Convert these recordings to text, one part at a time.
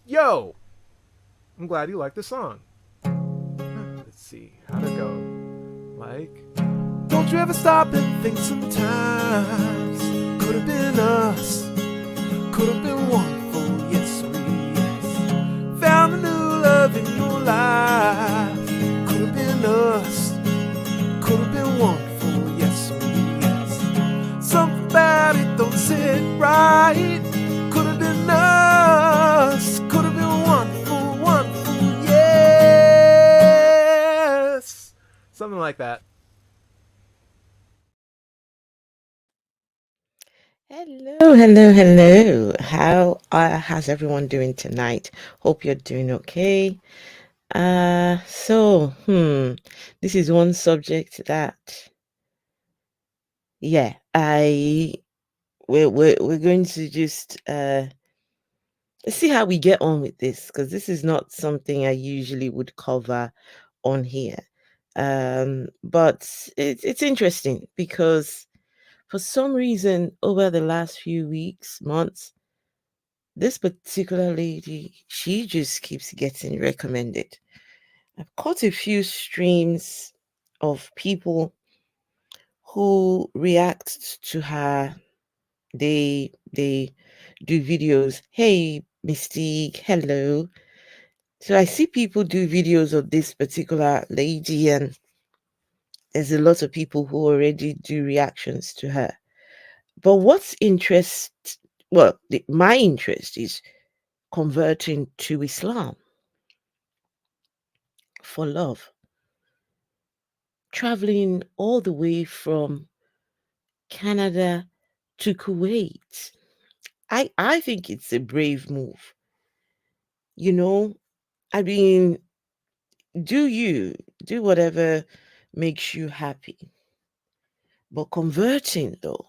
Yo, I'm glad you like the song. Let's see, how'd it go? Like, don't you ever stop and think sometimes? Could have been us, could have been wonderful, yes, oh yes. Found a new love in your life. Could have been us, could have been wonderful, yes, oh yes. Something about it don't sit right. Could have been us, could have been wonderful, wonderful, yes. Something like that. Hello. How's everyone doing tonight? Hope you're doing okay. This is one subject that, yeah, we're going to just see how we get on with this because this is not something I usually would cover on here. But it's interesting because for some reason over the last few weeks, months, this particular lady, she just keeps getting recommended. I've caught a few streams of people who react to her. They do videos. Hey, Mystique, hello. So I see people do videos of this particular lady, and there's a lot of people who already do reactions to her. But my interest is converting to Islam for love, traveling all the way from Canada to Kuwait. I think it's a brave move. You know, I mean, do you do whatever makes you happy. But converting though,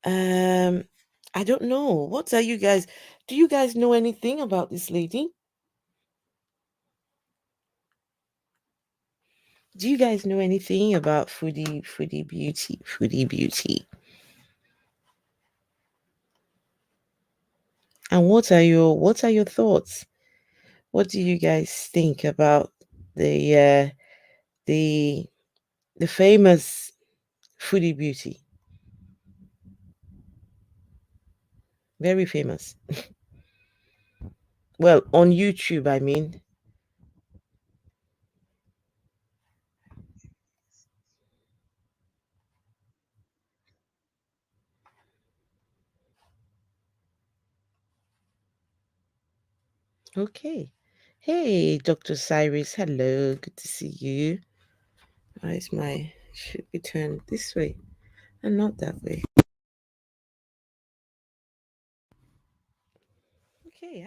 um, I don't know. What are you guys? Do you guys know anything about this lady? Do you guys know anything about foodie beauty? And what are your thoughts? What do you guys think about the the the famous foodie beauty? Very famous. Well, on YouTube, I mean. Okay. Hey, Dr. Cyrus. Hello. Good to see you. Why is my should be turned this way and not that way? Okay.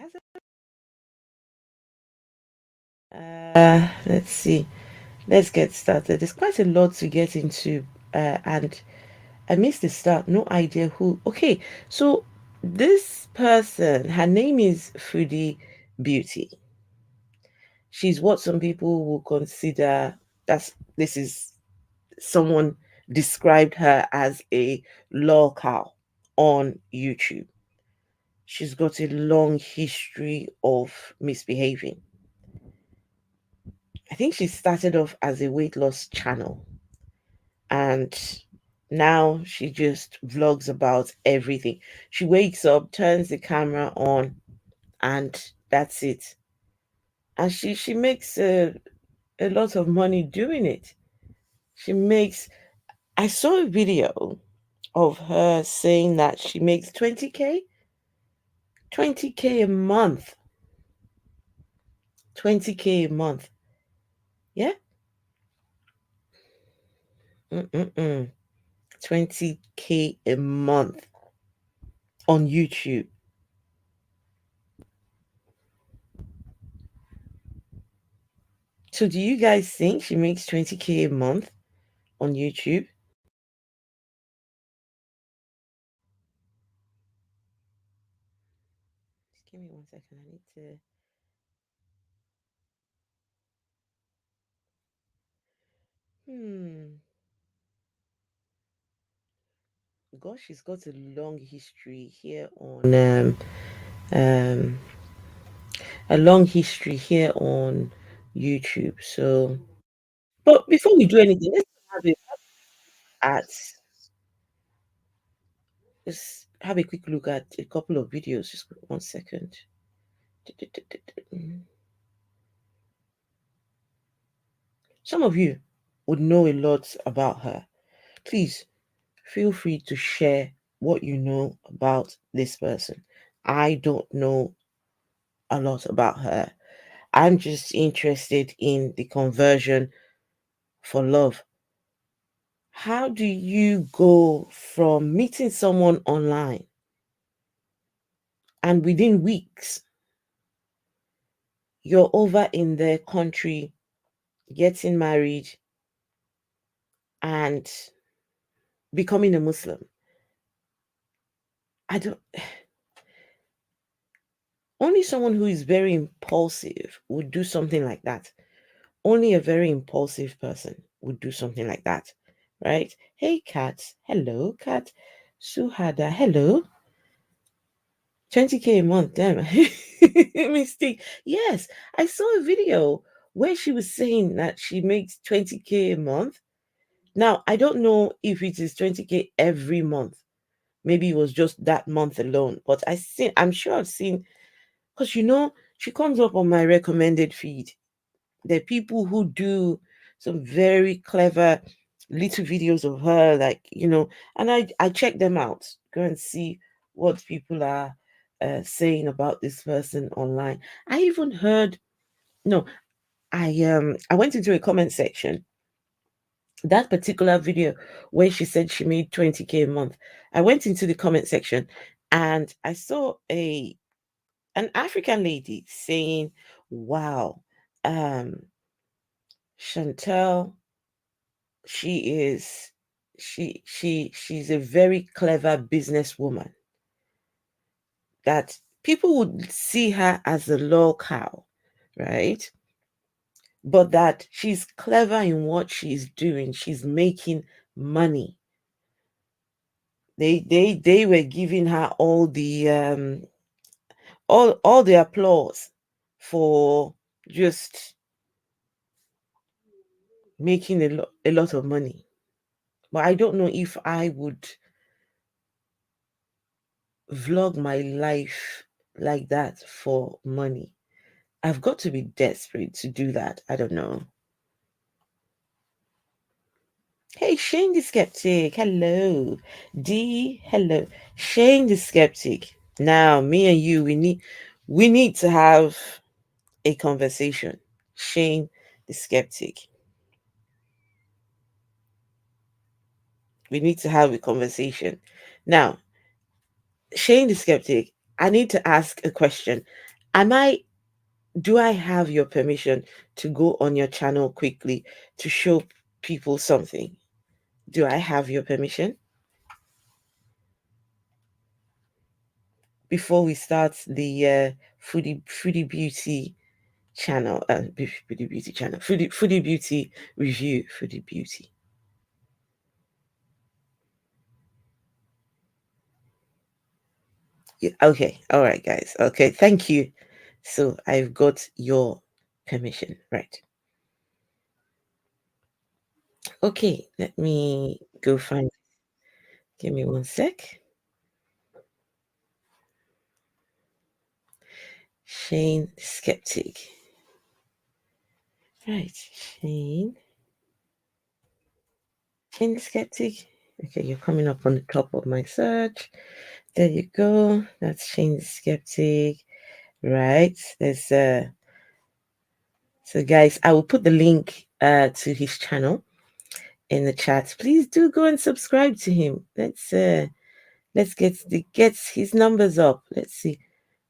Let's see. Let's get started. There's quite a lot to get into, and I missed the start. No idea who. Okay, so this person, her name is Foodie Beauty. She's what some people will consider this is someone described her as a lolcow on YouTube. She's got a long history of misbehaving. I think she started off as a weight loss channel, and now she just vlogs about everything. She wakes up, turns the camera on, and that's it. And she makes a lot of money doing it. She makes I saw a video of her saying that she makes 20K, 20K a month, 20K a month. Yeah. Mm-mm-mm. 20K a month on YouTube. So do you guys think she makes 20K a month on YouTube? Just give me 1 second. I need to. Hmm. Gosh, she's got a long history here on um, a long history here on YouTube. So, but before we do anything, let's at let's have a quick look at a couple of videos. Just 1 second. Some of you would know a lot about her. Please feel free to share what you know about this person. I don't know a lot about her. I'm just interested in the conversion for love. How do you go from meeting someone online and within weeks you're over in their country getting married and becoming a Muslim? I don't Only someone who is very impulsive would do something like that. Only a very impulsive person would do something like that, right? Hey, Kat. Hello, Kat. Suhada. Hello. 20K a month. Damn. Mistake. Yes, I saw a video where she was saying that she makes 20K a month. Now, I don't know if it is 20K every month. Maybe it was just that month alone. But I'm sure I've seen, because she comes up on my recommended feed. There are people who do some very clever little videos of her, like, and I check them out, go and see what people are saying about this person online. I even heard, no, I went into a comment section, that particular video where she said she made 20K a month. I went into the comment section and I saw an African lady saying, wow, Chantal, she is she's a very clever businesswoman, that people would see her as a lol right? But that she's clever in what she's doing. She's making money. They were giving her all the applause for just making a lot of money. But I don't know if I would vlog my life like that for money. I've got to be desperate to do that. I don't know. Hey, Shane the Skeptic. Hello. D, hello. Shane the Skeptic. Now, me and you, we need to have a conversation. Shane the Skeptic. We need to have a conversation. Now, Shane the Skeptic, I need to ask a question. Am I Do I have your permission to go on your channel quickly to show people something? Do I have your permission before we start the foodie beauty channel? Foodie beauty channel. Foodie beauty review. Foodie beauty. Yeah, okay. All right, guys. Okay. Thank you. So I've got your permission. Right. Okay. Let me go find. Give me 1 sec. Shane Skeptic. Right. Shane the Skeptic. Okay, you're coming up on the top of my search. There you go. That's Shane the Skeptic. Right. So guys, I will put the link to his channel in the chat. Please do go and subscribe to him. Let's get his numbers up. Let's see.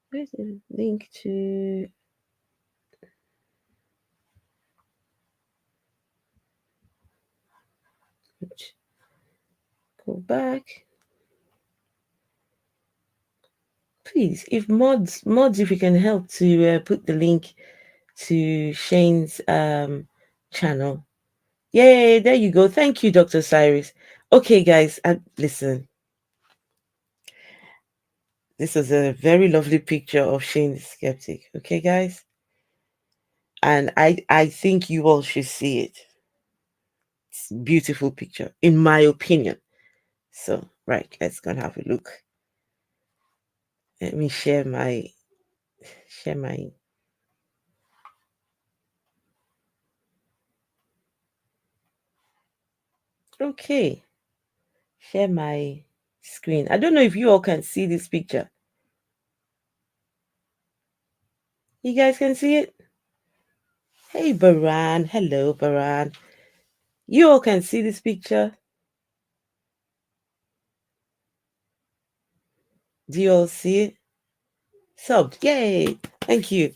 Where's the link to go back? Please, if mods, if you can help to put the link to Shane's channel. Yay, there you go. Thank you, Dr. Cyrus. Okay, guys, listen. This is a very lovely picture of Shane the Skeptic. Okay, guys? And I think you all should see it. It's a beautiful picture, in my opinion. So, right, let's go and have a look. Let me share my okay. Share my screen. I don't know if you all can see this picture. You guys can see it? Hey Baran. Hello, Baran. You all can see this picture? Do you all see it? Subbed. Yay! Thank you.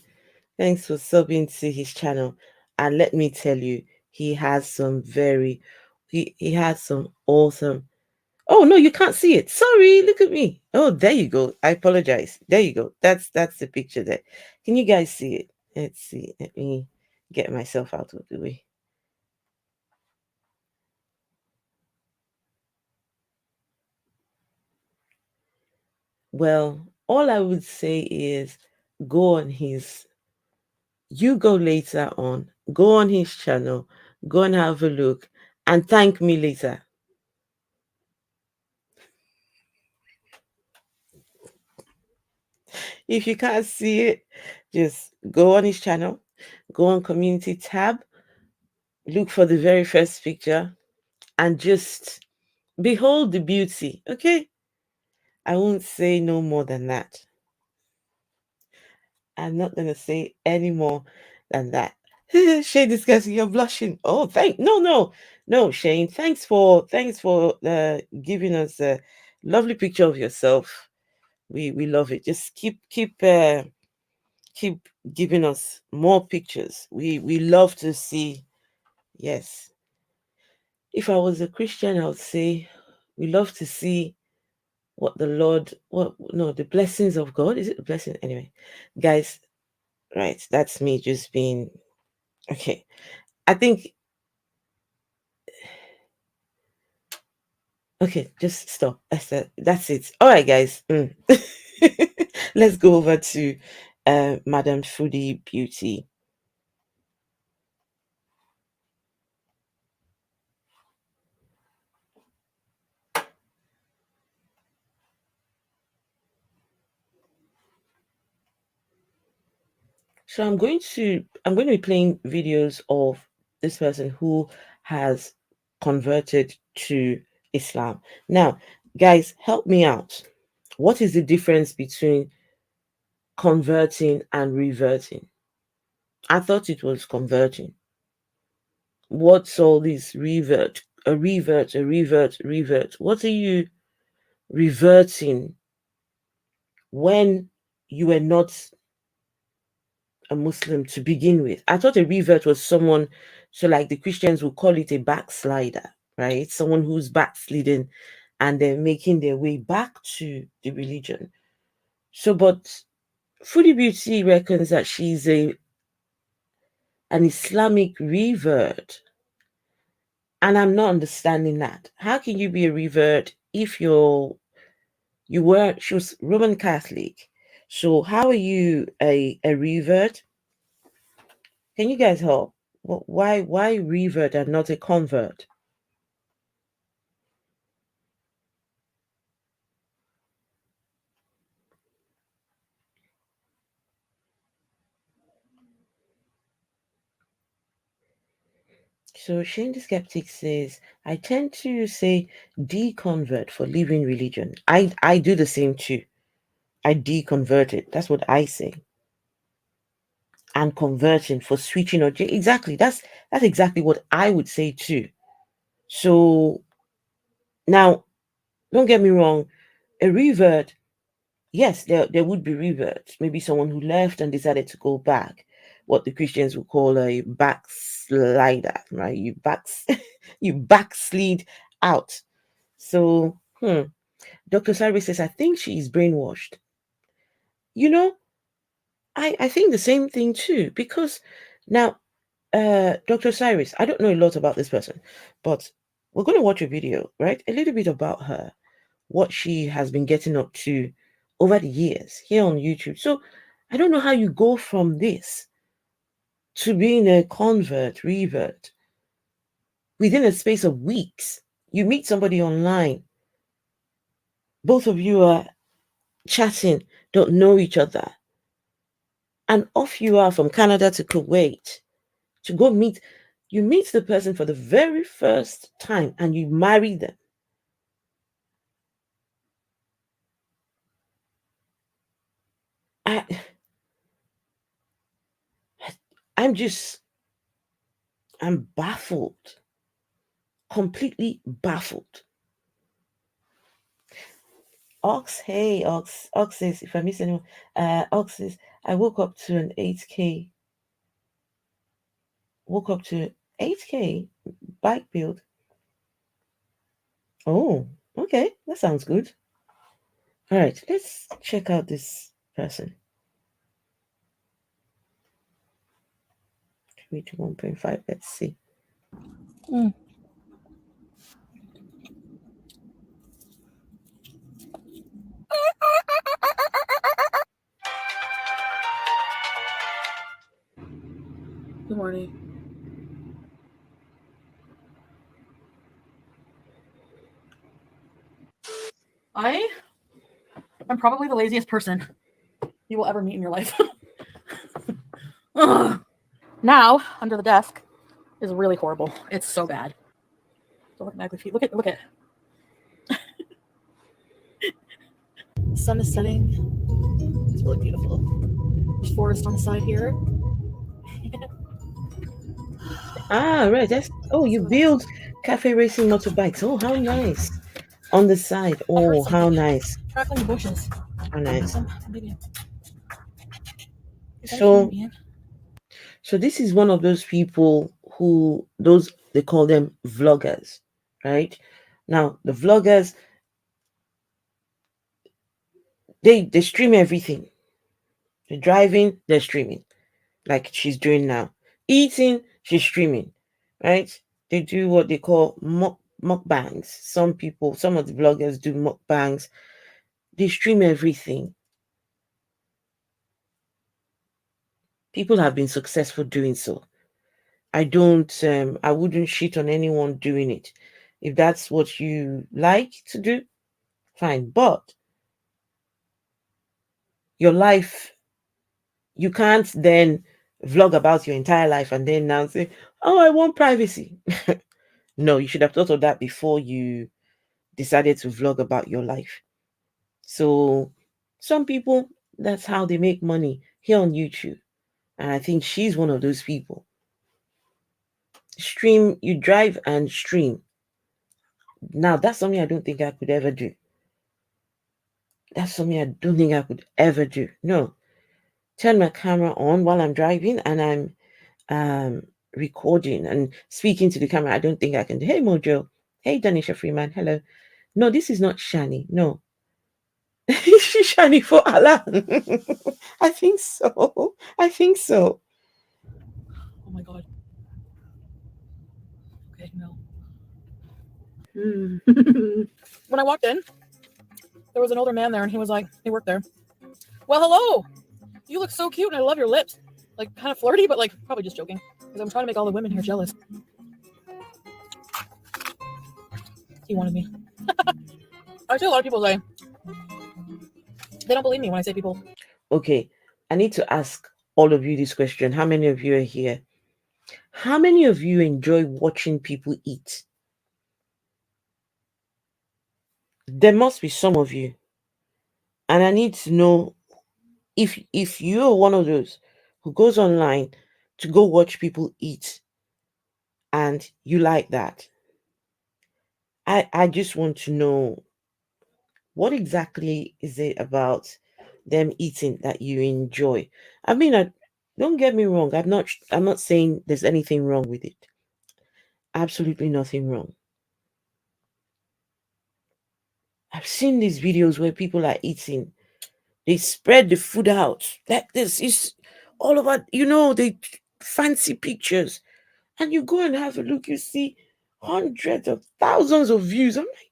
Thanks for subbing to his channel. And let me tell you, he has some he has some awesome. Oh no, you can't see it. Sorry, look at me. Oh, there you go. I apologize. There you go. That's the picture there. Can you guys see it? Let's see. Let me get myself out of the way. Well, all I would say is go on his you go later on, go on his channel, go and have a look, and thank me later. If you can't see it, just go on his channel, go on community tab, look for the very first picture, and just behold the beauty. Okay? I won't say no more than that. I'm not gonna say any more than that. Shane discussing, you're blushing. Oh, no, Shane. Thanks for giving us a lovely picture of yourself. We love it. Just keep giving us more pictures. We love to see. Yes. If I was a Christian, I would say we love to see what the Lord, what no, the blessings of God. Is it a blessing? Anyway, guys, right, that's me just being okay. I think okay, just stop. That's it. All right, guys. Let's go over to Madam Foodie Beauty. So I'm going to be playing videos of this person who has converted to Islam. Now, guys, help me out. What is the difference between converting and reverting? I thought it was converting. What's all this revert? A revert, a revert, revert. What are you reverting when you were not a Muslim to begin with? I thought a revert was someone, so like the Christians would call it a backslider, right? Someone who's backsliding and they're making their way back to the religion. So, but Foodie Beauty reckons that she's an Islamic revert. And I'm not understanding that. How can you be a revert if you were she was Roman Catholic? So how are you a revert? Can you guys help? Why revert and not a convert? So Shane the Skeptic says, I tend to say deconvert for leaving religion. I do the same too. I deconverted. That's what I say. And converting for switching or exactly. That's exactly what I would say too. So now, don't get me wrong, a revert, yes, there would be reverts. Maybe someone who left and decided to go back, what the Christians would call a backslider, right? You backslid out. So, Dr. Cyrus says, I think she's brainwashed. You know, I think the same thing too, because now, Dr. Cyrus, I don't know a lot about this person, but we're going to watch a video, right? A little bit about her, what she has been getting up to over the years here on YouTube. So I don't know how you go from this to being a convert, revert within a space of weeks. You meet somebody online, both of you are chatting, don't know each other, and off you are from Canada to Kuwait to go meet. You meet the person for the very first time and you marry them. I, I'm just, I'm baffled, completely baffled. Ox, hey, Ox says, if I miss anyone, Ox says, I woke up to an 8K, woke up to 8K bike build. Oh, okay, that sounds good. All right, let's check out this person. 3 to 1.5, let's see. Mm. Good morning. I'm probably the laziest person you will ever meet in your life. Now, under the desk is really horrible. It's so bad. Don't look at my ugly feet. Look at. The sun is setting. It's really beautiful. There's forest on the side here. Right. You build cafe racing motorbikes. Oh, how nice. On the side. Oh, how nice. Crackling bushes. How nice. Maybe. So this is one of those people who they call them vloggers, right? Now the vloggers, they stream everything. They're driving, they're streaming, like she's doing now. Eating, she's streaming, right? They do what they call mukbangs. Some of the vloggers do mukbangs. They stream everything. People have been successful doing so. I wouldn't shit on anyone doing it. If that's what you like to do, fine. But your life, you can't then vlog about your entire life and then now say, oh, I want privacy. No, you should have thought of that before you decided to vlog about your life. So some people, that's how they make money here on YouTube. And I think she's one of those people. Stream, you drive and stream. Now, that's something I don't think I could ever do. That's something I don't think I could ever do. No. Turn my camera on while I'm driving and I'm recording and speaking to the camera. I don't think I can do. Hey, Mojo. Hey, Danisha Freeman. Hello. No, this is not Shani. No. She's Shani for Allah. I think so. Oh my god. Okay, no. When I walked in, there was an older man there, and he worked there. Well, hello. You look so cute, and I love your lips. Like, kind of flirty, but like, probably just joking. Because I'm trying to make all the women here jealous. He wanted me. I see a lot of people say they don't believe me when I say people. Okay, I need to ask all of you this question. How many of you are here? How many of you enjoy watching people eat? There must be some of you. And I need to know if you're one of those who goes online to go watch people eat and you like that. I just want to know, what exactly is it about them eating that you enjoy? I mean, don't get me wrong. I'm not saying there's anything wrong with it. Absolutely nothing wrong. I've seen these videos where people are eating. They spread the food out like this. It's all over, they fancy pictures. And you go and have a look, you see hundreds of thousands of views. I'm like,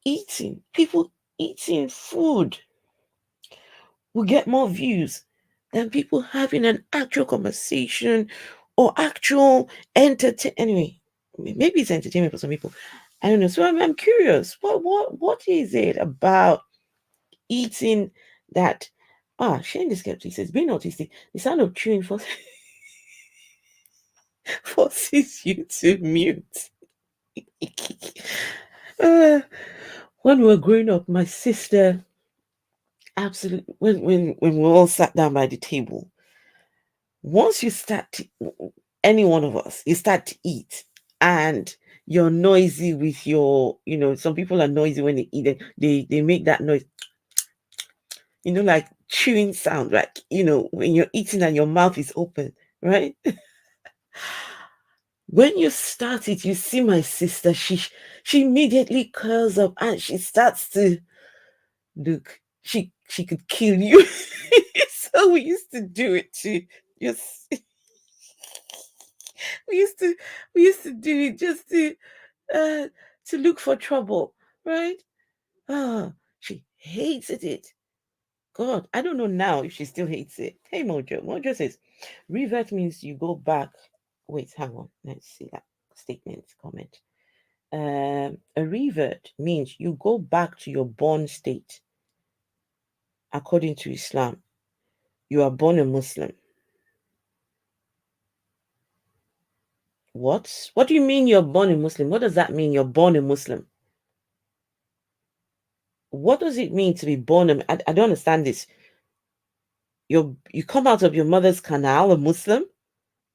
eating, people eating food will get more views than people having an actual conversation or actual entertain. Anyway, maybe it's entertainment for some people. I don't know. So I'm curious. What is it about eating that? Shane the Skeptic says, being autistic, the sound of chewing forces you to mute. When we were growing up, my sister absolutely when we all sat down by the table, once you start to, any one of us, you start to eat and you're noisy with your, some people are noisy when they eat, they make that noise, like chewing sound, right? When you're eating and your mouth is open, right? When you start it, you see my sister, she immediately curls up and she starts to look, she could kill you. So we used to do it too. Just we used to do it just to look for trouble, right? She hated it. God, I don't know now if she still hates it. Hey Mojo. Mojo says revert means you go back. Wait, hang on. Let's see that statement comment. A revert means you go back to your born state. According to Islam, you are born a Muslim. What do you mean you're born a Muslim? What does that mean, you're born a Muslim? What does it mean to be born a... I don't understand this. You come out of your mother's canal a Muslim?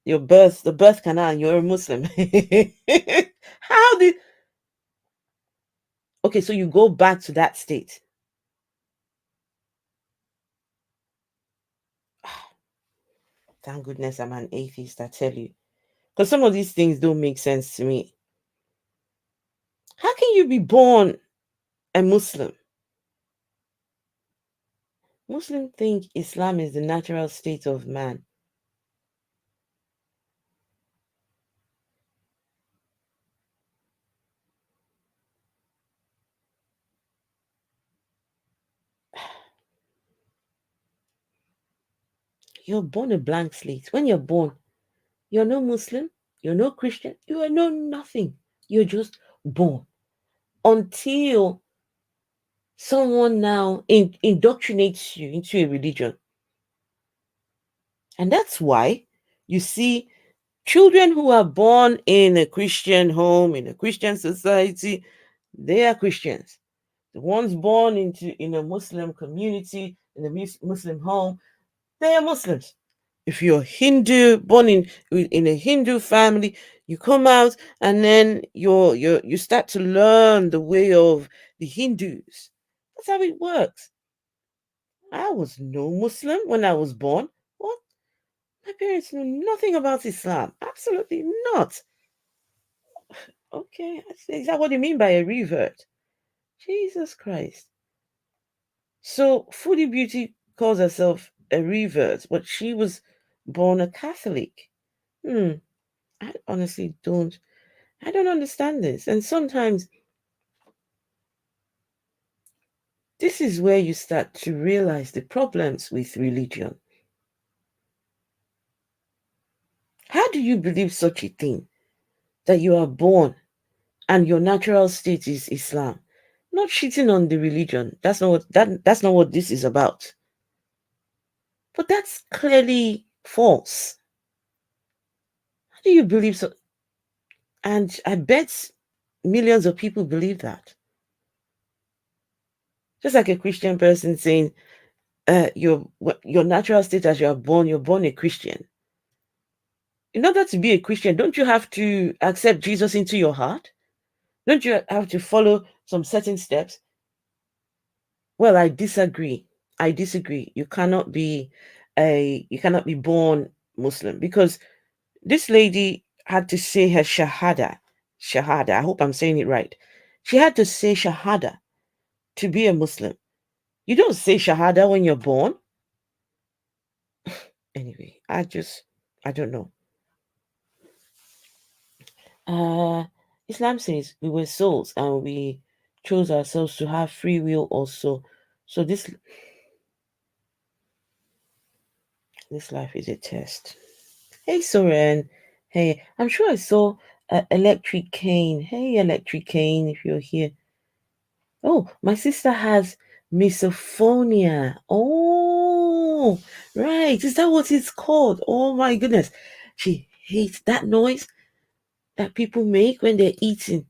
The birth canal, and you're a Muslim. How did... Okay, so you go back to that state. Thank goodness I'm an atheist, I tell you. Because some of these things don't make sense to me. How can you be born a Muslim? Muslims think Islam is the natural state of man. You're born a blank slate. When you're born, you're no Muslim, you're no Christian, you are no nothing. You're just born. Until someone now indoctrinates you into a religion. And that's why you see children who are born in a Christian home, in a Christian society, they are Christians. The ones born in a Muslim community, in a Muslim home, they are Muslims. If you're Hindu, born in a Hindu family, you come out and then you start to learn the way of the Hindus. That's how it works. I was no Muslim when I was born. What? My parents knew nothing about Islam. Absolutely not. Okay, is that what you mean by a revert? Jesus Christ. So Foodie Beauty calls herself a revert, but she was born a Catholic. I honestly don't. I don't understand this. And sometimes this is where you start to realize the problems with religion. How do you believe such a thing? That you are born and your natural state is Islam. Not cheating on the religion. That's not what this is about. But that's clearly false. How do you believe so? And I bet millions of people believe that. Just like a Christian person saying, your natural state as you're born a Christian. In order to be a Christian, don't you have to accept Jesus into your heart? Don't you have to follow some certain steps? Well, I disagree. I disagree. You cannot be born Muslim, because this lady had to say her shahada. Shahada. I hope I'm saying it right. She had to say shahada to be a Muslim. You don't say shahada when you're born. Anyway, I don't know. Islam says we were souls and we chose ourselves to have free will also. So this life is a test. Hey Soren. Hey, I'm sure I saw Electric Cane. Hey Electric Cane, if you're here. Oh, my sister has misophonia. Oh, right. Is that what it's called? Oh my goodness. She hates that noise that people make when they're eating.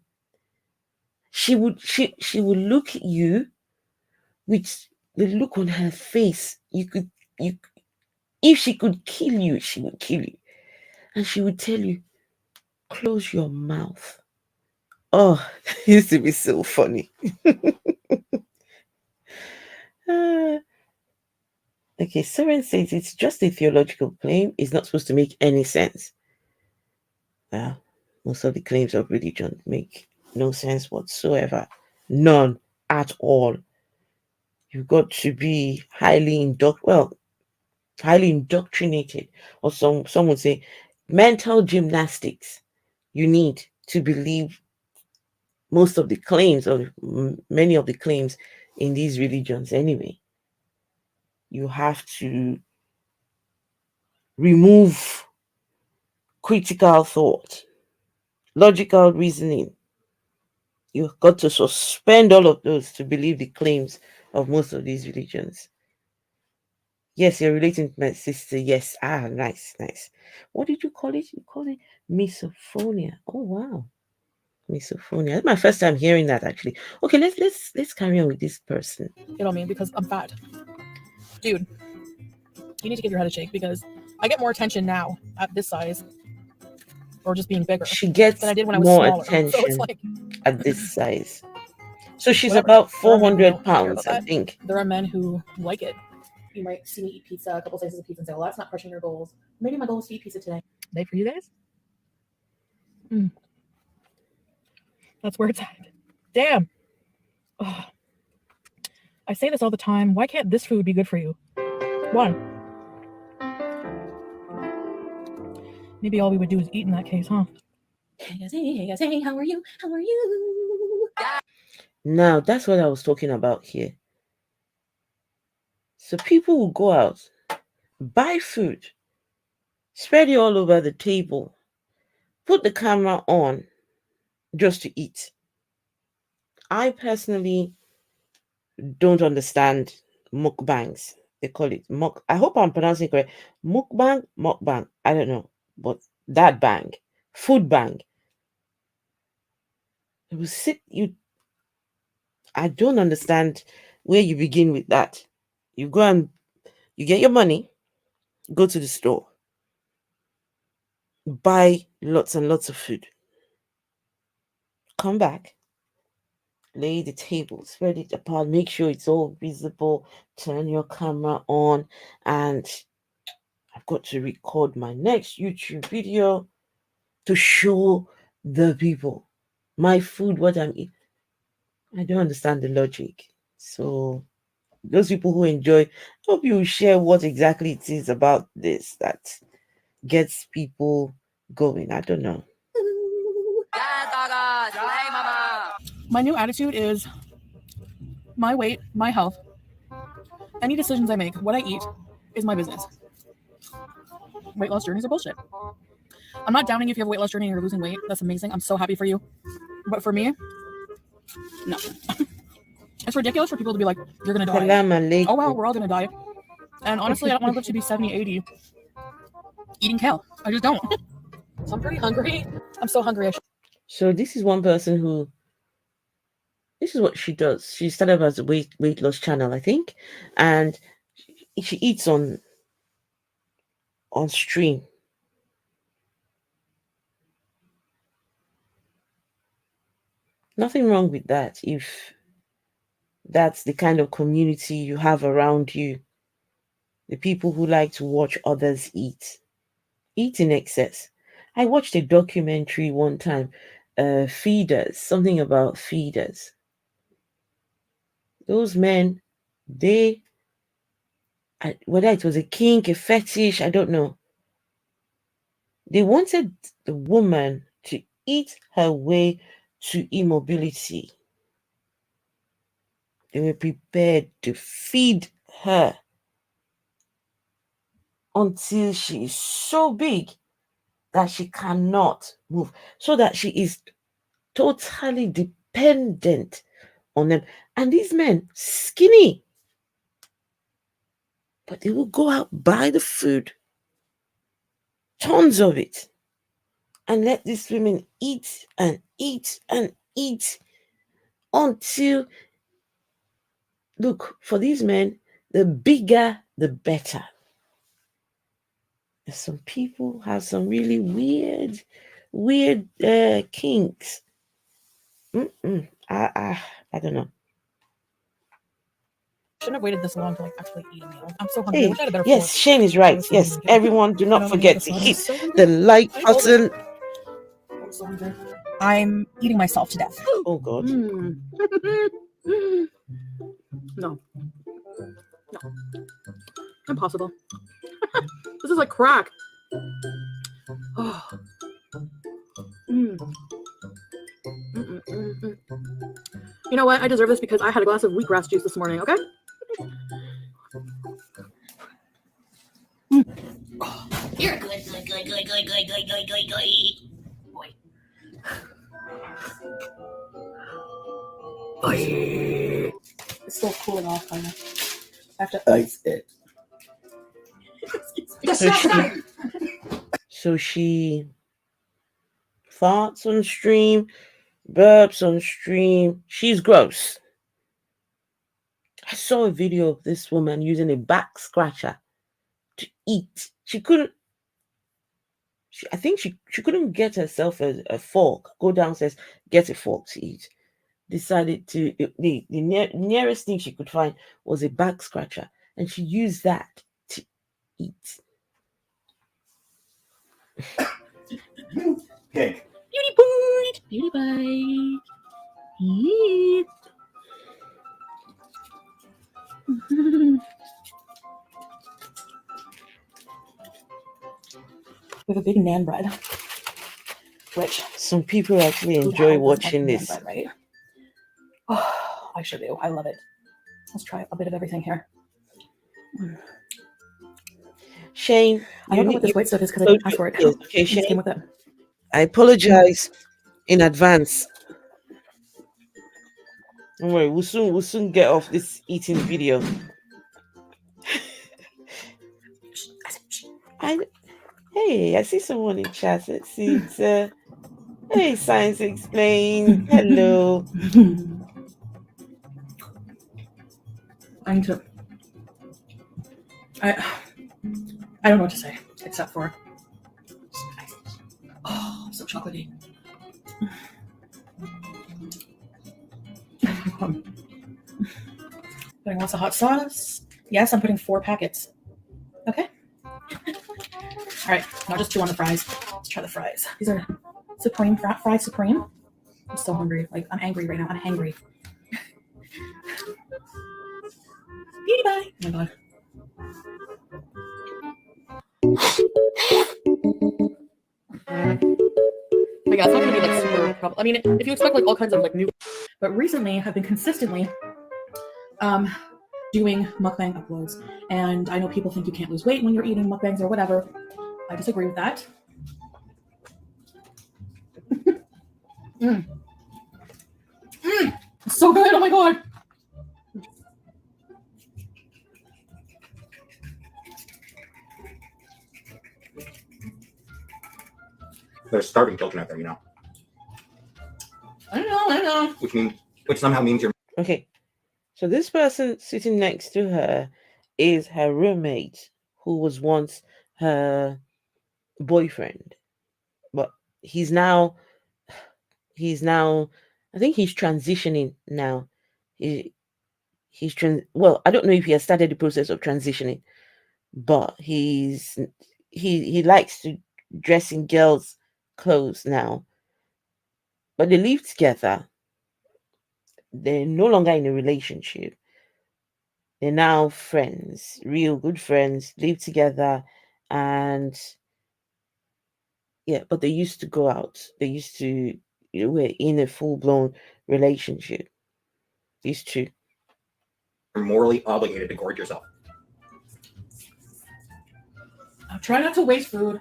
She would look at you with the look on her face. You if she could kill you, she would kill you. And she would tell you, close your mouth. Oh, it used to be so funny. Ah, okay, Soren says it's just a theological claim. It's not supposed to make any sense. Well, most of the claims of religion make no sense whatsoever. None at all. You've got to be highly indoctrinated, or some would say mental gymnastics. You need to believe most of the claims, or many of the claims in these religions anyway. You have to remove critical thought, logical reasoning. You've got to suspend all of those to believe the claims of most of these religions. Yes, you're relating to my sister. Yes. Ah, nice, nice. What did you call it? You call it misophonia. Oh wow. Misophonia. That's my first time hearing that actually. Okay, let's carry on with this person. Hit on me because I'm fat. Dude, you need to give your head a shake because I get more attention now at this size or just being bigger She gets than I did when I was more smaller. attention So it's like at this size. So she's whatever. about There are men who 400 don't care pounds, about I that. think. There are men who like it. You might see me eat pizza, a couple slices of pizza, and say, "Well, that's not crushing your goals." Maybe my goal is to eat pizza today. Day for you guys. That's where it's at. Damn. Oh. I say this all the time. Why can't this food be good for you? Why? Maybe all we would do is eat in that case, huh? Hey guys, hey, how are you? How are you? Now, that's what I was talking about here. So people will go out, buy food, spread it all over the table, put the camera on just to eat. I personally don't understand mukbangs. They call it muk. I hope I'm pronouncing it correct. Mukbang. I don't know, but that bang, food bang. It will sit you. I don't understand where you begin with that. You go and you get your money, go to the store, buy lots and lots of food, come back, lay the table, spread it apart, make sure it's all visible, turn your camera on, and I've got to record my next YouTube video to show the people my food, what I'm eating. I don't understand the logic. So those people who enjoy, I hope you share what exactly it is about this that gets people going. I don't know. My new attitude is my weight, my health. Any decisions I make, what I eat, is my business. Weight loss journeys are bullshit. I'm not downing you if you have a weight loss journey and you're losing weight. That's amazing. I'm so happy for you. But for me, no. It's ridiculous for people to be like, you're going to die. Salam alaikum. Oh, well, we're all going to die. And honestly, I don't want to live to be 70, 80 eating kale. I just don't. So I'm pretty hungry. I'm so hungry. So this is one person who, this is what she does. She started as a weight loss channel, I think, and she eats on stream. Nothing wrong with that if that's the kind of community you have around you. The people who like to watch others eat in excess. I watched a documentary one time, feeders, something about feeders. Those men, whether it was a kink, a fetish, I don't know. They wanted the woman to eat her way to immobility. They were prepared to feed her until she is so big that she cannot move, so that she is totally dependent on them. And these men, skinny, but they will go out, buy the food, tons of it, and let these women eat and eat and eat until, look, for these men, the bigger the better. Some people have some really weird kinks. I don't know. Shouldn't have waited this long to like actually eat a meal. I'm so hungry. I Hey, wish I had a better yes, fork. Shane is I right. was so Yes, hungry. everyone, do I not don't forget want to to hit so hungry. the like I told button. I'm so hungry. I'm eating myself to death. Oh God. No. Impossible. This is like crack. Oh. You know what? I deserve this because I had a glass of wheatgrass juice this morning, okay? You're good. Boy. It's still cooling off, kind of. I have to ice it. So she farts on stream, burps on stream. She's gross. I saw a video of this woman using a back scratcher to eat. I think she couldn't get herself a fork, go downstairs, get a fork to eat. Decided to, the nearest thing she could find was a back scratcher, and she used that to eat. Pig. Beauty bite. Eat. We have a big nan bread, which some people actually enjoy watching this. Bread, right? Oh, I sure do. I love it. Let's try a bit of everything here. Shane, I don't know what this white stuff is because I didn't ask for it. Yes, okay, Shane, came with it. I apologize in advance. Don't worry, we'll soon get off this eating video. Hey, I see someone in chat. Let's see. It's hey, Science Explained. Hello. I don't know what to say except for so chocolatey. Putting lots of hot sauce. Yes, I'm putting 4 packets. Okay. All right, not just 2 on the fries. Let's try the fries. These are Supreme Fry Supreme. I'm so hungry. Like, I'm angry right now. I'm hangry. Beauty bye. Oh my god. But yeah, it's not gonna be like super problem. I mean, if you expect like all kinds of like new, but recently I've been consistently doing mukbang uploads, and I know people think you can't lose weight when you're eating mukbangs or whatever. I disagree with that. It's so good. Oh my god. There's starving children out there, you know. I know. Which somehow means you're Okay. So this person sitting next to her is her roommate, who was once her boyfriend. But he's now I think he's transitioning now. Well, I don't know if he has started the process of transitioning, but he likes to dress in girls' clothes now. But they live together. They're no longer in a relationship. They're now friends, real good friends, live together, and yeah, but they used to go out. They used to, were in a full-blown relationship. These two. morally obligated to gorge yourself. I'm trying not to waste food.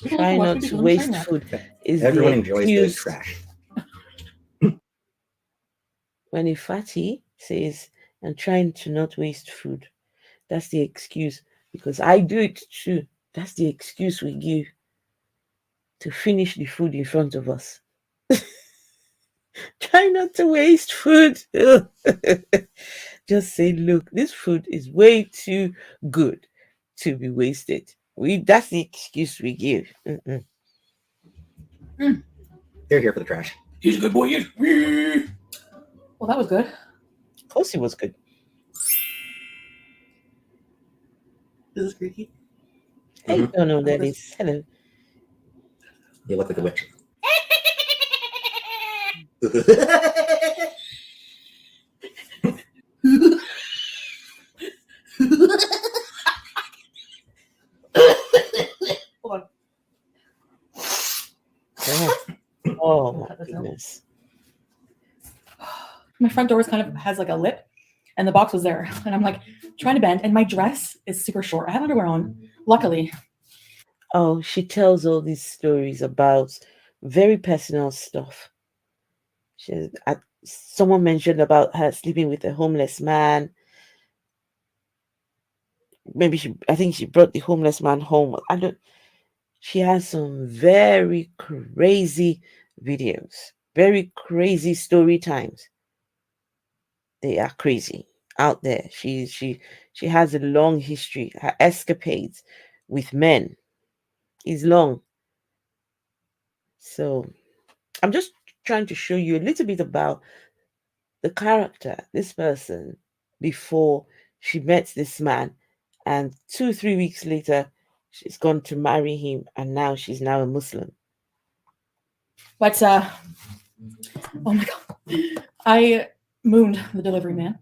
People Try watch not me to because I'm waste train wreck. food. Is Everyone the enjoys the excuse trash. when a fatty says, "I'm trying to not waste food." That's the excuse, because I do it too. That's the excuse we give to finish the food in front of us. Try not to waste food. Just say, look, this food is way too good to be wasted. That's the excuse we give. They're here for the trash. He's a good boy. Well, that was good. Of course it was good. Is this creaky? I Mhm. don't know that is. Hello. You look like a witch. Hold on. Oh my goodness. My front door has like a lip, and the box was there, and I'm like trying to bend, and my dress is super short. I have underwear on, luckily. Oh, she tells all these stories about very personal stuff. Someone mentioned about her sleeping with a homeless man. I think she brought the homeless man home. She has some very crazy videos, very crazy story times. They are crazy out there. She has a long history. Her escapades with men is long. So I'm just trying to show you a little bit about the character, this person, before she met this man, and 2-3 weeks later she's gone to marry him, and now she's now a Muslim. But oh my god, I mooned the delivery man.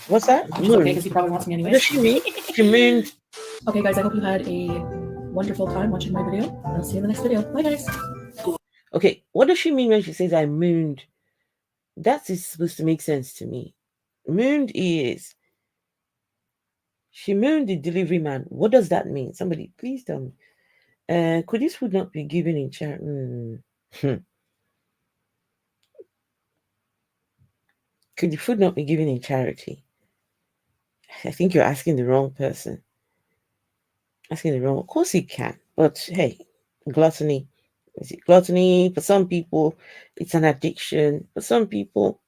What's that? Which is okay because he probably wants me What anyway. does she mean? She mooned. Okay, guys, I hope you had a wonderful time watching my video. I'll see you in the next video. Bye, guys. Okay, what does she mean when she says I mooned? That is supposed to make sense to me. Mooned is she mooned the delivery man. What does that mean? Somebody, please tell me. Could this food not be given in charity? Could the food not be given in charity? I think you're asking the wrong person. Asking the wrong. Of course it can, but hey, gluttony. Is it gluttony? For some people, it's an addiction. For some people,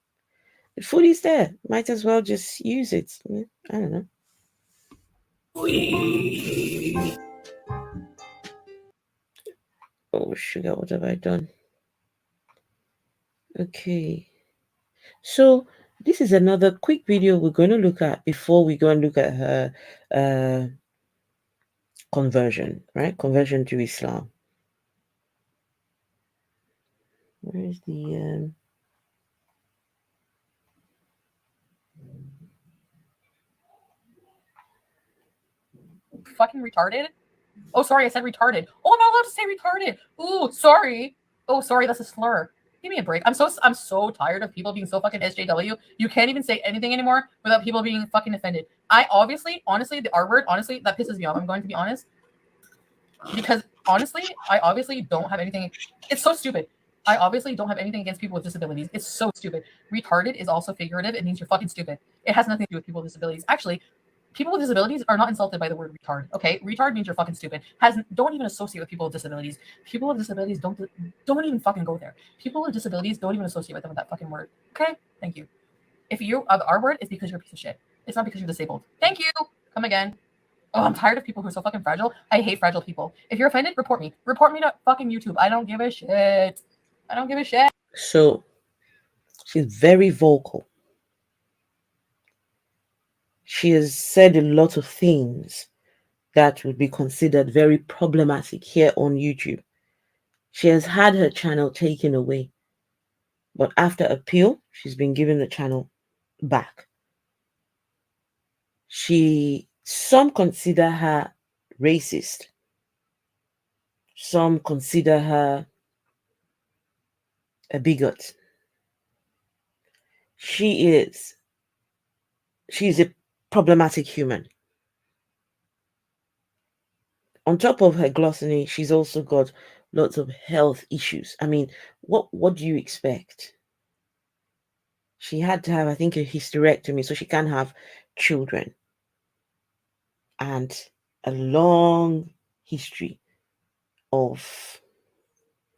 the food is there. Might as well just use it. I don't know. Oh, sugar, what have I done? Okay. So this is another quick video we're going to look at before we go and look at her conversion, right? Conversion to Islam. Where is the Fucking retarded. Oh, sorry, I said retarded. Oh, I'm not allowed to say retarded. Ooh, sorry. Oh, sorry, that's a slur. Give me a break. I'm so tired of people being so fucking SJW. You can't even say anything anymore without people being fucking offended. Honestly, the R word, honestly, that pisses me off. I'm going to be honest. Because honestly, I obviously don't have anything. It's so stupid. I obviously don't have anything against people with disabilities. It's so stupid. Retarded is also figurative. It means you're fucking stupid. It has nothing to do with people with disabilities. Actually, people with disabilities are not insulted by the word retard. Okay, retard means you're fucking stupid. Don't even associate with people with disabilities. People with disabilities don't even fucking go there. People with disabilities don't even associate with them with that fucking word. Okay, thank you. If you are the R word, it's because you're a piece of shit. It's not because you're disabled. Thank you. Come again. Oh, I'm tired of people who are so fucking fragile. I hate fragile people. If you're offended, report me. Report me to fucking YouTube. I don't give a shit. I don't give a shit. So she's very vocal. She has said a lot of things that would be considered very problematic here on YouTube. She has had her channel taken away, but after appeal, she's been given the channel back. Some consider her racist. Some consider her a bigot. She is she's a problematic human. On top of her gluttony, she's also got lots of health issues. I mean, what do you expect? She had to have, I think, a hysterectomy so she can have children, and a long history of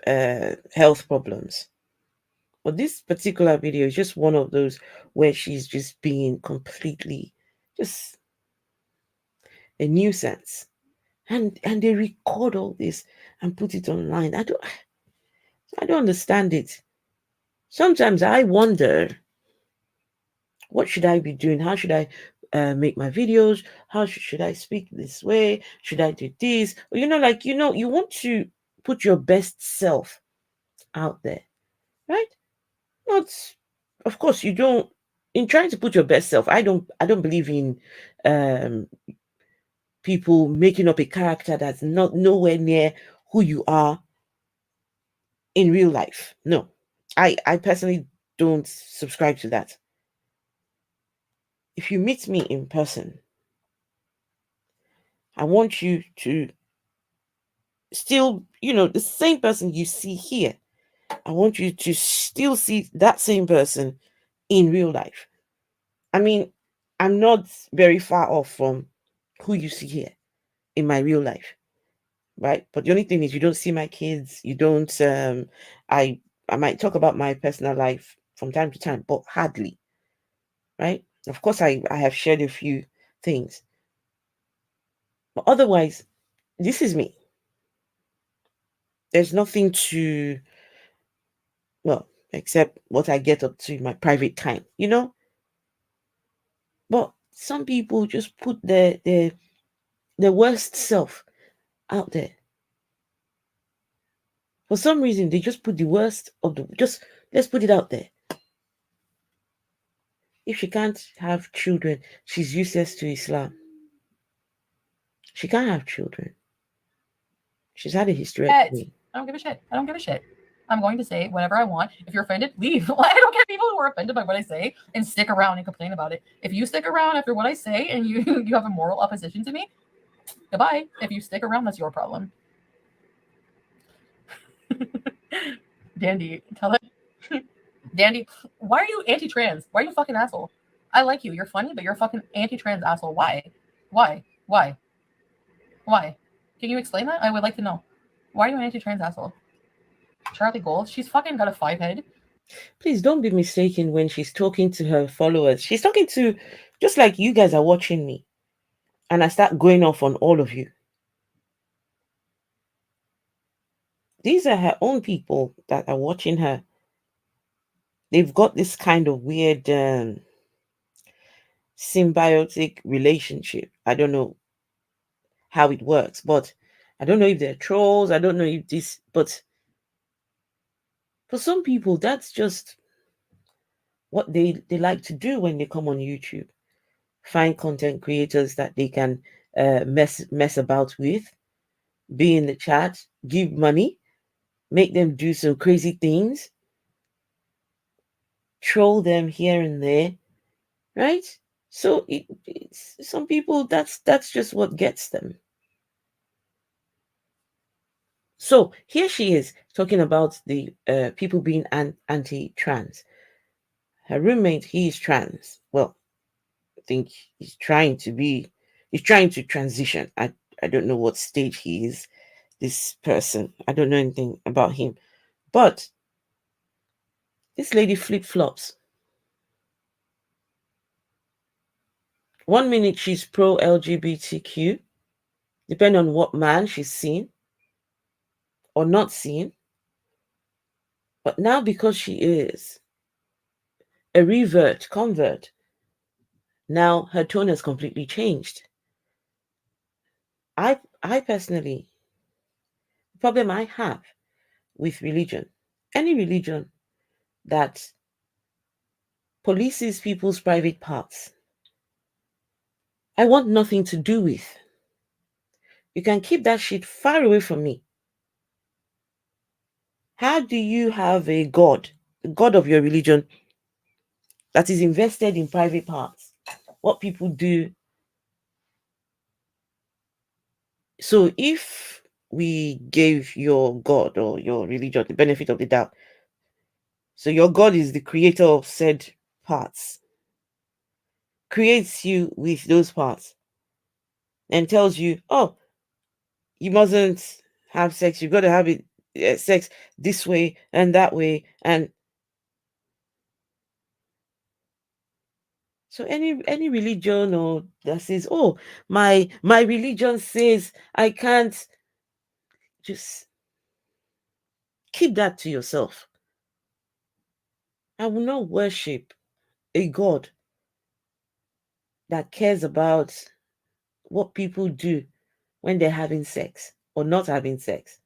health problems. But this particular video is just one of those where she's just being completely just a nuisance. And they record all this and put it online. I don't understand it. Sometimes I wonder, what should I be doing? How should I make my videos? How should I speak this way? Should I do this? Or, you want to put your best self out there, right? Not, of course, you don't. In trying to put your best self, I don't believe in people making up a character that's not nowhere near who you are in real life. No, I personally don't subscribe to that. If you meet me in person, I want you to still, the same person you see here. I want you to still see that same person in real life. I mean, I'm not very far off from who you see here in my real life, right? But the only thing is, you don't see my kids. You don't. I might talk about my personal life from time to time, but hardly, right? Of course, I have shared a few things, but otherwise, this is me. There's nothing to, well, except what I get up to in my private time, But some people just put their worst self out there. For some reason, they just put the worst of let's put it out there. If she can't have children, she's useless to Islam. She can't have children. She's had a hysterectomy. I don't give a shit. I don't give a shit. I'm going to say whatever I want. If you're offended, leave. I don't get people who are offended by what I say and stick around and complain about it. If you stick around after what I say and you have a moral opposition to me, goodbye. If you stick around, that's your problem. Dandy, tell it. Dandy, why are you anti-trans? Why are you a fucking asshole? I like you. You're funny, but you're a fucking anti-trans asshole. Why? Why? Why? Why? Can you explain that? I would like to know. Why are you an anti-trans asshole? Charlie Gold, she's fucking got a 5 head. Please don't be mistaken when she's talking to her followers. She's talking to, just like you guys are watching me, and I start going off on all of you. These are her own people that are watching her. They've got this kind of weird symbiotic relationship. I don't know how it works, but I don't know if they're trolls. I don't know if this, but for some people, that's just what they like to do when they come on YouTube. Find content creators that they can mess about with, be in the chat, give money, make them do some crazy things, troll them here and there, right? So it's some people, that's just what gets them. So here she is talking about the people being anti-trans. Her roommate, he is trans. Well, I think he's trying to transition. I don't know what stage he is, this person. I don't know anything about him. But this lady flip-flops. 1 minute she's pro-LGBTQ, depending on what man she's seen or not seen. But now, because she is a convert, now her tone has completely changed. I personally, the problem I have with religion, any religion that polices people's private parts, I want nothing to do with. You can keep that shit far away from me. How do you have a God, the God of your religion, that is invested in private parts? what people do. So if we gave your God or your religion the benefit of the doubt, so your God is the creator of said parts, creates you with those parts, and tells you, oh, you mustn't have sex, you've got to have it sex this way and that way. And so any religion or that says, oh, my religion says I can't, just keep that to yourself. I will not worship a God that cares about what people do when they're having sex or not having sex,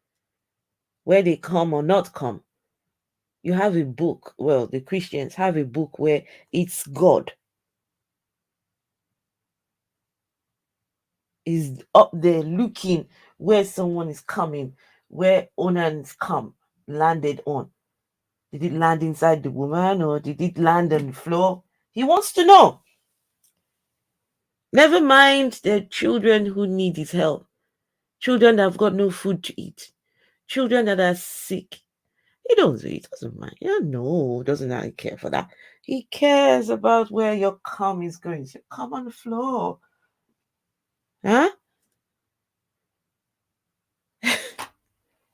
where they come or not come. You have a book, well, the Christians have a book where it's God is up there looking where someone is coming, where onans come, landed on. Did it land inside the woman or did it land on the floor? He wants to know. Never mind the children who need his help. Children that have got no food to eat. Children that are sick. He doesn't mind. Yeah, no, doesn't really care for that. He cares about where your cum is going. So come on the floor. Huh?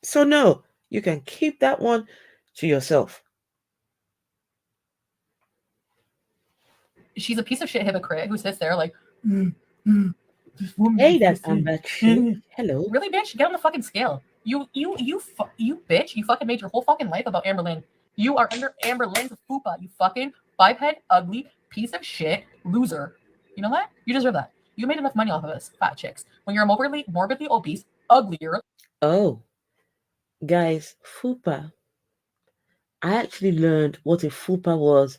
So no, you can keep that one to yourself. She's a piece of shit hypocrite who sits there like, Hey, that's Amber Tree. Hello. Really, bitch? Get on the fucking scale. You bitch. You fucking made your whole fucking life about Amber Lynn. You are under Amber Lynn's fupa. You fucking biped, ugly piece of shit loser. You know that? You deserve that. You made enough money off of us, fat chicks. When you're morbidly obese, uglier. Oh, guys, fupa. I actually learned what a fupa was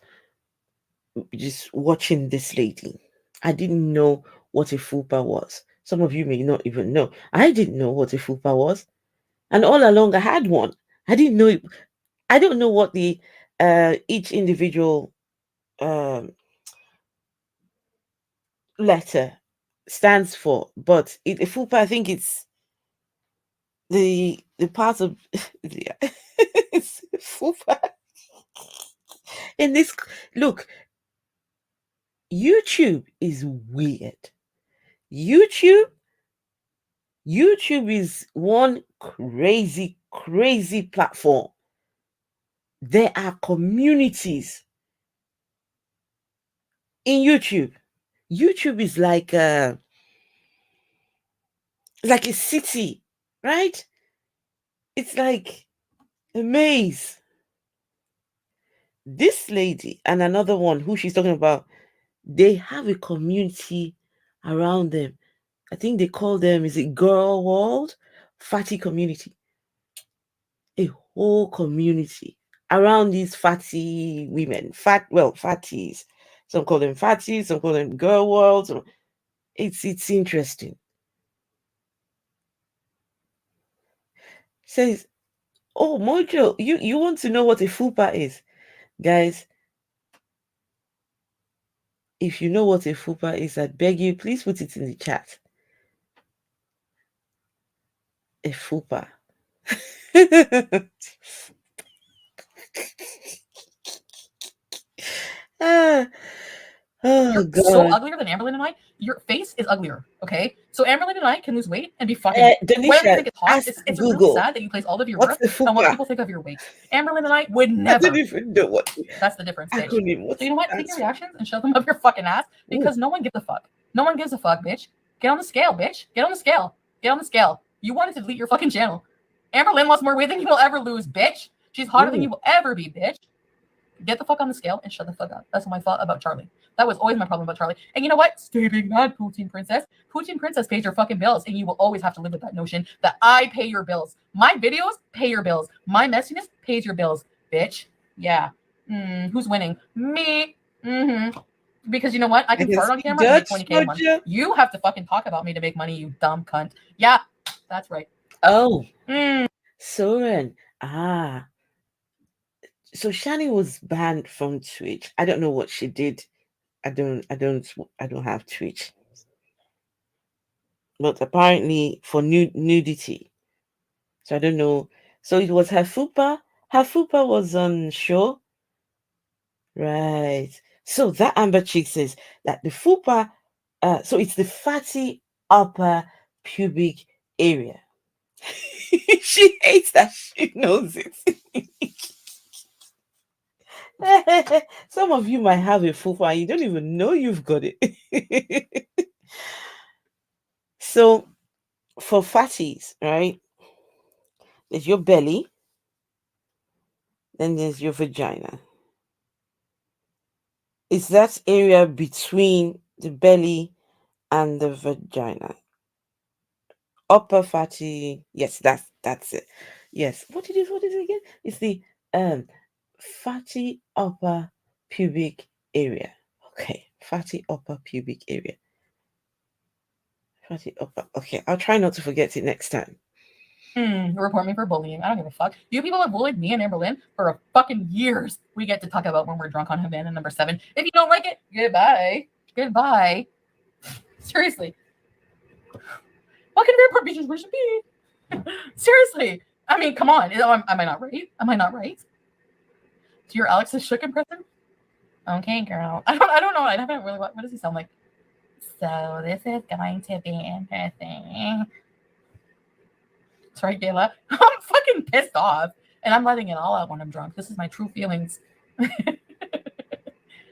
just watching this lady. I didn't know what a fupa was. Some of you may not even know. I didn't know what a fupa was. And all along I had one. I didn't know it. I don't know what the each individual letter stands for, but a fupa, I think it's the part of it's fupa. In this, look, YouTube is weird. YouTube is one crazy platform. There are communities in YouTube. YouTube is like a city, right? It's like a maze. This lady and another one who she's talking about, they have a community around them. I think they call them, is it Girl World? Fatty community. A whole community around these fatty women. Fatties. Some call them fatties, some call them Girl World. It's interesting. Says, oh, Mojo, you want to know what a fupa is? Guys, if you know what a fupa is, I beg you, please put it in the chat. A fupa. Oh, You're God. so uglier than Amberlynn and I. Your face is uglier, okay? So Amberlynn and I can lose weight and be fucking whatever you Denisha, think it's hot. ask It's Google. really sad that you place all of your What's worth the on what fupa? people think of your weight. Amberlynn and I would I never. don't even know what. That's the difference, bitch. Acronym. So you know what? Take your reactions and shove them up your fucking ass because no one gives a fuck. No one gives a fuck, bitch. Get on the scale, bitch. Get on the scale. Get on the scale. You wanted to delete your fucking channel. Amberlynn lost more weight than you will ever lose, bitch. She's hotter than you will ever be, bitch. Get the fuck on the scale and shut the fuck up. That's what I thought about Charlie. That was always my problem about Charlie. And you know what? Stay being mad, Poutine Princess. Poutine Princess pays your fucking bills, and you will always have to live with that notion that I pay your bills. My videos pay your bills. My messiness pays your bills, bitch. Yeah. Who's winning? Me. Because you know what? I can fart on camera and make 20K a month. You have to fucking talk about me to make money, you dumb cunt. Yeah, that's right. Oh. Soren. So Shani was banned from Twitch. I don't know what she did I don't have Twitch. But apparently for nudity. So I don't know. So it was her fupa. Her fupa was on show. Right. So that Amber Chick says that the fupa, so it's the fatty upper pubic area. She hates that she knows it. Some of you might have a fupa and you don't even know you've got it. So for fatties, right? There's your belly, then there's your vagina. It's that area between the belly and the vagina. Upper fatty, yes, that's it. Yes. What is it again? It's the fatty upper pubic area. Okay, fatty upper pubic area. Fatty upper. Okay, I'll try not to forget it next time. Report me for bullying. I don't give a fuck. You people have bullied me and Amberlynn for fucking years. We get to talk about when we're drunk on Havana number 7. If you don't like it, goodbye. Goodbye. Seriously. Fucking report me just where should be. Seriously. I mean, come on. Am I not right? Am I not right? So you're Alex's shook impression? Okay, girl. I don't know. I haven't really. What does he sound like? So this is going to be interesting. Sorry, Gayla. I'm fucking pissed off, and I'm letting it all out when I'm drunk. This is my true feelings.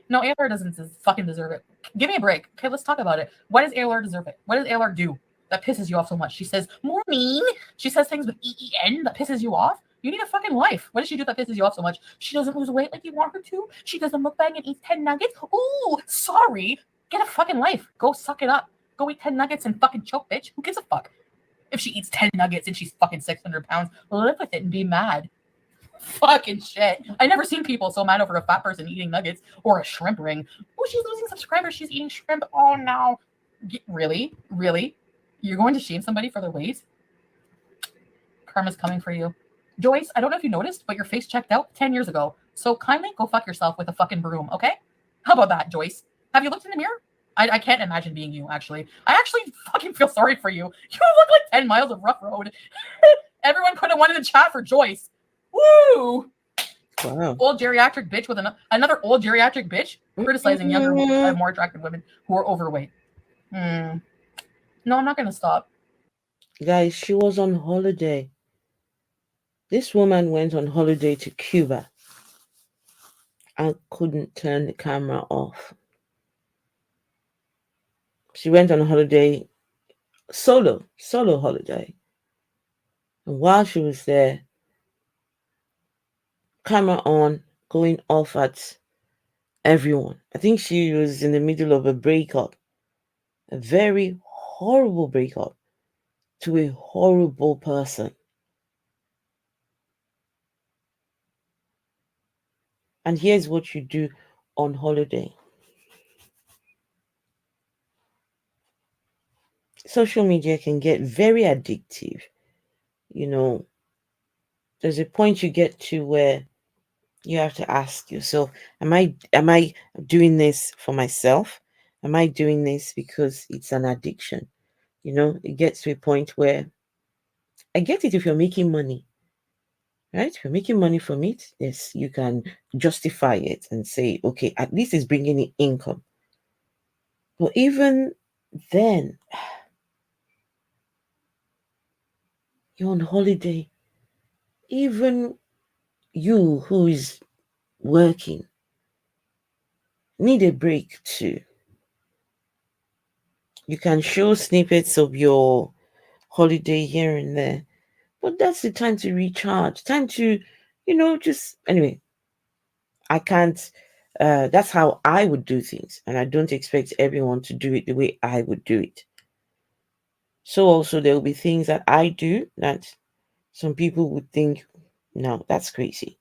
No, ALR doesn't fucking deserve it. Give me a break. Okay, let's talk about it. Why does ALR deserve it? What does ALR do that pisses you off so much? She says morning. She says things with EEN that pisses you off. You need a fucking life. What does she do that pisses you off so much? She doesn't lose weight like you want her to. She does a mukbang and eats 10 nuggets. Ooh, sorry. Get a fucking life. Go suck it up. Go eat 10 nuggets and fucking choke, bitch. Who gives a fuck? If she eats 10 nuggets and she's fucking 600 pounds, live with it and be mad. Fucking shit. I never seen people so mad over a fat person eating nuggets or a shrimp ring. Oh, she's losing subscribers. She's eating shrimp. Oh, no. Really? Really? You're going to shame somebody for their weight? Karma's coming for you. Joyce, I don't know if you noticed, but your face checked out 10 years ago. So kindly go fuck yourself with a fucking broom, okay? How about that, Joyce? Have you looked in the mirror? I can't imagine being you, actually. I actually fucking feel sorry for you. You look like 10 miles of rough road. Everyone put a one in the chat for Joyce. Woo! Wow. Old geriatric bitch with another old geriatric bitch criticizing younger, more attractive women who are overweight. No, I'm not going to stop. Guys, she was on holiday. This woman went on holiday to Cuba and couldn't turn the camera off. She went on holiday, solo holiday. And while she was there, camera on, going off at everyone. I think she was in the middle of a breakup, a very horrible breakup to a horrible person. And here's what you do on holiday. Social media can get very addictive. You know, there's a point you get to where you have to ask yourself, am I doing this for myself? Am I doing this because it's an addiction? You know, it gets to a point where I get it if you're making money, right? If you're making money from it, yes, you can justify it and say, okay, at least it's bringing in income. But even then, you're on holiday. Even you who is working need a break too. You can show snippets of your holiday here and there, but that's the time to recharge, time to, just anyway. I can't. That's how I would do things, and I don't expect everyone to do it the way I would do it. So also there will be things that I do that some people would think, no, that's crazy.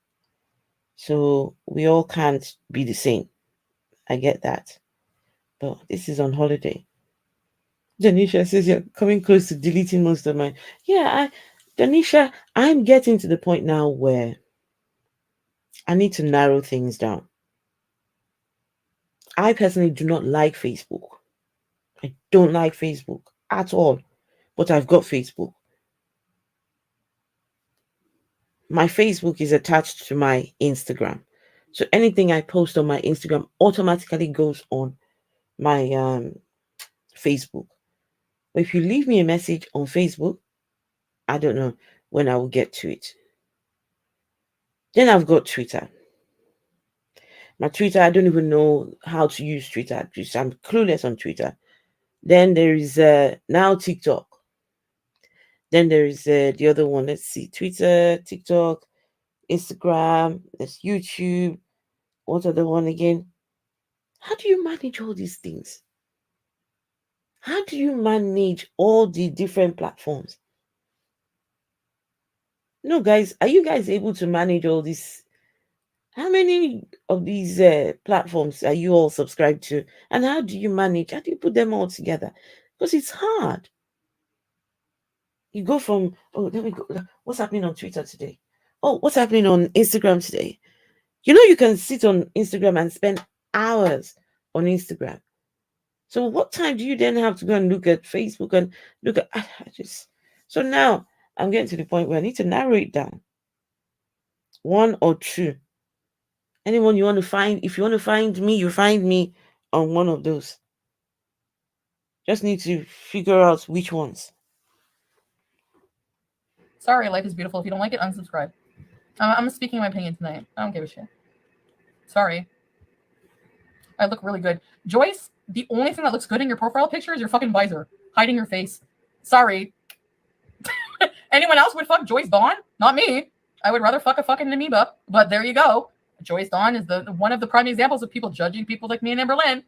So we all can't be the same. I get that. But this is on holiday. Janisha says you're coming close to deleting most of mine. Yeah, Janisha, I'm getting to the point now where I need to narrow things down. I personally do not like Facebook. I don't like Facebook at all, but I've got Facebook. My Facebook is attached to my Instagram. So anything I post on my Instagram automatically goes on my Facebook. But if you leave me a message on Facebook, I don't know when I will get to it. Then I've got Twitter. My Twitter, I don't even know how to use Twitter. I'm clueless on Twitter. Then there is now TikTok. Then there is the other one. Let's see, Twitter, TikTok, Instagram. There's YouTube. What other one again? How do you manage all these things? How do you manage all the different platforms? No, guys, are you guys able to manage all this? How many of these platforms are you all subscribed to? And how do you manage? How do you put them all together? Because it's hard. You go from, oh, let me go. What's happening on Twitter today? Oh, what's happening on Instagram today? You know, you can sit on Instagram and spend hours on Instagram. So what time do you then have to go and look at Facebook and look at, so now I'm getting to the point where I need to narrow it down. One or two. Anyone you want to find, if you want to find me, you find me on one of those. Just need to figure out which ones. Sorry, life is beautiful. If you don't like it, unsubscribe. I'm speaking my opinion tonight. I don't give a shit. Sorry. I look really good. Joyce, the only thing that looks good in your profile picture is your fucking visor. Hiding your face. Sorry. Anyone else would fuck Joyce Dawn? Not me. I would rather fuck a fucking amoeba. But there you go. Joyce Dawn is the one of the prime examples of people judging people like me and Amber Lynn.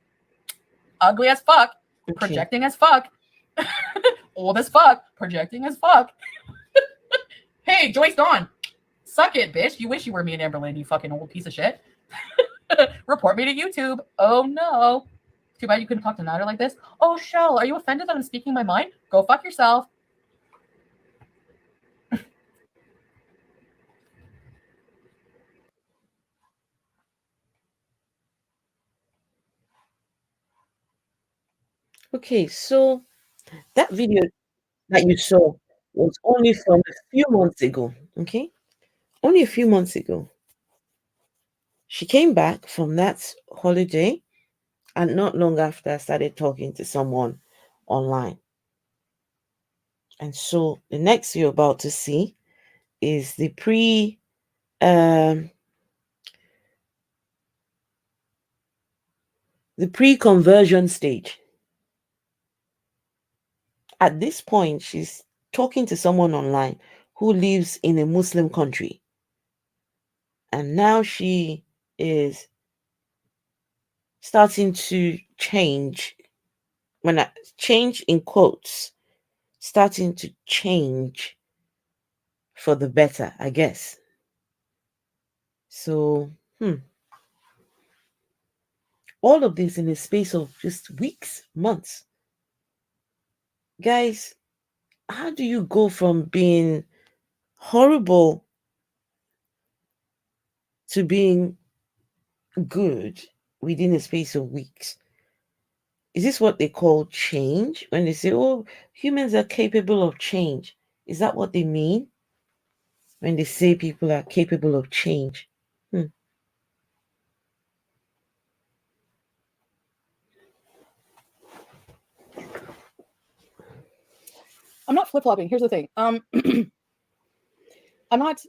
Ugly as fuck. Okay. Projecting as fuck. Old as fuck. Projecting as fuck. Hey, Joyce Dawn. Suck it, bitch. You wish you were me and Amber Lynn, you fucking old piece of shit. Report me to YouTube. Oh no. Too bad you couldn't talk to Nader like this. Oh, Shell, are you offended that I'm speaking my mind? Go fuck yourself. Okay, so that video that you saw was only from a few months ago. Okay, only a few months ago. She came back from that holiday, and not long after, I started talking to someone online. And so the next you're about to see is the pre-conversion stage. At this point, she's talking to someone online who lives in a Muslim country. And now she is starting to change. When I change in quotes, starting to change for the better, I guess. So, all of this in a space of just weeks, months. Guys, how do you go from being horrible to being good within a space of weeks? Is this what they call change? When they say, oh, humans are capable of change, is that what they mean when they say people are capable of change? I'm not flip-flopping. Here's the thing. I'm not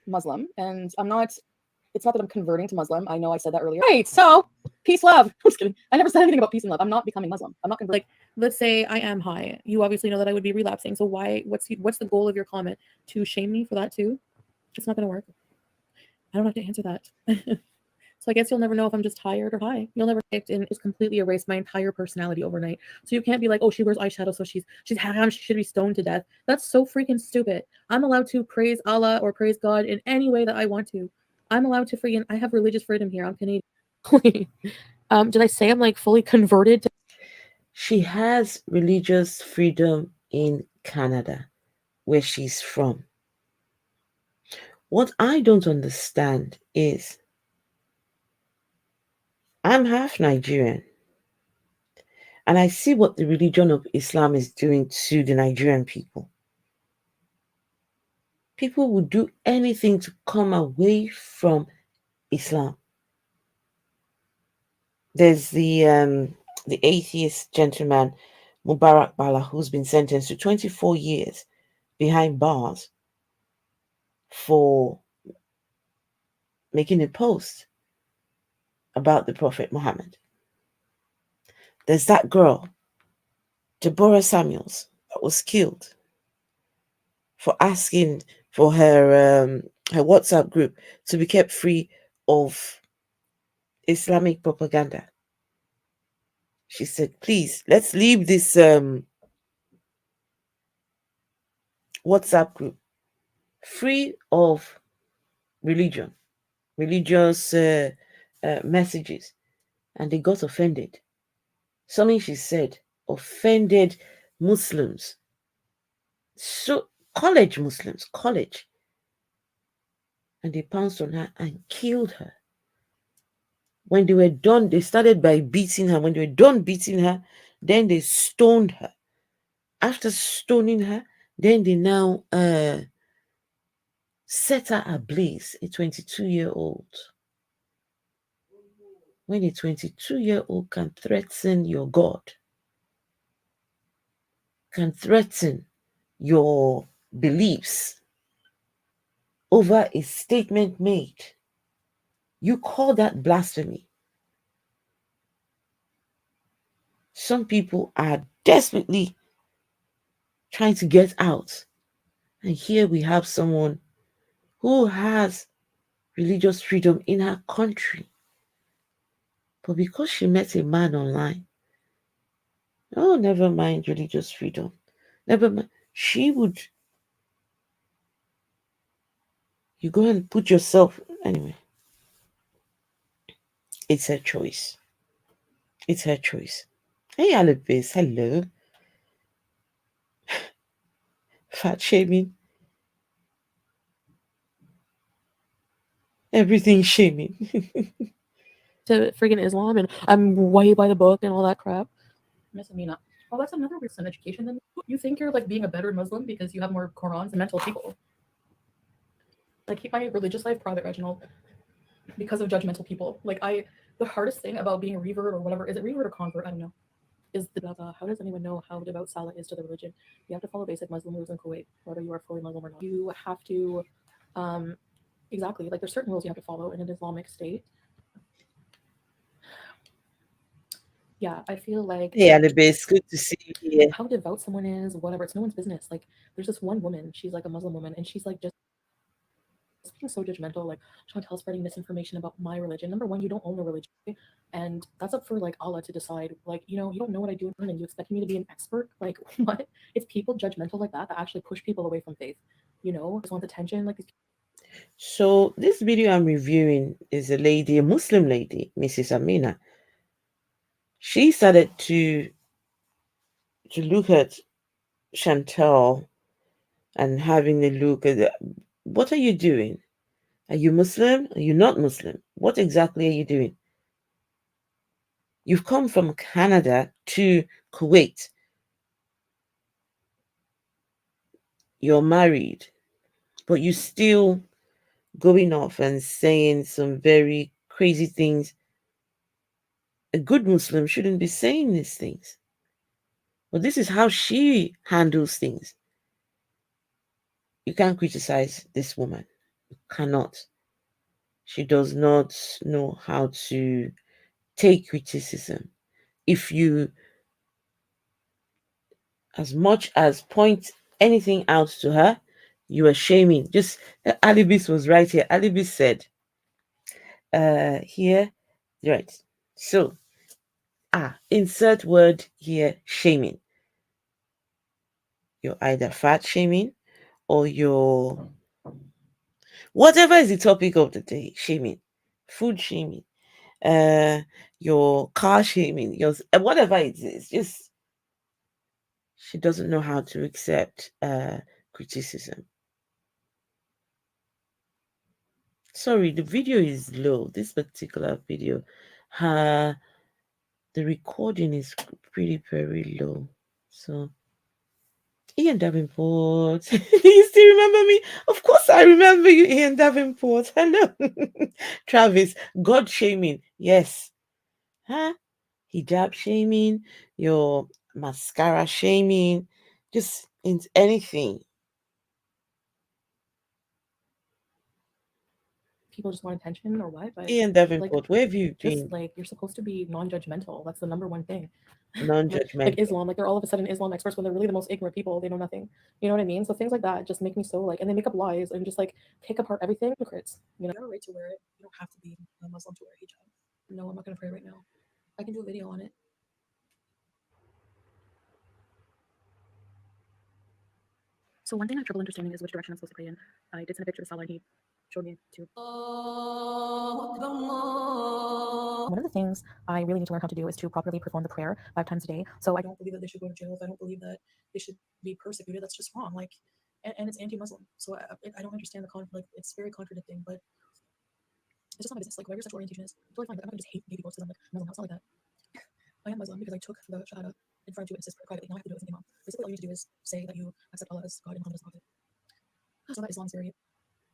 Muslim, and it's not that I'm converting to Muslim. I know I said that earlier. Right. So peace, love. I'm just kidding. I never said anything about peace and love. I'm not becoming Muslim. I'm not converting. Like, let's say I am high. You obviously know that I would be relapsing. So what's the goal of your comment? To shame me for that too? It's not going to work. I don't have to answer that. So I guess you'll never know if I'm just tired or high. You'll never picked and it's completely erased my entire personality overnight. So you can't be like, oh, she wears eyeshadow, so she's ham, she should be stoned to death. That's so freaking stupid. I'm allowed to praise Allah or praise God in any way that I want to. I'm allowed to freaking, I have religious freedom here. I'm Canadian. Did I say I'm like fully converted to? She has religious freedom in Canada, where she's from. What I don't understand is I'm half Nigerian, and I see what the religion of Islam is doing to the Nigerian people. People would do anything to come away from Islam. There's the atheist gentleman Mubarak Bala, who's been sentenced to 24 years behind bars for making a post about the Prophet Muhammad. There's that girl, Deborah Samuels, that was killed for asking for her WhatsApp group to be kept free of Islamic propaganda. She said, please, let's leave this WhatsApp group free of religion, religious messages. And they got offended. Something she said offended Muslims. So, college Muslims, college. And they pounced on her and killed her. When they were done, they started by beating her. When they were done beating her, then they stoned her. After stoning her, then they now set her ablaze, a 22-year-old. When a 22-year-old can threaten your God, can threaten your beliefs over a statement made, you call that blasphemy. Some people are desperately trying to get out. And here we have someone who has religious freedom in her country. But because she met a man online, oh, never mind religious freedom. Never mind. She would, you go and put yourself, anyway. It's her choice. It's her choice. Hey, Alibis, hello. Fat shaming. Everything shaming. To friggin' Islam, and I'm way by the book and all that crap. Miss Amina. Oh, that's another reason education. Then you think you're like being a better Muslim because you have more Qurans and mental people. Like keep my religious life private, Reginald, because of judgmental people. Like the hardest thing about being a revert or whatever, is it revert or convert? I don't know. Is the how does anyone know how devout Salah is to the religion? You have to follow basic Muslim rules in Kuwait, whether you are fully Muslim or not. You have to, exactly, like there's certain rules you have to follow in an Islamic state. Yeah, I feel like Hey, Alibis, good to see you here. how devout someone is, whatever, it's no one's business. Like there's this one woman, she's like a Muslim woman, and she's like just being so judgmental, like Chantal spreading misinformation about my religion. Number one, you don't own a religion, and that's up for like Allah to decide. Like, you know, you don't know what I do, and you expect me to be an expert. Like, what? It's people judgmental like that actually push people away from faith. You know, just want attention. Like, So this video I'm reviewing is a lady, a Muslim lady, Mrs. Amina. She started to look at Chantal and having a look at what are you doing? Are you Muslim? Are you not Muslim? What exactly are you doing? You've come from Canada to Kuwait. You're married, but you still going off and saying some very crazy things. A good Muslim shouldn't be saying these things. But this is how she handles things. You can't criticize this woman. You cannot. She does not know how to take criticism. If you, as much as point anything out to her, you are shaming. Just Alibis was right here. Alibis said, here, right. So, insert word here, shaming. You're either fat shaming or you're whatever is the topic of the day, shaming, food shaming, your car shaming, your whatever it is, just she doesn't know how to accept criticism. Sorry, the video is low. This particular video her the recording is pretty very low. So Ian Davenport. You still remember me? Of course I remember you, Ian Davenport. Hello. Travis, God shaming. Yes. Huh? Hijab shaming, your mascara shaming, just in anything. People just want attention or what? But Ian Davenport, where have you just been? like, you're supposed to be non-judgmental. That's the number one thing. Non-judgmental. Like Islam, like they're all of a sudden Islam experts when they're really the most ignorant people. They know nothing. You know what I mean? So things like that just make me so like, and they make up lies and just like pick apart everything. Hypocrites. You know, you have a right to wear it. You don't have to be a Muslim to wear a hijab. No, I'm not gonna pray right now. I can do a video on it. So one thing I have trouble understanding is which direction I'm supposed to pray in. I did send a picture to Salah and he showed me too. One of the things I really need to learn how to do is to properly perform the prayer 5 times a day. So I don't believe that they should go to jail. I don't believe that they should be persecuted. That's just wrong. Like, and it's anti-Muslim. So I don't understand the conflict. Like, it's very contradicting, but it's just not my business. Like, whatever your sexual orientation is, totally fine. But I'm not gonna just hate baby boys because I'm like Muslim. It's not like that. I am Muslim because I took the Shahada in front of two witnesses privately. Now I have to do it with my mom. Basically, all you need to do is say that you accept Allah as God and Muhammad as Prophet. So that Islam's very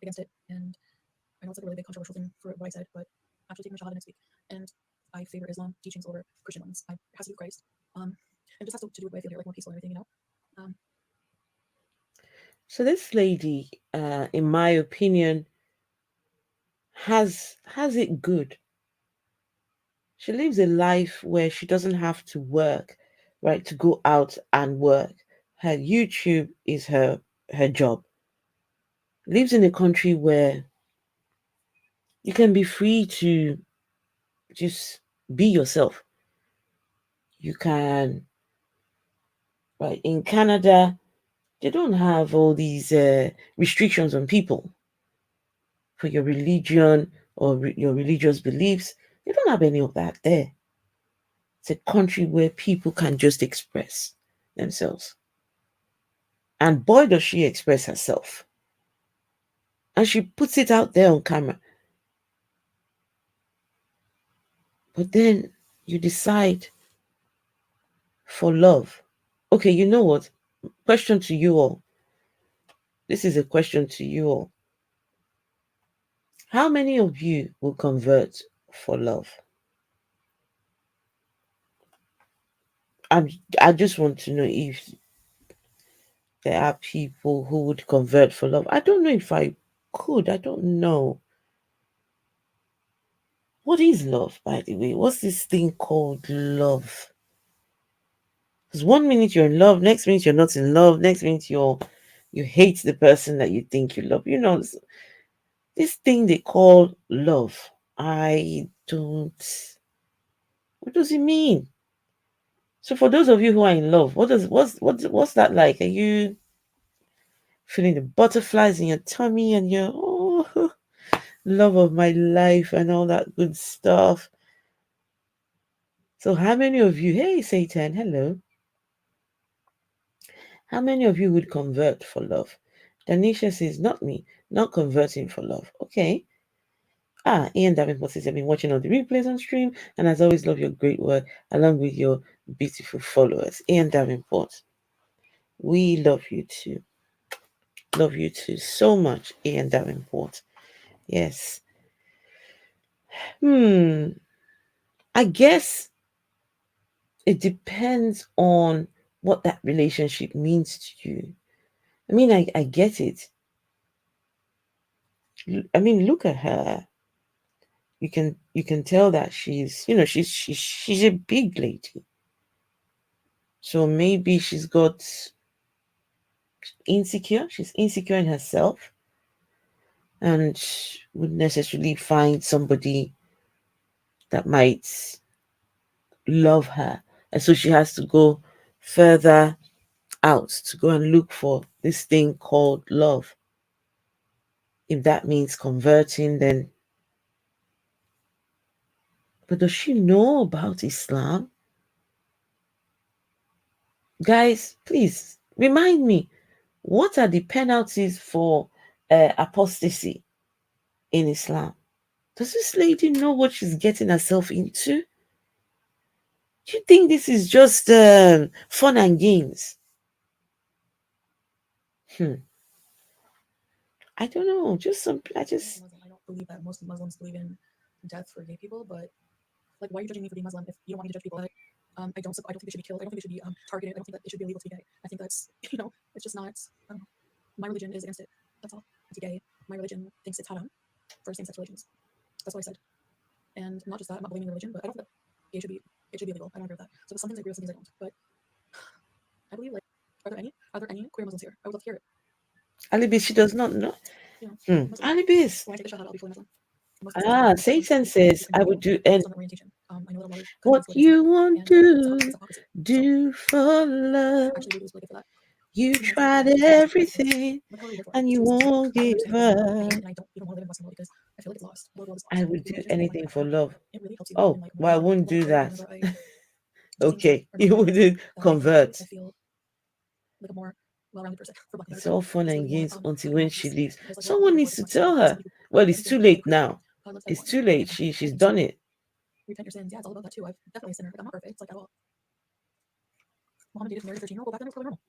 against it, and I know it's like a really big controversial thing for what I said, but I'm actually taking my Shahada next week, and I favor Islam teachings over Christian ones. It has to do with Christ, and it just has to do with the way I feel here, like more peaceful and everything, you know. So this lady, in my opinion, has it good. She lives a life where she doesn't have to work, right? To go out and work. Her YouTube is her job. Lives in a country where you can be free to just be yourself. You can, right? In Canada, they don't have all these restrictions on people for your religion or your religious beliefs. They don't have any of that there. It's a country where people can just express themselves. And boy, does she express herself. And she puts it out there on camera. But then you decide for love. Okay, you know what? Question to you all. This is a question to you all. How many of you will convert for love? I just want to know if there are people who would convert for love. I don't know if I could. I don't know. What is love, by the way? What's this thing called love? Because 1 minute you're in love, next minute you're not in love, next minute you hate the person that you think you love. You know, this thing they call love. I don't. What does it mean? So for those of you who are in love, what's that like? Are you feeling the butterflies in your tummy and you're love of my life and all that good stuff? So how many of you, hey Satan, hello. How many of you would convert for love? Danisha says, not me, not converting for love. Okay. Ian Davenport says, I've been watching all the replays on stream, and as always, love your great work along with your beautiful followers. Ian Davenport, we love you too. Love you too so much, Ian Davenport. Yes. I guess it depends on what that relationship means to you. I mean, I get it. I mean, look at her. You can tell that she's she's a big lady. So maybe she's insecure. She's insecure in herself, and would necessarily find somebody that might love her, and so she has to go further out to go and look for this thing called love. If that means converting, then. But does she know about Islam? Guys, please remind me, what are the penalties for apostasy in Islam? Does this lady know what she's getting herself into? Do you think this is just fun and games? I don't know. Just some. I just. I don't believe that most Muslims believe in death for gay people, but like, why are you judging me for being Muslim if you don't want me to judge people? I don't think they should be killed. I don't think they should be targeted. I don't think that it should be illegal to be gay. I think that's it's just not. My religion is against it. That's all. It's gay. My religion thinks it's haram for same-sex relations. That's what I said. And not just that, I'm not blaming the religion, but I don't think that it should be illegal. I don't agree with that. So some things I agree with, some things I don't. But I believe, like, are there any queer Muslims here? I would love to hear it. Alibis, she does not know. Alibis. When I take the shahada, I'll be fully Muslim. Satan says, I would do and I know that a lot of what you want to do for love. You tried everything and you won't give up. I would do anything for love. Oh, well, I won't do that. Okay, you wouldn't convert. It's all fun and games until when she leaves. Someone needs to tell her. Well, it's too late now. It's too late. She's done it. Repent your sins. Yeah, it's all about that too. I'm definitely a sinner. Like, I'm not perfect. It's like at all. Muhammad dated married a 13-year-old. Well, back then it was probably normal.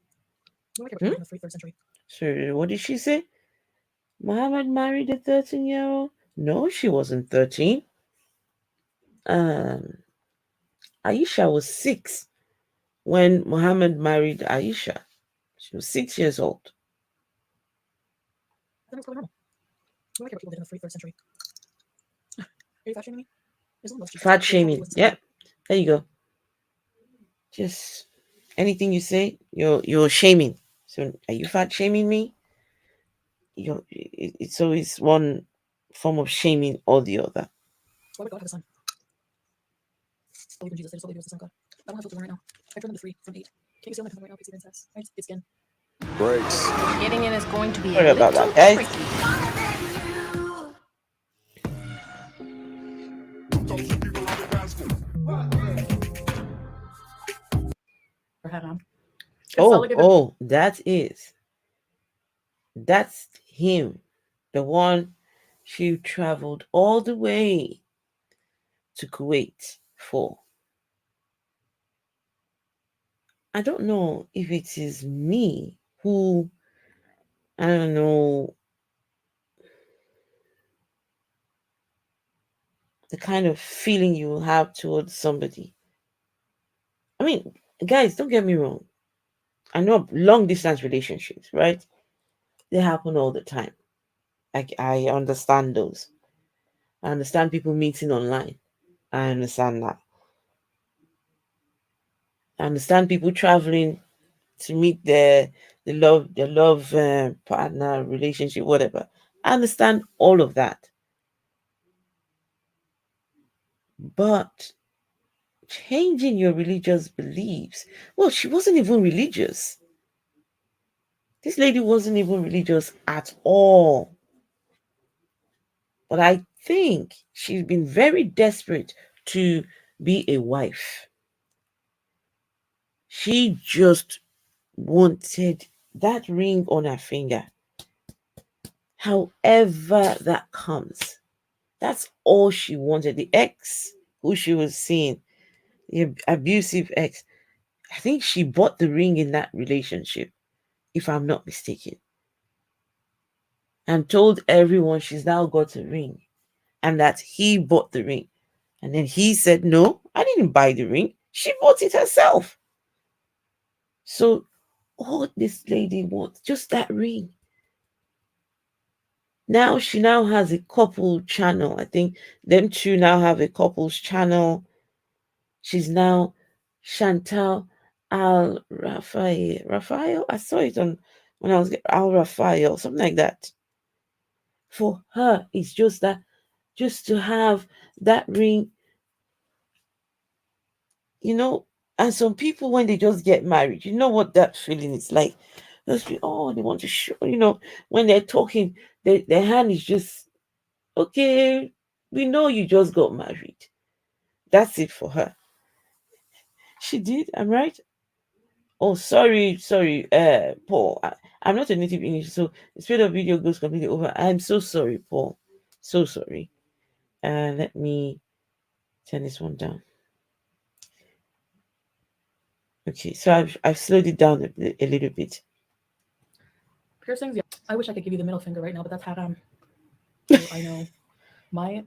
We don't care about in the 3rd century. So what did she say? Muhammad married a 13-year-old? No, she wasn't 13. Aisha was 6 when Muhammad married Aisha. She was 6 years old. Then it's probably normal. We don't care what people did in the 3rd century. Are you fat shaming me? Fat shaming. Yep. There you go. Just anything you say, you're shaming. So are you fat shaming me? It's always one form of shaming or the other. Why would God have a son? Believe in Jesus. They just believe he was the son of God. I don't have filter right now. I turned them to 3 from 8. Can you see on my phone right now? Pixie Princess. Right? It's skin. Breaks. Getting in is going to be Sorry about that, guys. That's him, the one she traveled all the way to Kuwait for. I don't know if it is me who, I don't know, the kind of feeling you will have towards somebody. I mean, guys, don't get me wrong. I know long distance relationships, right? They happen all the time. I understand those. I understand people meeting online. I understand that. I understand people traveling to meet their love partner, relationship, whatever. I understand all of that. But changing your religious beliefs, well, she wasn't even religious. This lady wasn't even religious at all. But I think she's been very desperate to be a wife. She just wanted that ring on her finger. However that comes. That's all she wanted. The ex who she was seeing, the abusive ex, I think she bought the ring in that relationship, if I'm not mistaken. And told everyone she's now got a ring and that he bought the ring. And then he said, no, I didn't buy the ring. She bought it herself. So all this lady wants, just that ring. Now she now has a couple channel. I think them two now have a couples channel. She's now Chantal Al Raphael. I saw it on when I was Al Raphael, something like that. For her, it's just that, just to have that ring, And some people, when they just get married, you know what that feeling is like. Those people, they want to show, when they're talking, their hand is just, okay, we know you just got married. That's it for her. She did, I'm right? Oh, sorry, Paul. I'm not a native English, so the speed of video goes completely over. I'm so sorry, Paul. So sorry. Let me turn this one down. Okay, so I've slowed it down a little bit. Piercings, yeah. I wish I could give you the middle finger right now, but that's haram. So I know my.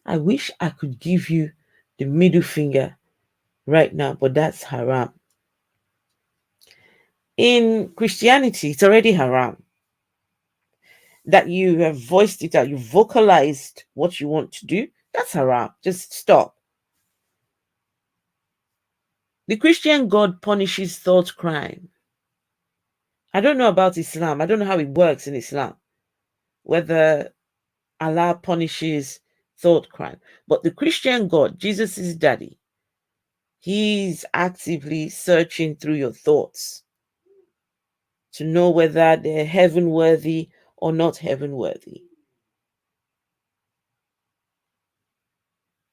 I wish I could give you the middle finger right now, but that's haram. In Christianity, it's already haram. That you have voiced it out, you vocalized what you want to do, that's haram. Just stop. The Christian God punishes thought crime. I don't know about Islam. I don't know how it works in Islam, whether Allah punishes thought crime. But the Christian God, Jesus' daddy, he's actively searching through your thoughts to know whether they're heaven worthy or not heaven worthy.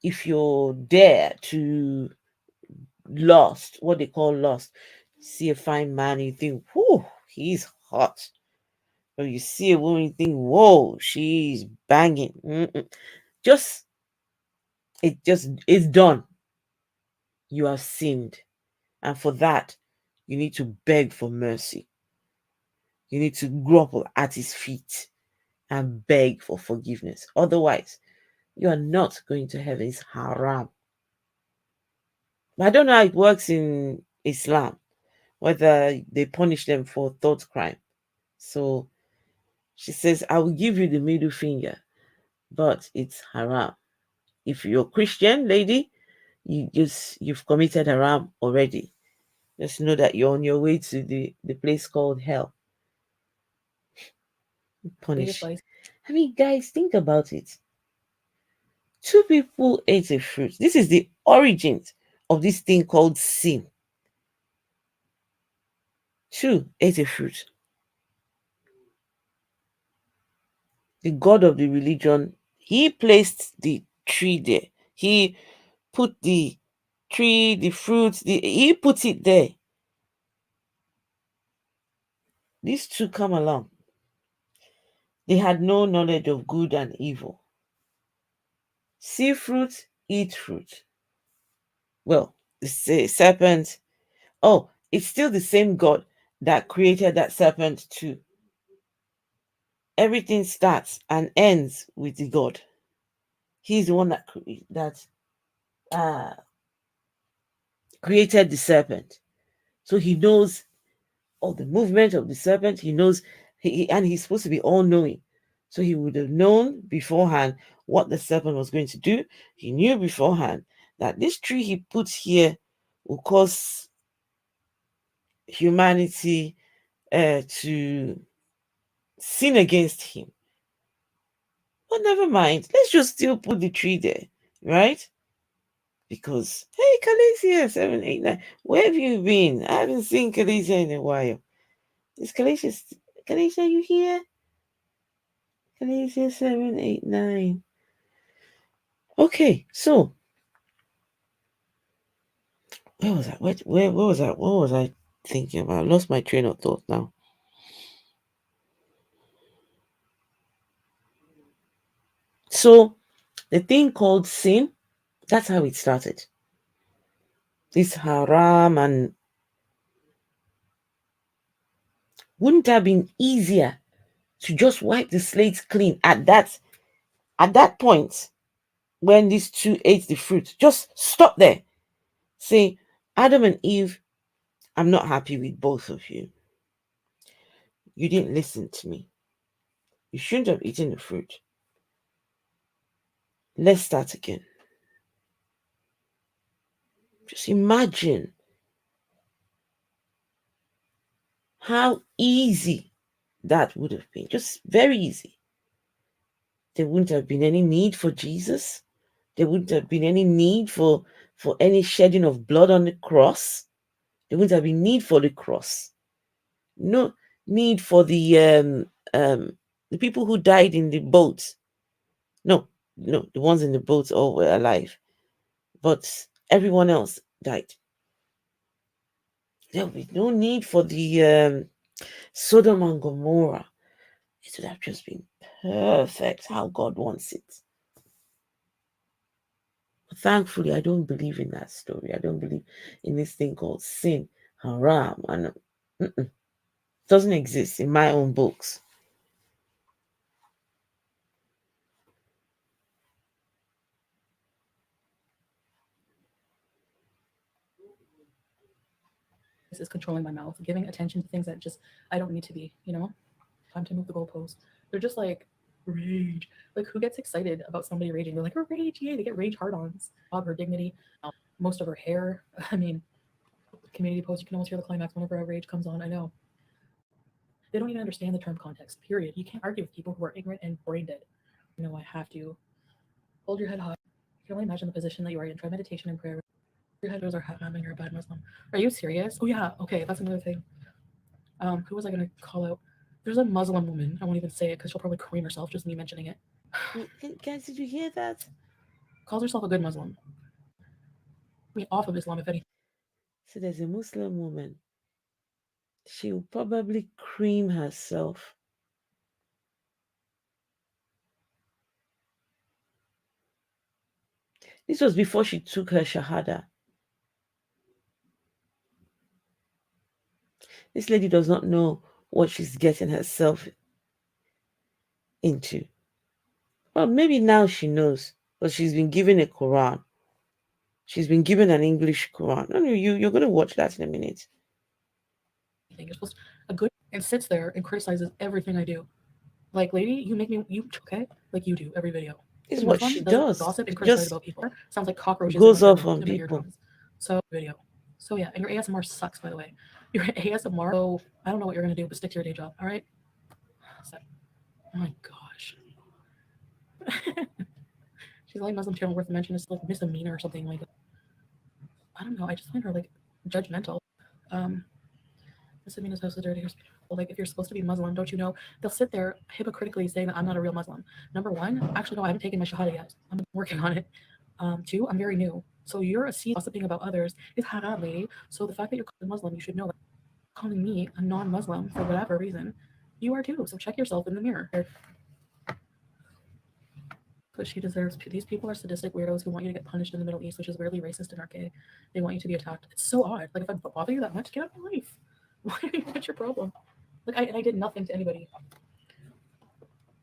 If you're there to lust, what they call lust, see a fine man, you think, whoo, he's hot. Or you see a woman, you think, whoa, she's banging. Just, it's done. You have sinned. And for that, you need to beg for mercy. You need to grovel at his feet and beg for forgiveness. Otherwise, you are not going to heaven. It's haram. I don't know how it works in Islam, whether they punish them for thought crime. So she says, I will give you the middle finger, but it's haram. If you're a Christian lady, you've committed haram already. Just know that you're on your way to the place called hell. Punish. I mean, guys, think about it. Two people ate a fruit. This is the origins of this thing called sin. Two ate a fruit. The God of the religion, he placed the tree there. He put the tree, the fruits, he put it there. These two come along. They had no knowledge of good and evil. See fruit, eat fruit. Well, the serpent, oh, it's still the same God that created that serpent too. Everything starts and ends with the God. He's the one that created the serpent. So he knows all the movement of the serpent. He knows, and he's supposed to be all-knowing. So he would have known beforehand what the serpent was going to do. He knew beforehand that this tree he puts here will cause humanity to sin against him. But never mind. Let's just still put the tree there, right? Because, hey, Kalesia 789, where have you been? I haven't seen Kalesia in a while. Is Kalesia, you here? Kalesia 789. Okay, so where was that? Where was that? What was I thinking about? I lost my train of thought now. So the thing called sin, that's how it started. This haram, and wouldn't it have been easier to just wipe the slate clean at that point when these two ate the fruit? Just stop there. Say, Adam and Eve, I'm not happy with both of you. You didn't listen to me. You shouldn't have eaten the fruit. Let's start again. Just imagine how easy that would have been. Just very easy. There wouldn't have been any need for Jesus. There wouldn't have been any need for any shedding of blood on the cross. There wouldn't have been need for the cross. No need for the people who died in the boat. No, the ones in the boat all were alive. But everyone else died. There will be no need for the Sodom and Gomorrah. It would have just been perfect how God wants it. Thankfully, I don't believe in that story. I don't believe in this thing called sin, haram, and doesn't exist in my own books. This is controlling my mouth, giving attention to things that just I don't need to be, you know? Time to move the goalpost. They're just like rage. Like who gets excited about somebody raging? They're like, oh, rage, yay, they get rage hard-ons. Her dignity, most of her hair. I mean, community post, you can almost hear the climax whenever a rage comes on. I know. They don't even understand the term context, period. You can't argue with people who are ignorant and brain dead. You know, I have to hold your head high. You can only imagine the position that you are in. Try meditation and prayer. Your head are hot, and you're a bad Muslim. Are you serious? Oh yeah, okay, that's another thing. Who was I gonna call out? There's a Muslim woman. I won't even say it because she'll probably cream herself just me mentioning it. Guys, did you hear that? Calls herself a good Muslim. I mean, off of Islam, if anything. So there's a Muslim woman. She will probably cream herself. This was before she took her Shahada. This lady does not know what she's getting herself into. Well, maybe now she knows, but she's been given a Quran. She's been given an English Quran. No, you're going to watch that in a minute. You're supposed to, a good and sits there and criticizes everything I do. Like, lady, you make me okay? Like you do every video. This is what she does. Gossip and criticize about people. Sounds like cockroaches. Goes off on people. So video. So yeah, and your ASMR sucks, by the way. Your ASMR. So I don't know what you're gonna do, but stick to your day job. All right. So, oh my gosh. She's like Muslim channel worth a mention. It's like misdemeanor or something like that. I don't know. I just find her like judgmental. Misdemeanor is so dirty. Like if you're supposed to be Muslim, don't you know they'll sit there hypocritically saying that I'm not a real Muslim. Number one, actually no, I haven't taken my Shahada yet. I'm working on it. Two, I'm very new. So you're a gossiping about others is haram, lady. So the fact that you're a Muslim, you should know that calling me a non-Muslim for whatever reason, you are too. So check yourself in the mirror. But she deserves. These people are sadistic weirdos who want you to get punished in the Middle East, which is weirdly racist and archaic. They want you to be attacked. It's so odd. Like if I bother you that much, get out of my life. What's your problem? Like I did nothing to anybody.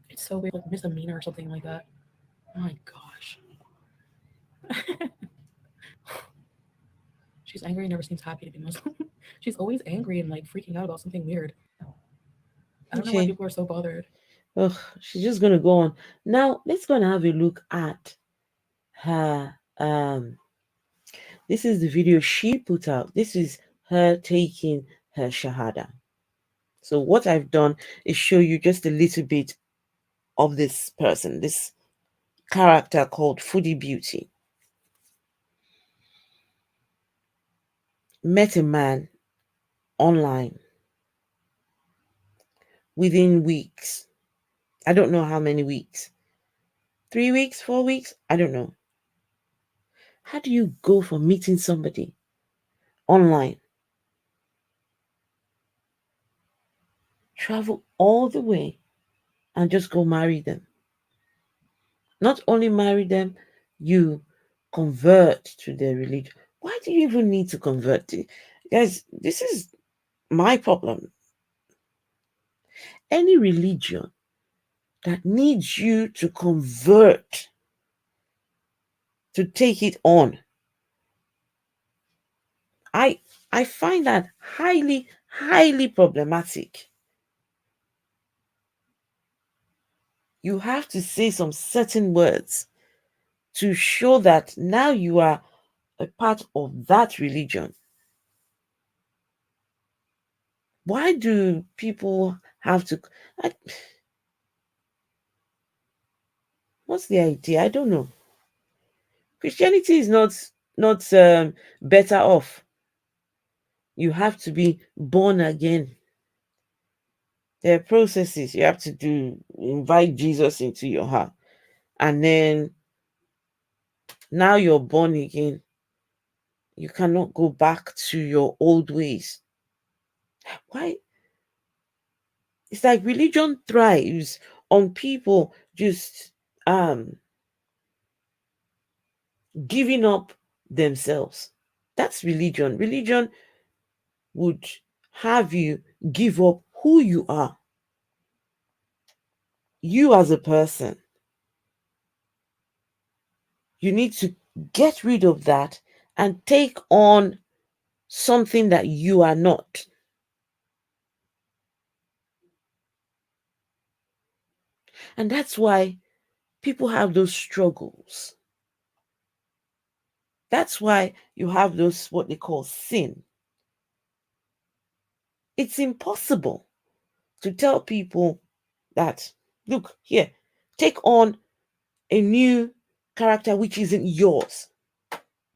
It's so weird, like misdemeanor or something like that. Oh my gosh. She's angry and never seems happy to be Muslim. She's always angry and like freaking out about something weird. I don't know why people are so bothered. Ugh, she's just gonna go on. Now let's go and have a look at her. This is the video she put out. This is her taking her Shahada. So what I've done is show you just a little bit of this person, this character called Foodie Beauty. Met a man online within weeks. I don't know how many weeks. 3 weeks, 4 weeks? I don't know. How do you go for meeting somebody online? Travel all the way and just go marry them. Not only marry them, you convert to their religion. Why do you even need to convert? Guys, this is my problem. Any religion that needs you to convert to take it on, I find that highly, highly problematic. You have to say some certain words to show that now you are a part of that religion. Why do people have to? What's the idea? I don't know. Christianity is not better off. You have to be born again. There are processes you have to do. Invite Jesus into your heart, and then now you're born again. You cannot go back to your old ways. Why? It's like religion thrives on people just giving up themselves. That's religion. Religion would have you give up who you are, you as a person. You need to get rid of that and take on something that you are not. And that's why people have those struggles. That's why you have those, what they call sin. It's impossible to tell people that, look, here, take on a new character which isn't yours.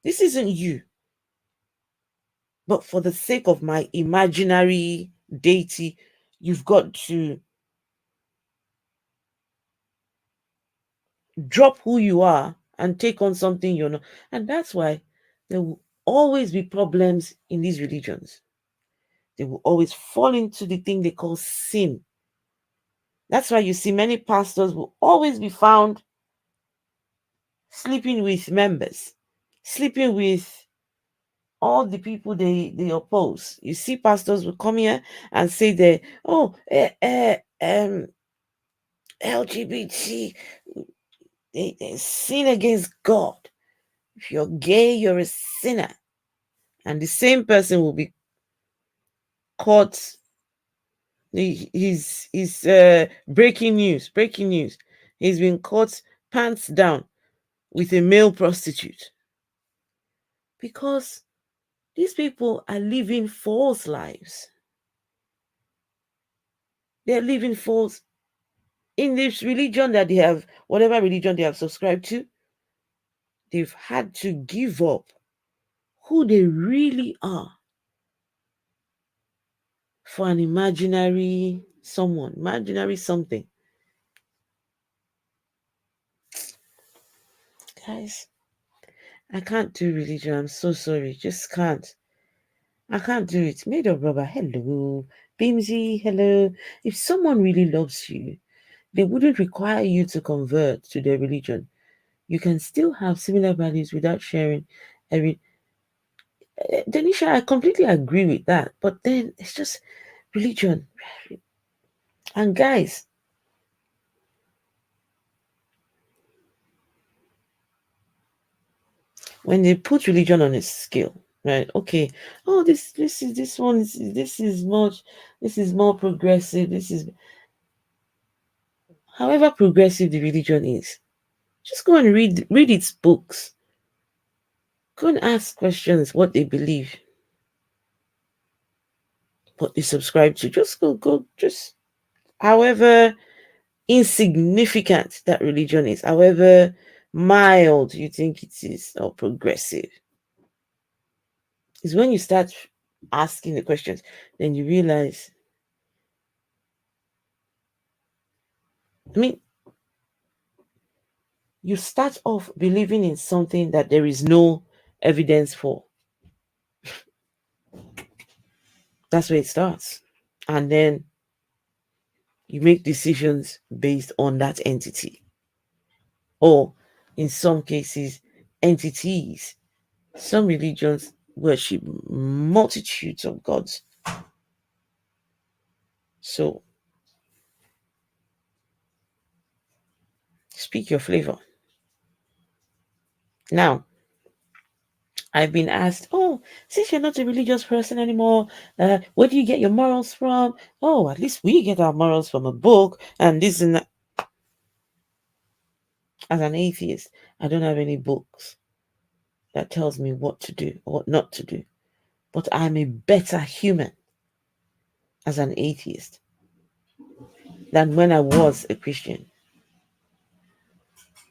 This isn't you. But for the sake of my imaginary deity, you've got to drop who you are and take on something you're not. And that's why there will always be problems in these religions. They will always fall into the thing they call sin. That's why you see many pastors will always be found sleeping with members, sleeping with all the people they oppose. You see pastors will come here and say they, oh, LGBT, they sin against God. If you're gay, you're a sinner. And the same person will be caught. He's breaking news. He's been caught pants down with a male prostitute. Because these people are living false lives. They're living false in this religion that they have, whatever religion they have subscribed to. They've had to give up who they really are for an imaginary someone, imaginary something. Guys, I can't do religion. I'm so sorry. Just can't. I can't do it. Made of rubber. Hello. Bimsy, hello. If someone really loves you, they wouldn't require you to convert to their religion. You can still have similar values without sharing every. Denisha, I completely agree with that. But then it's just religion. And guys, when they put religion on a scale, right? Okay, oh, this is much, this is more progressive. This is, however progressive the religion is, just go and read its books. Go and ask questions what they believe, what they subscribe to. Just go, just however insignificant that religion is, however mild you think it is or progressive, is when you start asking the questions, then you realize, I mean, you start off believing in something that there is no evidence for. That's where it starts. And then you make decisions based on that entity. Or in some cases, entities. Some religions worship multitudes of gods. So speak your flavor. Now, I've been asked, oh, since you're not a religious person anymore, where do you get your morals from? Oh, at least we get our morals from a book and this and that. As an atheist, I don't have any books that tells me what to do or what not to do. But I'm a better human as an atheist than when I was a Christian.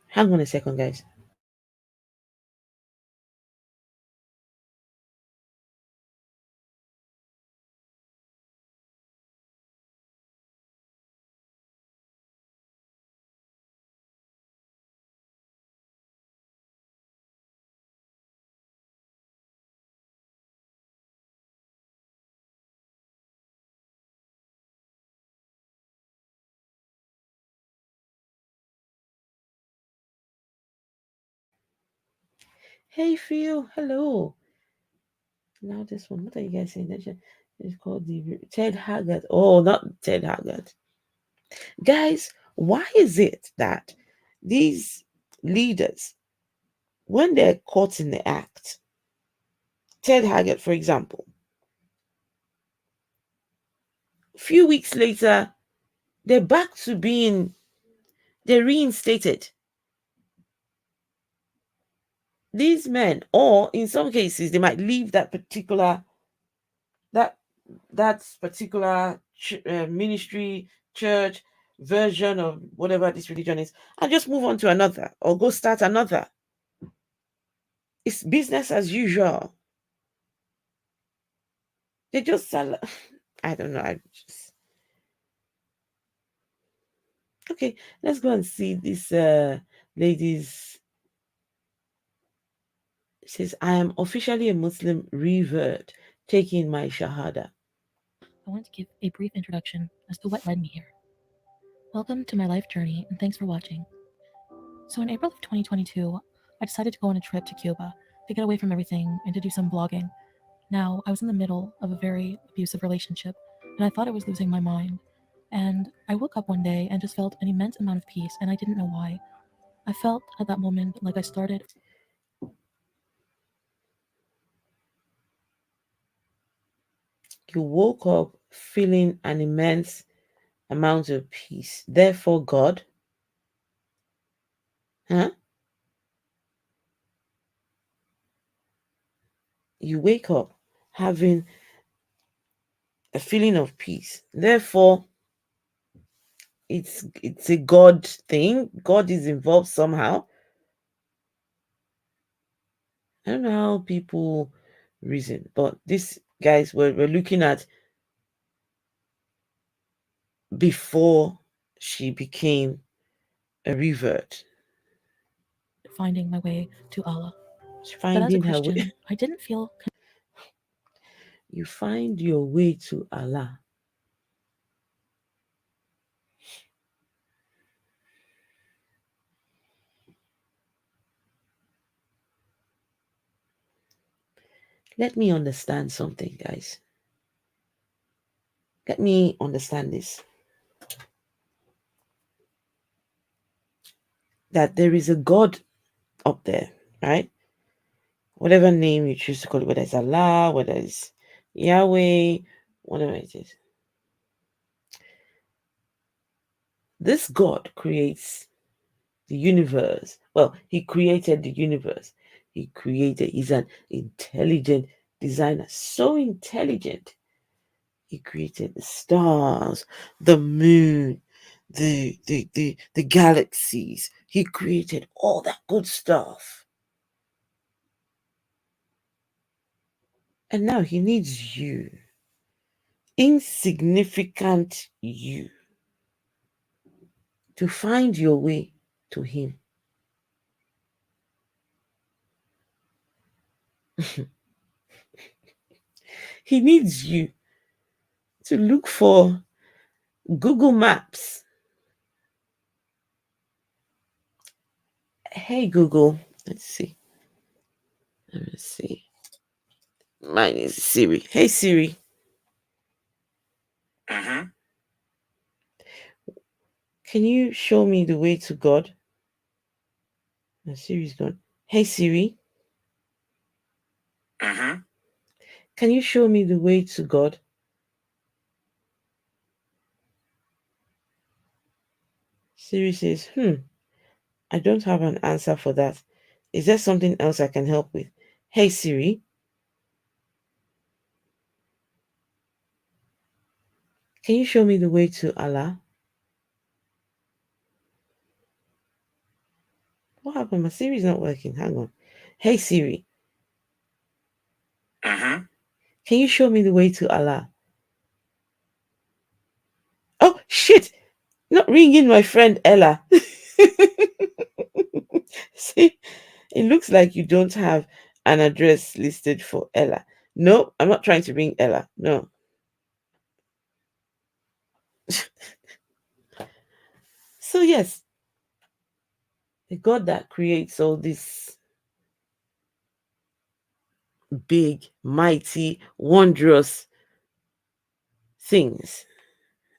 Hang on a second, guys. Hey Phil, hello. Now this one, what are you guys saying? It's called the Ted Haggard. Oh, not Ted Haggard. Guys, why is it that these leaders, when they're caught in the act, Ted Haggard, for example, a few weeks later, they're back to being, they're reinstated. These men, or in some cases, they might leave that particular that particular ministry, church, version of whatever this religion is, and just move on to another or go start another. It's business as usual. They just sell. I don't know. I just okay. Let's go and see this lady's. It says, "I am officially a Muslim revert, taking my shahada." I want to give a brief introduction as to what led me here. Welcome to my life journey, and thanks for watching. So in April of 2022, I decided to go on a trip to Cuba to get away from everything and to do some vlogging. Now, I was in the middle of a very abusive relationship, and I thought I was losing my mind. And I woke up one day and just felt an immense amount of peace, and I didn't know why. I felt at that moment like I started. You woke up feeling an immense amount of peace. Therefore, God, huh? You wake up having a feeling of peace. Therefore, it's a God thing. God is involved somehow. I don't know how people reason, but this guys we're looking at before she became a revert. Finding my way to Allah. But as a Finding her way. Christian, I didn't feel You find your way to Allah. Let me understand something, guys. Let me understand this. That there is a God up there, right? Whatever name you choose to call it, whether it's Allah, whether it's Yahweh, whatever it is. This God creates the universe. Well, he created the universe. He's an intelligent designer. So intelligent. He created the stars, the moon, the galaxies. He created all that good stuff. And now he needs you. Insignificant you. To find your way to him. He needs you to look for Google Maps. Hey Google, let's see. Let me see. Mine is Siri. Hey Siri. Can you show me the way to God? No, Siri's gone. Hey Siri. Can you show me the way to God? Siri says, I don't have an answer for that. Is there something else I can help with? Hey Siri. Can you show me the way to Allah? What happened? My Siri's not working. Hang on. Hey Siri. Can you show me the way to Allah? Oh shit! Not ringing my friend Ella. See, it looks like you don't have an address listed for Ella. No, I'm not trying to ring Ella. No. So yes, the God that creates all this big, mighty, wondrous things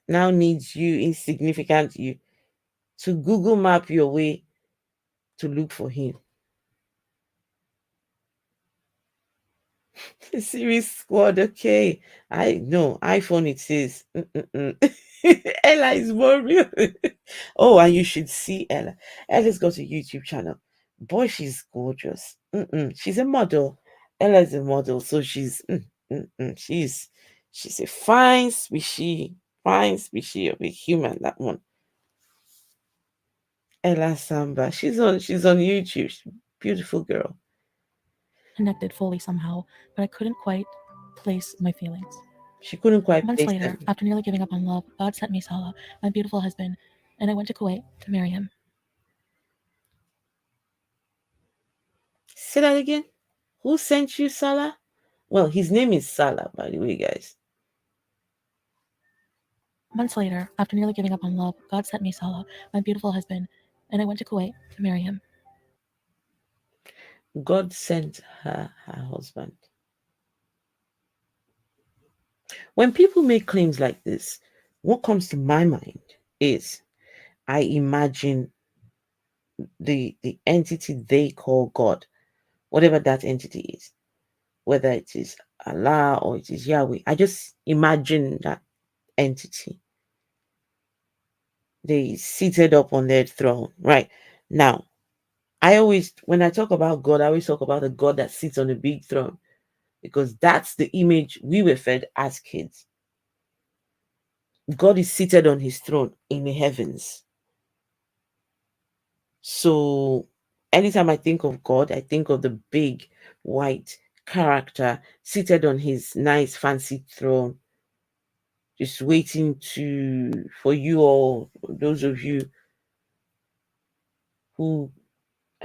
now needs you, insignificant you, to Google map your way to look for him. Series squad, okay. I know iPhone it says. Ella is more real. Oh, and you should see Ella. Ella's got a YouTube channel. Boy, she's gorgeous. She's a model. Ella's a model, so she's a fine species of a human. That one. Ella Samba. She's on YouTube. She's a beautiful girl. Connected fully somehow, but I couldn't quite place my feelings. She couldn't quite Months place later, them. after nearly giving up on love, God sent me Salah, my beautiful husband, and I went to Kuwait to marry him. Say that again. Who sent you Salah? Well, his name is Salah, by the way, guys. Months later, after nearly giving up on love, God sent me Salah, my beautiful husband, and I went to Kuwait to marry him. God sent her husband. When people make claims like this, what comes to my mind is I imagine the entity they call God, whatever that entity is, whether it is Allah or it is Yahweh. I just imagine that entity. They seated up on their throne. Right. Now, when I talk about God, I always talk about a God that sits on a big throne because that's the image we were fed as kids. God is seated on his throne in the heavens. So anytime I think of God, I think of the big white character seated on his nice fancy throne, just waiting for you all, those of you who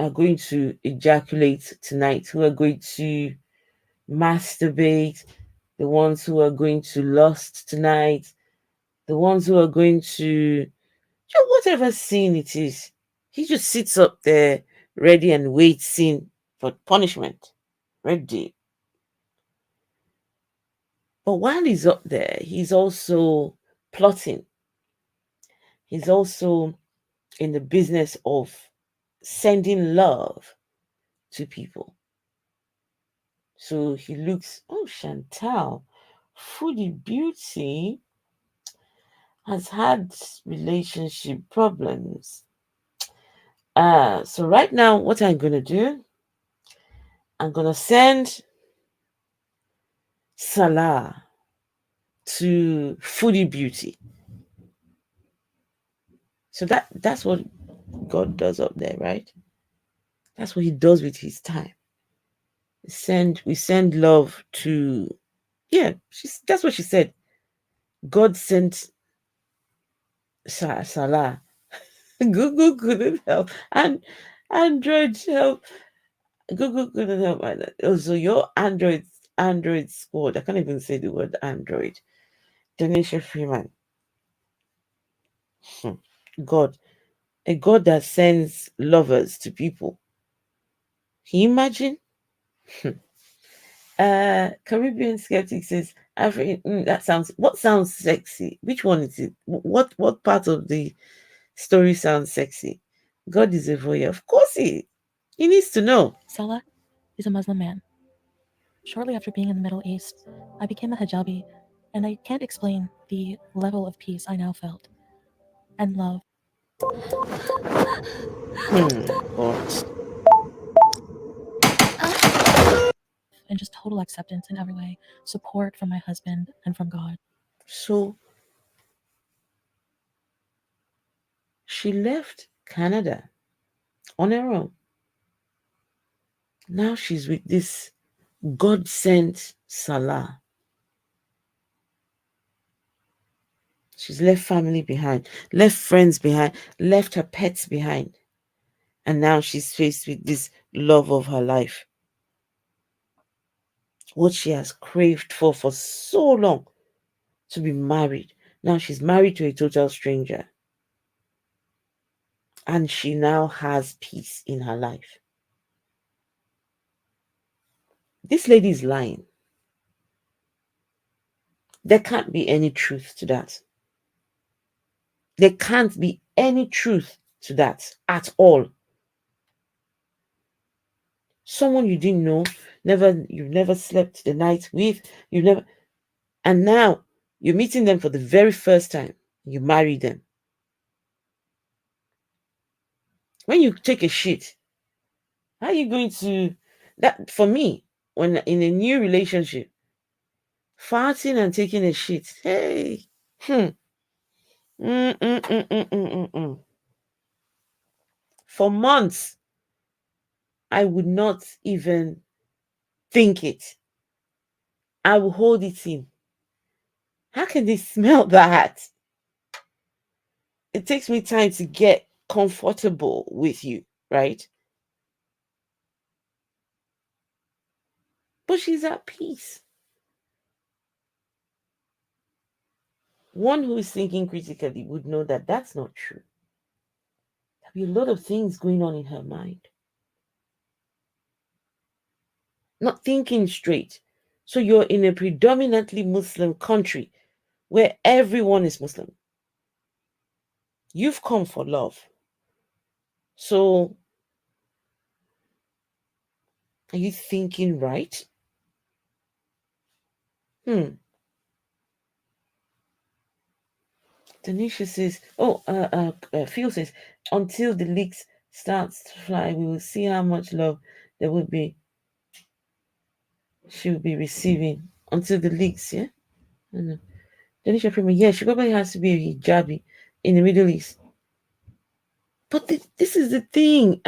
are going to ejaculate tonight, who are going to masturbate, the ones who are going to lust tonight, the ones who are going to whatever sin it is. He just sits up there ready and waiting for punishment. Ready. But while he's up there, he's also plotting. He's also in the business of sending love to people. So he looks, oh, Chantal, Foodie Beauty has had relationship problems. So right now, what I'm going to do, I'm going to send Salah to Foodie Beauty. So that's what God does up there, right? That's what he does with his time. We send love to that's what she said. God sent Salah. Google couldn't help. And Android help. Google couldn't help either. Also, your Android squad. I can't even say the word Android. Denisha Freeman. God. A God that sends lovers to people. Can you imagine? Caribbean skeptic says, what sounds sexy? Which one is it? What part of the story sounds sexy? God is a voyeur. Of course he needs to know. Salah is a Muslim man. Shortly after being in the Middle East, I became a hijabi, and I can't explain the level of peace I now felt and love. God. And just total acceptance in every way, support from my husband and from God. So she left Canada on her own. Now she's with this God sent Salah. She's left family behind, left friends behind, left her pets behind. And now she's faced with this love of her life. What she has craved for so long, to be married. Now she's married to a total stranger. And she now has peace in her life. This lady is lying. There can't be any truth to that. There can't be any truth to that at all. Someone you didn't know, you've never slept the night with, you've never, and now you're meeting them for the very first time. You marry them. When you take a shit, how are you going to, that for me, when in a new relationship, farting and taking a shit, hey, hmm. Mm, mm, mm, mm, mm, mm, mm. For months, I would not even think it. I will hold it in. How can they smell that? It takes me time to get comfortable with you, right? But she's at peace. One who is thinking critically would know that that's not true. There'll be a lot of things going on in her mind. Not thinking straight. So you're in a predominantly Muslim country where everyone is Muslim. You've come for love. So are you thinking right? Tanisha says, Phil says, until the leaks starts to fly, we will see how much love there will be. She will be receiving until the leaks, yeah? I know. Tanisha Prima, yeah, she probably has to be a hijabi in the Middle East. But this is the thing.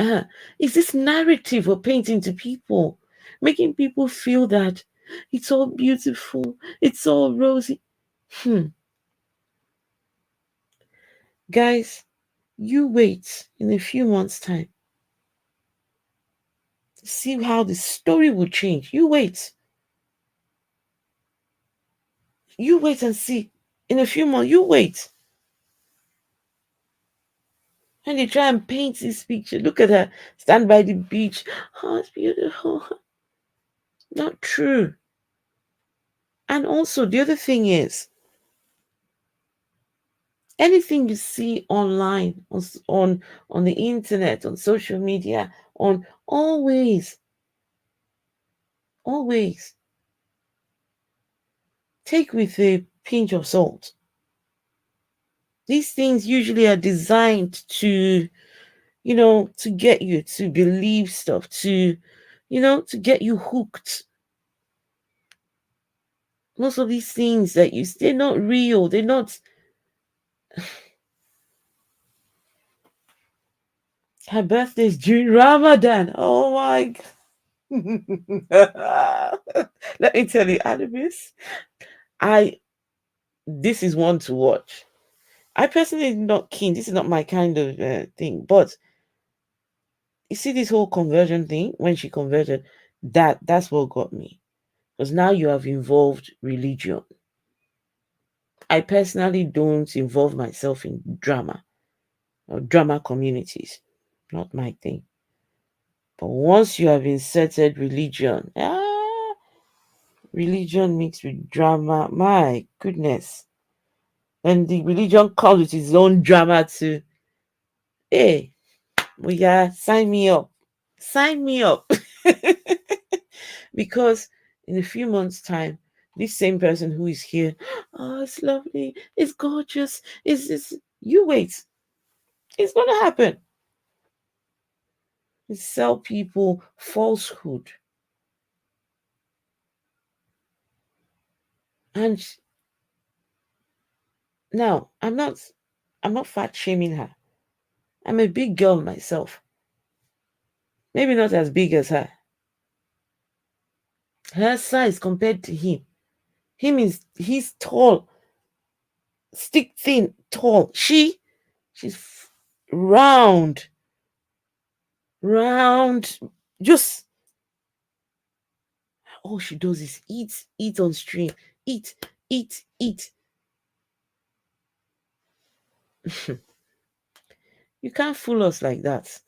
Is this narrative we're painting to people, making people feel that it's all beautiful, it's all rosy. Guys, you wait in a few months' time. See how the story will change. You wait. You wait and see. In a few months, you wait. And they try and paint this picture. Look at her. Stand by the beach. Oh, it's beautiful. Not true. And also, the other thing is, anything you see online, on the internet, on social media, on always take with a pinch of salt. These things usually are designed to, to get you to believe stuff, to get you hooked. Most of these things that they're not real. They're not. Her birthday's during Ramadan. Oh my God. Let me tell you, Anubis, this is one to watch. I personally am not keen. This is not my kind of thing. But you see this whole conversion thing, when she converted, that's what got me. Because now you have involved religion. I personally don't involve myself in drama or drama communities. Not my thing. But once you have inserted religion, religion mixed with drama, my goodness. And the religion comes with its own drama too. Hey, sign me up. Sign me up. Because in a few months' time, this same person who is here, oh, it's lovely, it's gorgeous, you wait. It's gonna happen. You sell people falsehood. And now I'm not fat shaming her. I'm a big girl myself. Maybe not as big as her. Her size compared to him. He's tall, stick thin, tall. She's round, just all she does is eat on stream, eat. You can't fool us like that,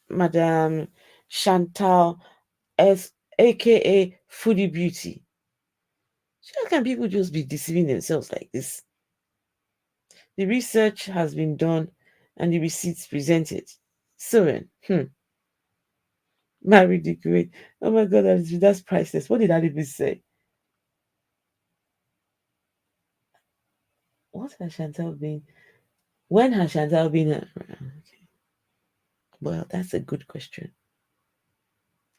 Madam Chantal aka Foodie Beauty. How can people just be deceiving themselves like this? The research has been done and the receipts presented. Soren, married the Kuwait. Oh my God, that's priceless. What did that even say? What has Chantal been? When has Chantal been? Okay. Well, that's a good question.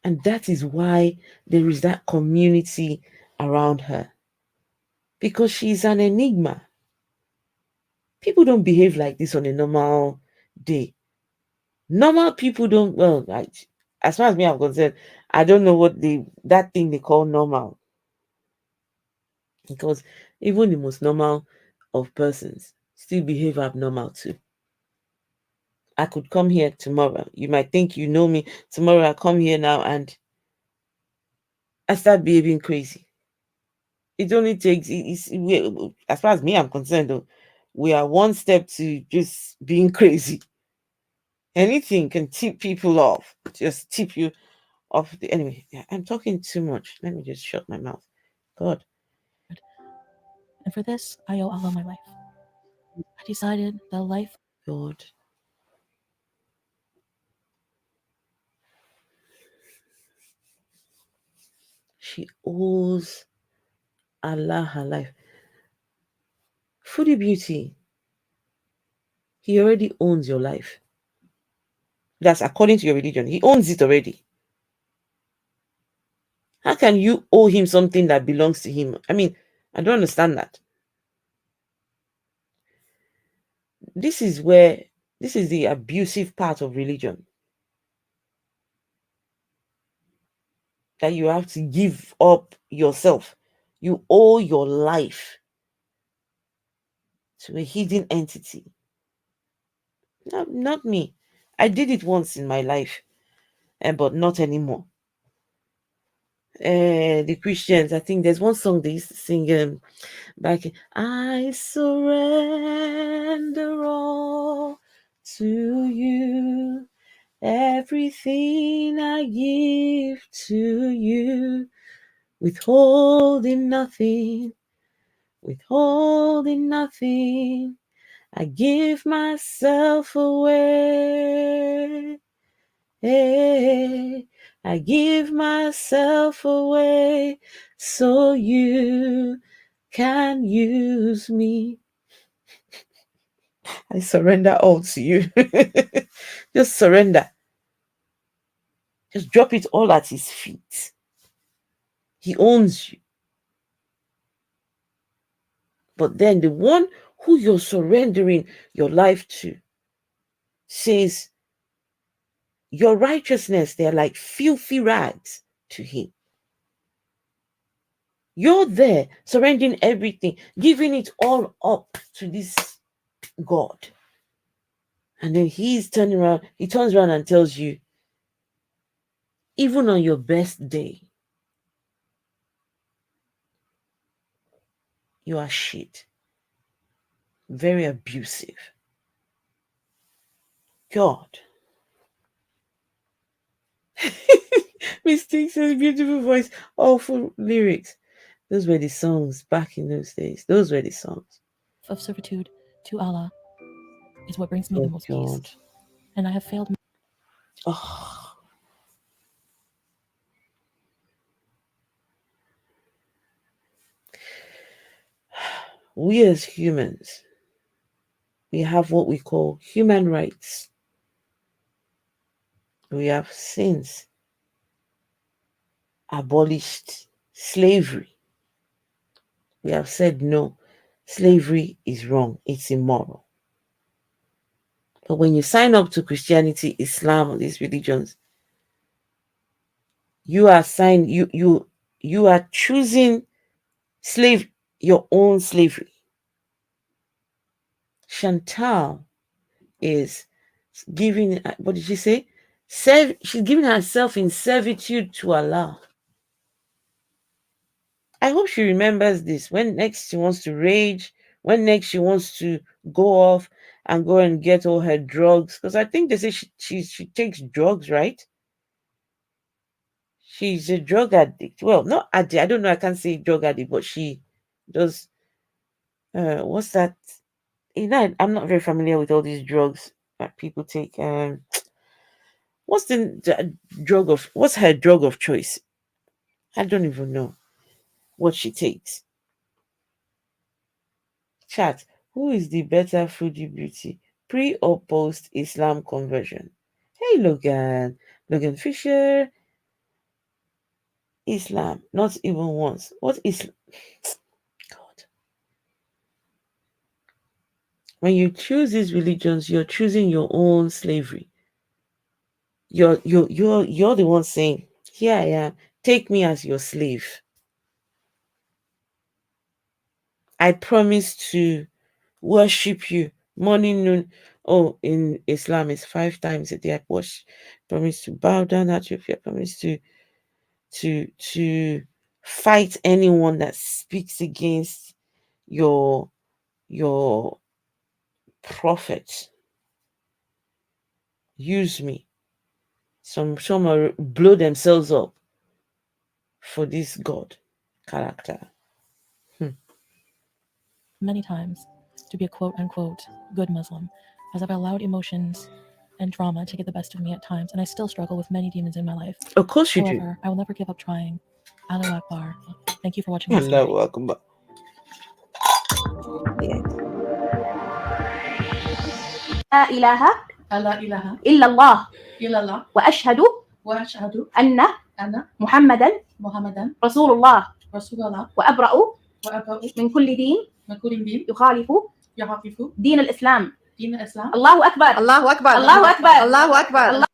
And that is why there is that community around her. Because she's an enigma. People don't behave like this on a normal day. Normal people don't, well, as far as me I'm concerned, I don't know what that thing they call normal. Because even the most normal of persons still behave abnormal too. I could come here tomorrow. You might think you know me. Tomorrow I come here now and I start behaving crazy. It only takes, as far as me I'm concerned, though, we are one step to just being crazy. Anything can tip people off. Just tip you off. Anyway, I'm talking too much. Let me just shut my mouth. God. And for this, I owe Allah my life. I decided that life. God. She owes Allah her life. Foodie Beauty, he already owns your life. That's according to your religion. He owns it already. How can you owe him something that belongs to him? I mean, I don't understand that. This is the abusive part of religion. That you have to give up yourself. You owe your life to a hidden entity. No, not me. I did it once in my life, but not anymore. The Christians, I think there's one song they used to sing back. I surrender all to you. Everything I give to you. Withholding nothing. Withholding nothing. I give myself away. Hey, I give myself away so you can use me. I surrender all to you. Just surrender. Just drop it all at his feet. He owns you. But then the one who you're surrendering your life to says, your righteousness, they're like filthy rags to him. You're there surrendering everything, giving it all up to this God. And then he turns around and tells you, even on your best day, you are shit. Very abusive. God. Mistakes and beautiful voice, awful lyrics. Those were the songs back in those days. Those were the songs. Of servitude to Allah is what brings me the most God. peace. And I have failed. Oh. We as humans, we have what we call human rights. We have since abolished slavery. We have said no, slavery is wrong, it's immoral. But when you sign up to Christianity, Islam, these religions, you are choosing your own slavery. Chantal is giving, what did she say? She's giving herself in servitude to Allah. I hope she remembers this when next she wants to rage, when next she wants to go off and go and get all her drugs. Because I think they say she takes drugs, right? She's a drug addict. Well, not addict. I don't know. I can't say drug addict, but she does. What's that? I'm not very familiar with all these drugs that people take. What's the drug of? What's her drug of choice? I don't even know what she takes. Chat. Who is the better foodie beauty? Pre or post Islam conversion? Hey, Logan. Logan Fisher. Islam. Not even once. What is God? When you choose these religions, you're choosing your own slavery. You're the one saying, "Here I am. Take me as your slave. I promise to worship you morning, noon." Oh, in Islam, it's 5 times a day. I promise to bow down at your feet. I promise to fight anyone that speaks against your prophet. Use me. Some are blow themselves up for this God character. Many times to be a quote unquote good Muslim, as I've allowed emotions and trauma to get the best of me at times, and I still struggle with many demons in my life. Of course you do. However, I will never give up trying. Allahu Akbar. Thank you for watching my story. Allahu Akbar. Yeah. لا إله لا إله إلا الله إلا الله وأشهد وأشهد أن أن محمدا محمدا رسول الله رسول الله وأبرأ وأبرأ من كل دين من كل دين يخالف يخالف دين الإسلام. دين الإسلام. الله أكبر الله أكبر الله أكبر الله أكبر.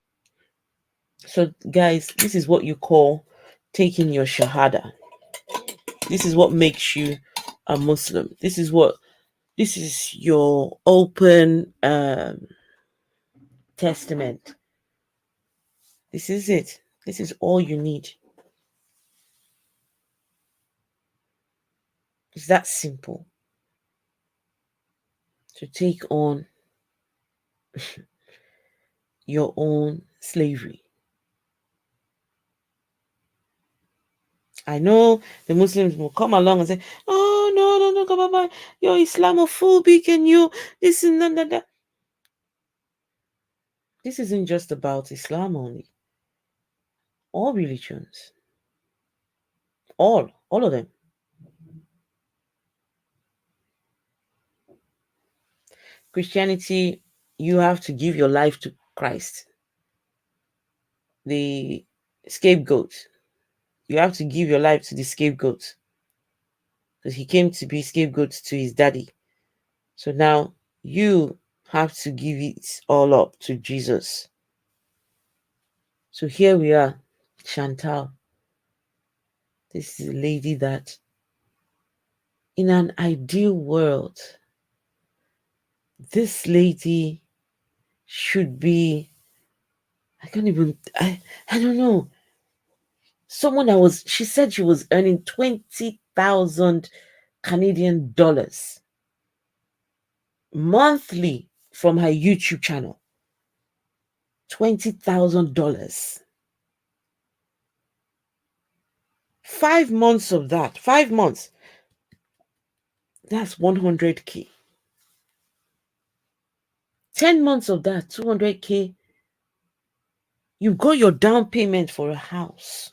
So, guys, this is what you call taking your shahada. This is what makes you a Muslim. This is your open testament. This is it. This is all you need. It's that simple. To take on your own slavery. I know the Muslims will come along and say, "Oh, no, come on, you're Islamophobic and you this and that." This isn't just about Islam only. All religions. All of them. Christianity, you have to give your life to Christ. The scapegoat. You have to give your life to the scapegoat. Because he came to be scapegoat to his daddy. So now you have to give it all up to Jesus. So here we are, Chantal. This is a lady that, in an ideal world, this lady should be, I don't know. Someone she said she was earning 20,000 Canadian dollars monthly from her YouTube channel. $20,000. 5 months of that, 5 months, that's 100K. 10 months of that, 200K. You got your down payment for a house.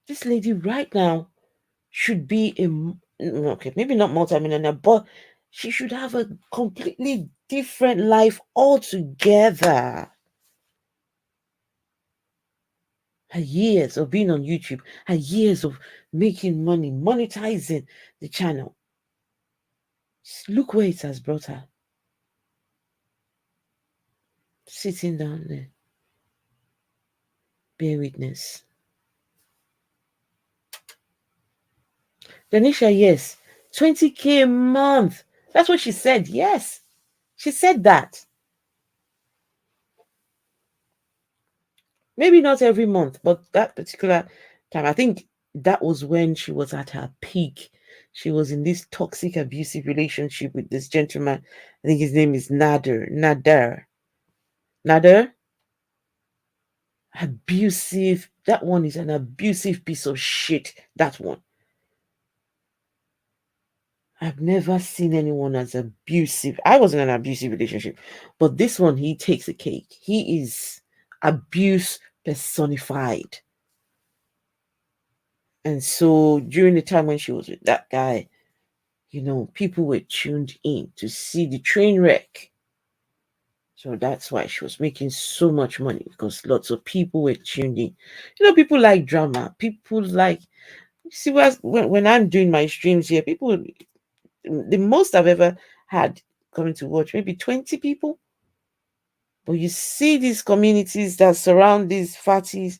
This lady right now should be okay, maybe not multi-millionaire, but she should have a completely different life altogether. Her years of being on YouTube, her years of making money, monetizing the channel. Just look where it has brought her. Sitting down there. Bear witness. Danisha, yes. 20K a month. That's what she said. Yes. She said that. Maybe not every month, but that particular time, I think that was when she was at her peak. She was in this toxic, abusive relationship with this gentleman. I think his name is Nader. Nader? Abusive. That one is an abusive piece of shit. That one. I've never seen anyone as abusive. I was in an abusive relationship, but this one, he takes a cake. He is abuse personified. And so during the time when she was with that guy, people were tuned in to see the train wreck. So that's why she was making so much money, because lots of people were tuned in. People like drama. People like, see, when I'm doing my streams here, people, the most I've ever had coming to watch, maybe 20 people. But you see these communities that surround these parties,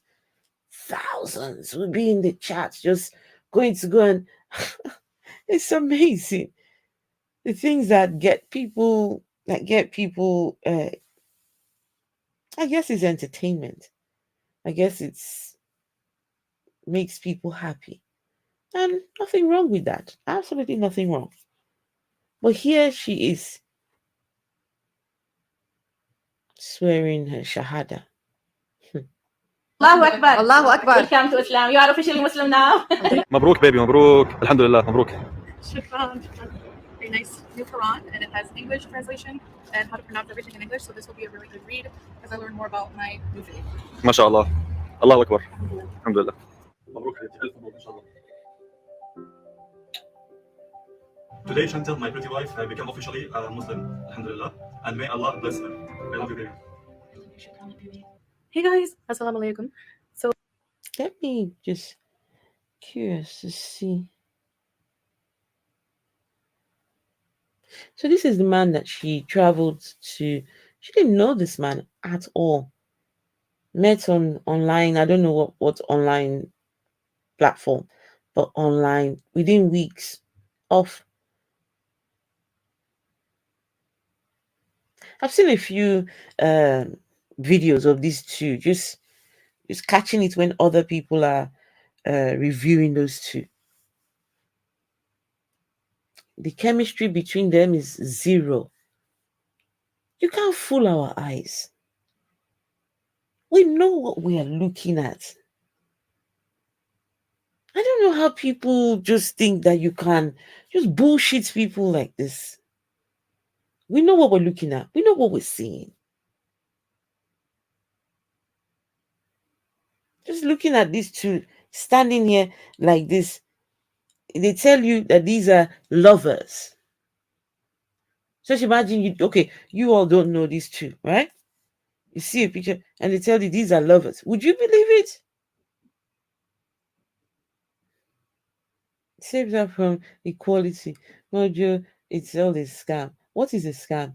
thousands will be in the chat just going to go and it's amazing. The things that get people, I guess it's entertainment. I guess it's makes people happy. And nothing wrong with that. Absolutely nothing wrong. But here she is swearing her shahada. Allahu Akbar. Allahu Akbar. Welcome to Islam. You are officially Muslim now. مبروك بيبي مبروك الحمد لله مبروك. Shukran. Very nice new Quran, and it has English translation and how to pronounce everything in English. So this will be a really good read as I learn more about my new faith. ما شاء الله الله أكبر الحمد لله. مبروك حبيبتي ألف مبروك إن شاء الله. Today, Chantal, my pretty wife, became officially a Muslim, alhamdulillah, and may Allah bless her. I love you, baby. Hey guys, assalamu alaikum. Let me just curious to see. So this is the man that she traveled to. She didn't know this man at all. Met online. I don't know what online platform, but online within weeks of. I've seen a few videos of these two, just catching it when other people are reviewing those two. The chemistry between them is zero. You can't fool our eyes. We know what we are looking at. I don't know how people just think that you can just bullshit people like this. We know what we're looking at. We know what we're seeing. Just looking at these two standing here like this, they tell you that these are lovers. Just imagine you all don't know these two, right? You see a picture and they tell you these are lovers. Would you believe it? Saves her from equality. Mojo, it's all a scam. What is a scam?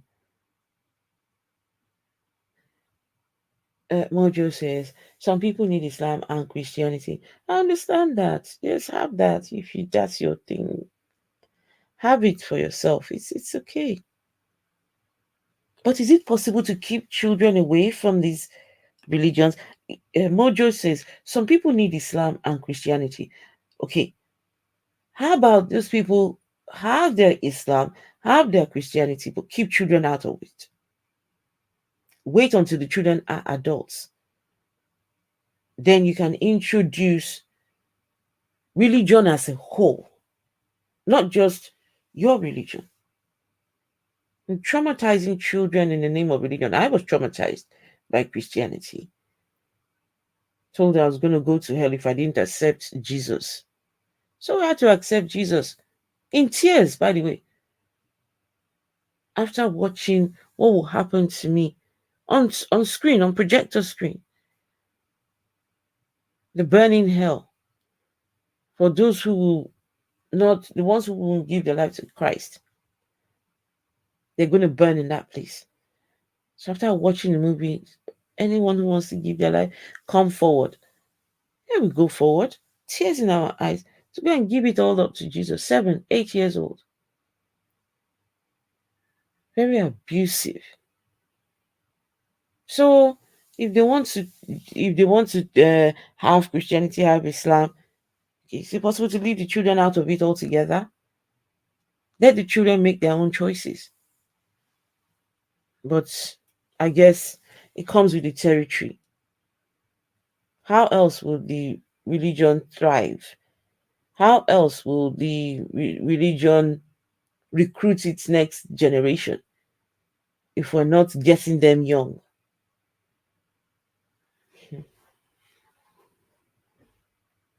Mojo says some people need Islam and Christianity. I understand that. Yes, have that. If that's your thing, have it for yourself. It's okay. But is it possible to keep children away from these religions? Mojo says some people need Islam and Christianity. Okay, how about those people have their Islam, have their Christianity, but keep children out of it? Wait until the children are adults. Then you can introduce religion as a whole, not just your religion. And traumatizing children in the name of religion. I was traumatized by Christianity. Told I was going to go to hell if I didn't accept Jesus. So I had to accept Jesus. In tears, by the way. After watching what will happen to me on screen, on projector screen. The burning hell. For those who will not, the ones who will give their life to Christ. They're going to burn in that place. So after watching the movie, anyone who wants to give their life, come forward. Here we go forward. Tears in our eyes. To go and give it all up to Jesus. 7, 8 years old. Very abusive. So if they want to have Christianity, have Islam, is it possible to leave the children out of it altogether? Let the children make their own choices. But I guess it comes with the territory. How else will the religion thrive? How else will the religion recruit its next generation if we're not getting them young?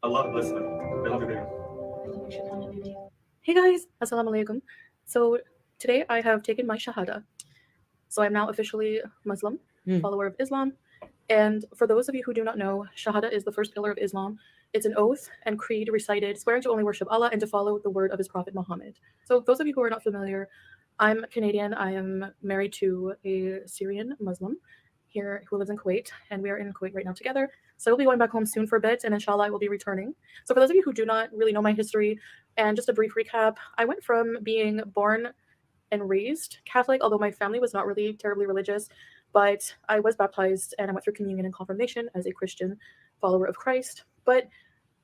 Allah bless them. I love you, baby. Hey guys, assalamu alaikum. So today I have taken my shahada. So I'm now officially Muslim, follower of Islam. And for those of you who do not know, shahada is the first pillar of Islam. It's an oath and creed recited, swearing to only worship Allah and to follow the word of his prophet Muhammad. So those of you who are not familiar, I'm Canadian. I am married to a Syrian Muslim here who lives in Kuwait, and we are in Kuwait right now together. So we'll be going back home soon for a bit, and inshallah I will be returning. So for those of you who do not really know my history, and just a brief recap, I went from being born and raised Catholic, although my family was not really terribly religious, but I was baptized and I went through communion and confirmation as a Christian follower of Christ. But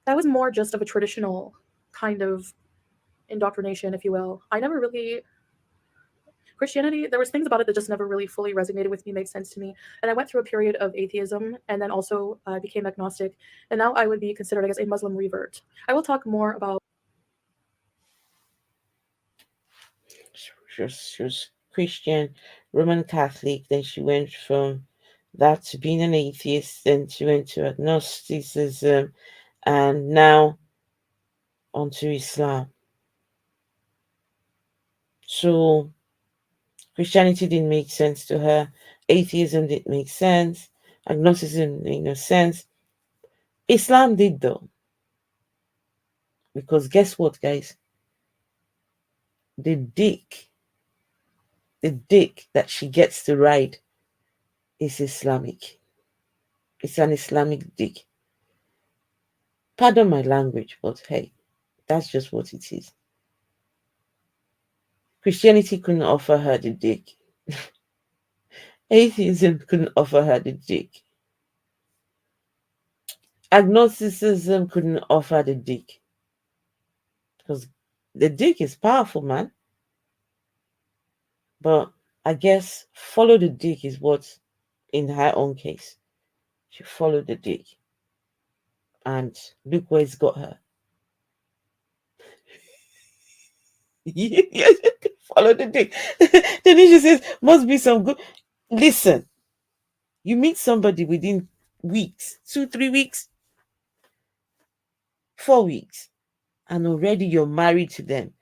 that was more just of a traditional kind of indoctrination, if you will. I never really Christianity, there was things about it that just never really fully resonated with me, made sense to me. And I went through a period of atheism and then also became agnostic. And now I would be considered, I guess, a Muslim revert. I will talk more about. She was Christian, Roman Catholic, then she went from that to being an atheist, then she went to agnosticism, and now onto Islam. So Christianity didn't make sense to her, atheism didn't make sense, agnosticism made no sense. Islam did though. Because guess what, guys? The dick that she gets to ride is Islamic. It's an Islamic dick. Pardon my language, but hey, that's just what it is. Christianity couldn't offer her the dick. Atheism couldn't offer her the dick. Agnosticism couldn't offer the dick. Because the dick is powerful, man. But I guess follow the dick is what, in her own case, she followed the dick. And look where it's got her. Follow the dick. Then she says, must be some good. Listen, you meet somebody within weeks, 2-3 weeks, 4 weeks, and already you're married to them.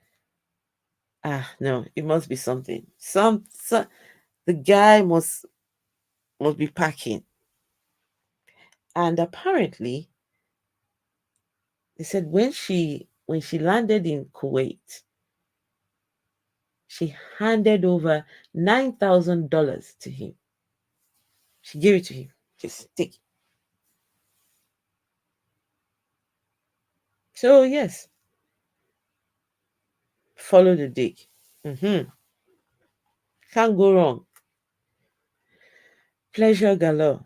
No, it must be something. Some the guy must be packing. And apparently, they said when she landed in Kuwait, she handed over $9,000 to him. She gave it to him. Just take it. So yes, follow the dick. Can't go wrong. Pleasure galore.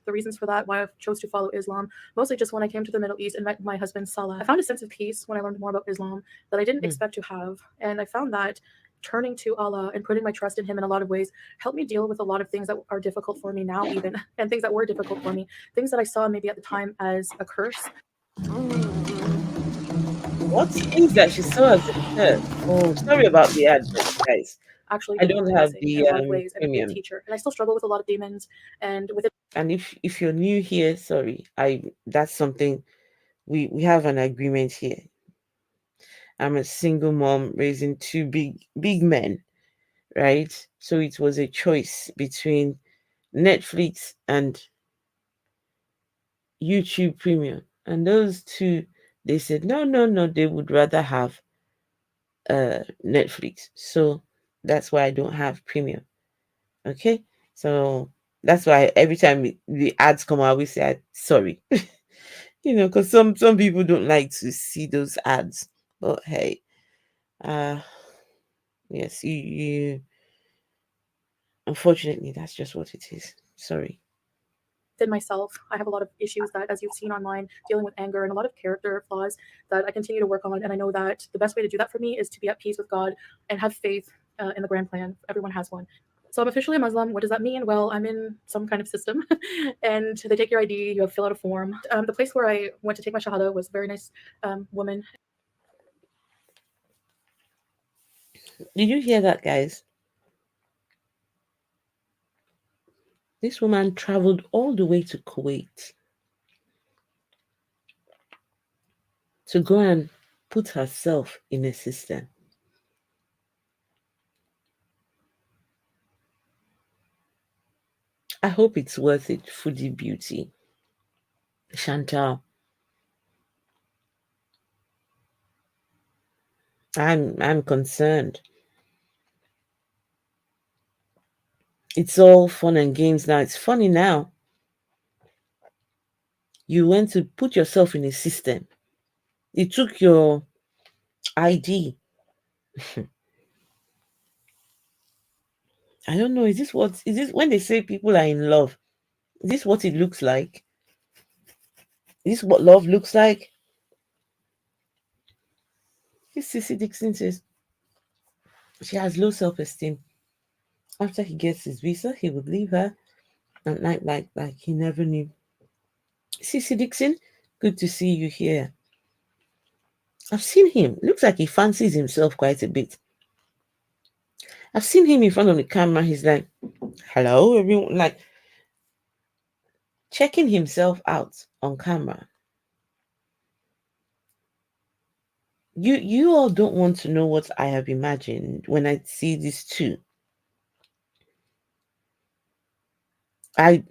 The reasons for that, why I chose to follow Islam, mostly just when I came to the Middle East and met my husband Salah. I found a sense of peace when I learned more about Islam that I didn't expect to have. And I found that turning to Allah and putting my trust in him in a lot of ways helped me deal with a lot of things that are difficult for me now even, and things that were difficult for me, things that I saw maybe at the time as a curse. What things that she saw as a curse? Oh, sorry about the advert, guys. Actually, I don't have the in a lot of ways, and a premium. good teacher. And I still struggle with a lot of demons, and with it. And if you're new here, sorry, that's something we have an agreement here. I'm a single mom raising two big men, right? So it was a choice between Netflix and YouTube Premium, and those two, they said no, they would rather have Netflix. So that's why I don't have Premium. Okay, so that's why every time the ads come out, we say sorry. Because some people don't like to see those ads. But hey, yes, you unfortunately, that's just what it is. Sorry. Within myself, I have a lot of issues that, as you've seen online, dealing with anger and a lot of character flaws that I continue to work on. And I know that the best way to do that for me is to be at peace with God and have faith in the grand plan. Everyone has one. So I'm officially a Muslim. What does that mean? Well, I'm in some kind of system, and they take your ID. You have to fill out a form. The place where I went to take my shahada was a very nice woman. Did you hear that, guys? This woman traveled all the way to Kuwait to go and put herself in a system. I hope it's worth it, Foodie Beauty. Chantal. I'm concerned. It's all fun and games now. It's funny now. You went to put yourself in a system. It took your ID. I don't know. Is this when they say people are in love? Is this what it looks like? Is this what love looks like? This Sissy Dixon says she has low self-esteem. After he gets his visa, he would leave her and act like he never knew. Sissy Dixon, good to see you here. I've seen him. Looks like he fancies himself quite a bit. I've seen him in front of the camera. He's like, hello, everyone. Like, checking himself out on camera. You all don't want to know what I have imagined when I see these two. I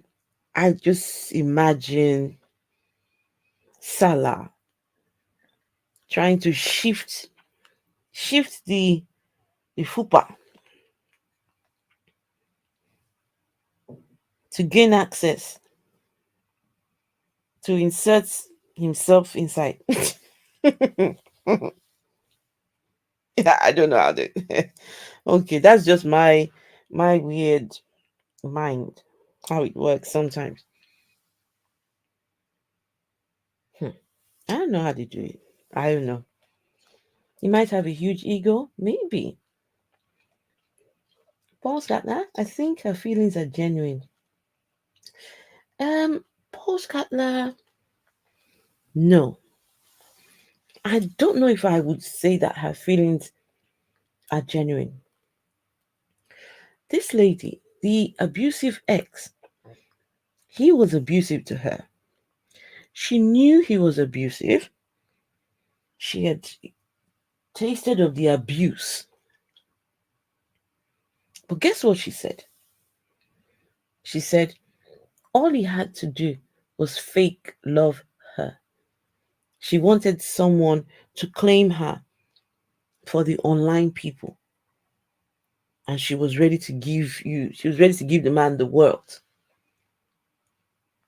just imagine Salah trying to shift the fupa to gain access, to insert himself inside. Yeah, I don't know how to. Okay, that's just my weird mind, how it works sometimes. I don't know how to do it. I don't know. He might have a huge ego, maybe. Paul's got that. I think her feelings are genuine. Paul Scatler, no. I don't know if I would say that her feelings are genuine. This lady, the abusive ex, he was abusive to her. She knew he was abusive. She had tasted of the abuse. But guess what she said? She said all he had to do was fake love her. She wanted someone to claim her for the online people. And she was ready to give the man the world.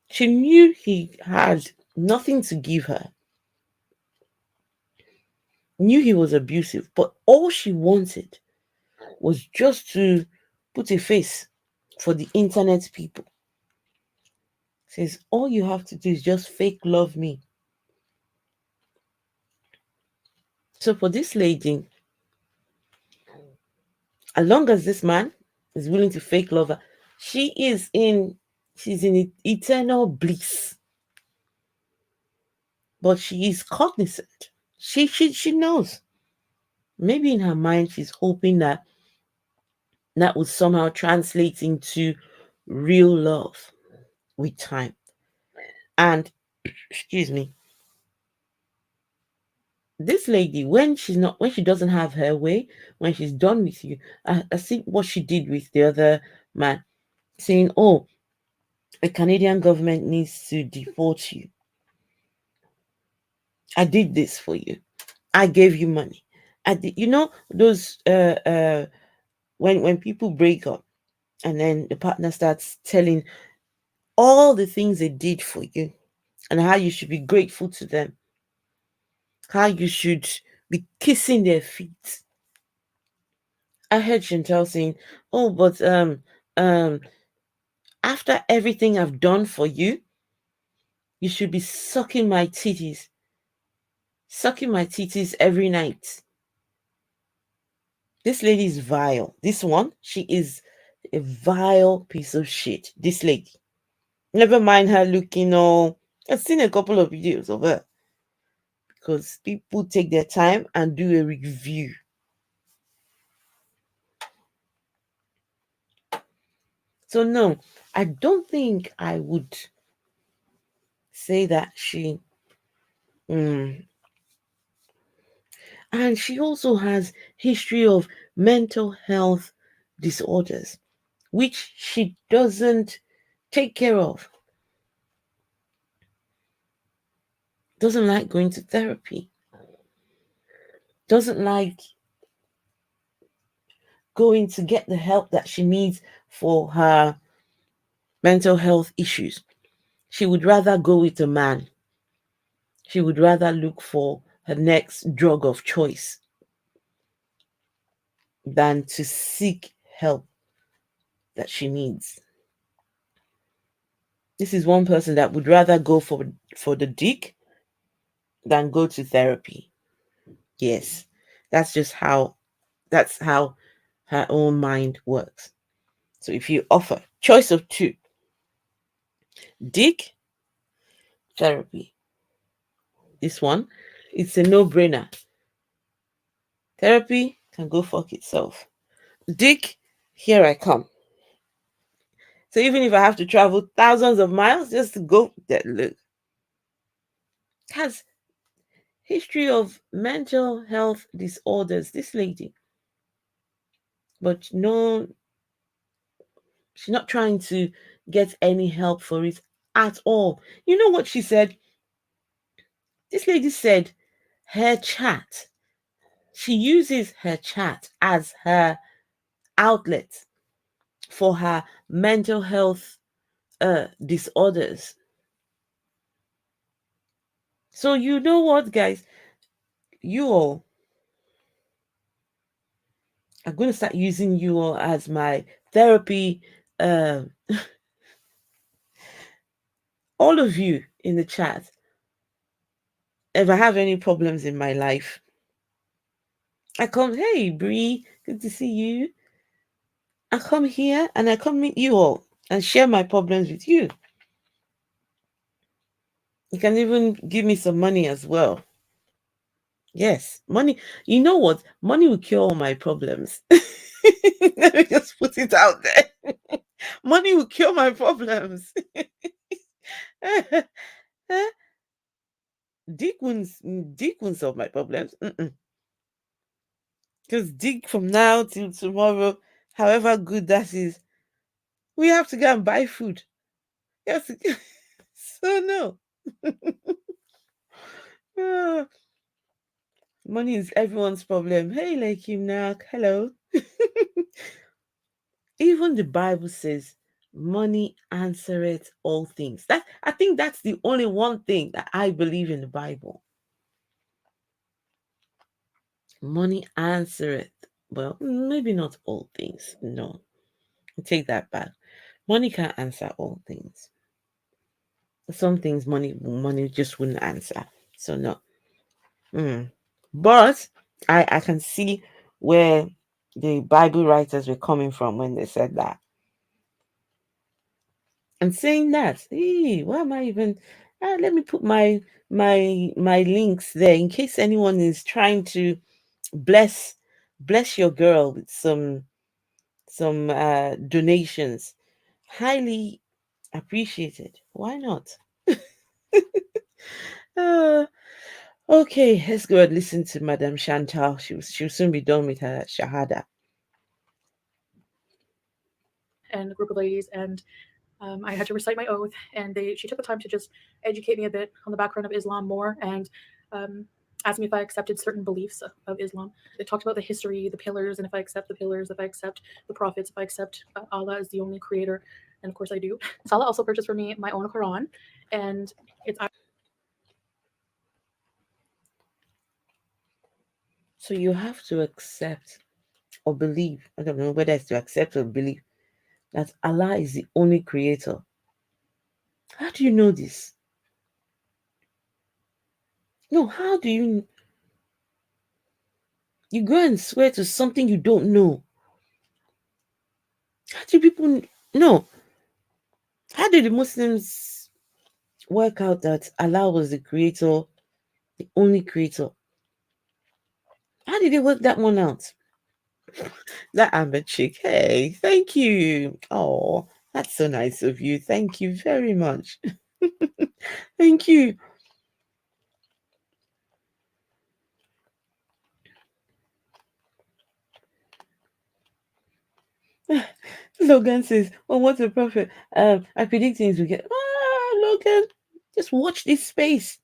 She knew he had nothing to give her. Knew he was abusive, but all she wanted was just to put a face for the internet people. Says all you have to do is just fake love me. So for this lady, as long as this man is willing to fake love her, she's in eternal bliss. But she is cognizant. She knows. Maybe in her mind she's hoping that would somehow translate into real love with time. And excuse me, this lady, when she doesn't have her way, when she's done with you, I think what she did with the other man, saying, oh, the Canadian government needs to deport you. I did this for you. I gave you money. I did, those when people break up and then the partner starts telling all the things they did for you and how you should be grateful to them, how you should be kissing their feet. I heard Chantal saying, oh, but after everything I've done for you, you should be sucking my titties every night. This lady is vile. This one, she is A vile piece of shit. This lady. Never mind her looking all. I've seen a couple of videos of her because people take their time and do a review. So no, I don't think I would say that she. And she also has history of mental health disorders, which she doesn't take care of. Doesn't like going to therapy. Doesn't like going to get the help that she needs for her mental health issues. She would rather go with a man. She would rather look for her next drug of choice than to seek help that she needs. This is one person that would rather go for the dick than go to therapy. Yes, that's how her own mind works. So if you offer choice of two, dick, therapy, this one, it's a no-brainer. Therapy can go fuck itself. Dick, here I come. So even if I have to travel thousands of miles just to go that look, has history of mental health disorders, this lady. But no, she's not trying to get any help for it at all. You know what she said? This lady said her chat. She uses her chat as her outlet for her mental health disorders. So you know what, guys? You all I'm going to start using you all as my therapy. All of you in the chat, if I have any problems in my life, I come, hey, Bree, good to see you. I come here and I come meet you all and share my problems with you. You can even give me some money as well. Yes, money. You know what? Money will cure all my problems. Let me just put it out there. Money will cure my problems. Dick won't solve my problems. Because Dick from now till tomorrow, however good that is, we have to go and buy food. Yes. So no. Ah, money is everyone's problem. Hey, Lekimnak. Hello. Even the Bible says money answereth all things. That I think that's the only one thing that I believe in the Bible. Money answereth. Well, maybe not all things. No. I take that back. Money can't answer all things. Some things money just wouldn't answer. So no. But I can see where the Bible writers were coming from when they said that. And saying that, hey, why am I even let me put my links there in case anyone is trying to bless your girl with some donations. Highly appreciated. Why not? Okay, let's go and listen to Madame Chantal. She'll soon be done with her shahada. And a group of ladies, and I had to recite my oath, and she took the time to just educate me a bit on the background of Islam more, and asked me if I accepted certain beliefs of Islam. They talked about the history, the pillars, and if I accept the pillars, if I accept the prophets, if I accept Allah as the only creator, and of course I do. Salah also purchased for me my own Quran, and it's. So you have to accept or believe, I don't know whether it's to accept or believe, that Allah is the only creator. How do you know this? No, how do you go and swear to something you don't know? How do people know? How did the Muslims work out that Allah was the creator, the only creator? How did they work that one out? That Amber chick. Hey, thank you. Oh, that's so nice of you. Thank you very much. Thank you. Logan says, "Oh, what's a prophet? I predict things will get." Logan, just watch this space.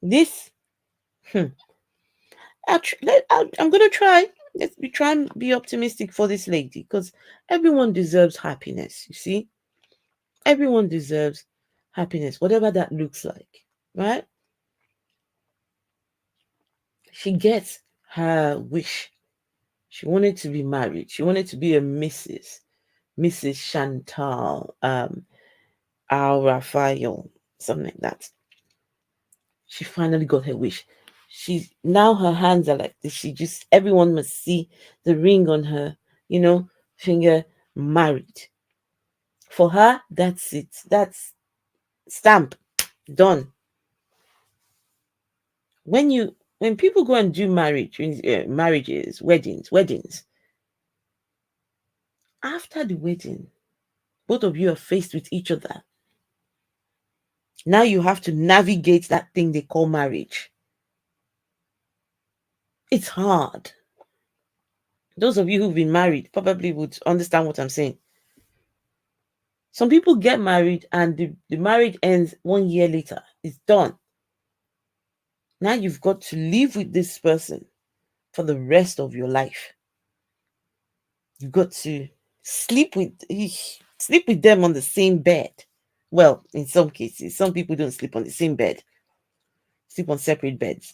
This, I'm gonna try. Let's be try and be optimistic for this lady because everyone deserves happiness. You see, everyone deserves happiness, whatever that looks like, right? She gets her wish. She wanted to be married. She wanted to be a Mrs. Chantal, Al Raphael, something like that. She finally got her wish. She's now her hands are like this. She just everyone must see the ring on her, finger, married. For her, that's it. That's stamp done. When people go and do marriages, weddings, after the wedding, both of you are faced with each other. Now you have to navigate that thing they call marriage. It's hard. Those of you who've been married probably would understand what I'm saying. Some people get married and the marriage ends 1 year later. It's done. Now you've got to live with this person for the rest of your life. You've got to sleep with them on the same bed. Well, in some cases, some people don't sleep on the same bed. Sleep on separate beds.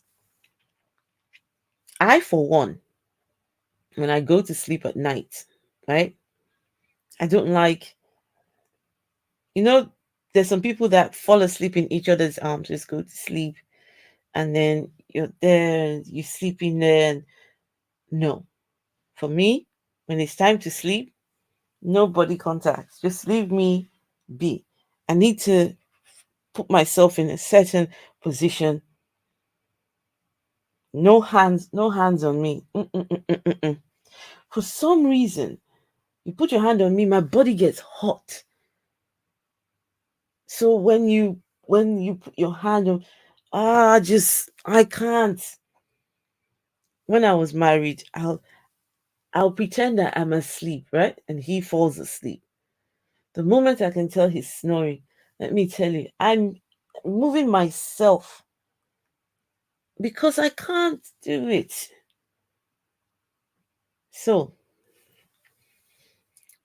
I, for one, when I go to sleep at night, right? I don't like, there's some people that fall asleep in each other's arms, just go to sleep, and then you're there, you're sleeping there. And no, for me, when it's time to sleep, no body contact. Just leave me be. I need to put myself in a certain position. No hands on me. For some reason, you put your hand on me, my body gets hot. So when you put your hand on, I can't. When I was married, I'll pretend that I'm asleep, right? And he falls asleep. The moment I can tell he's snoring, let me tell you, I'm moving myself because I can't do it. So,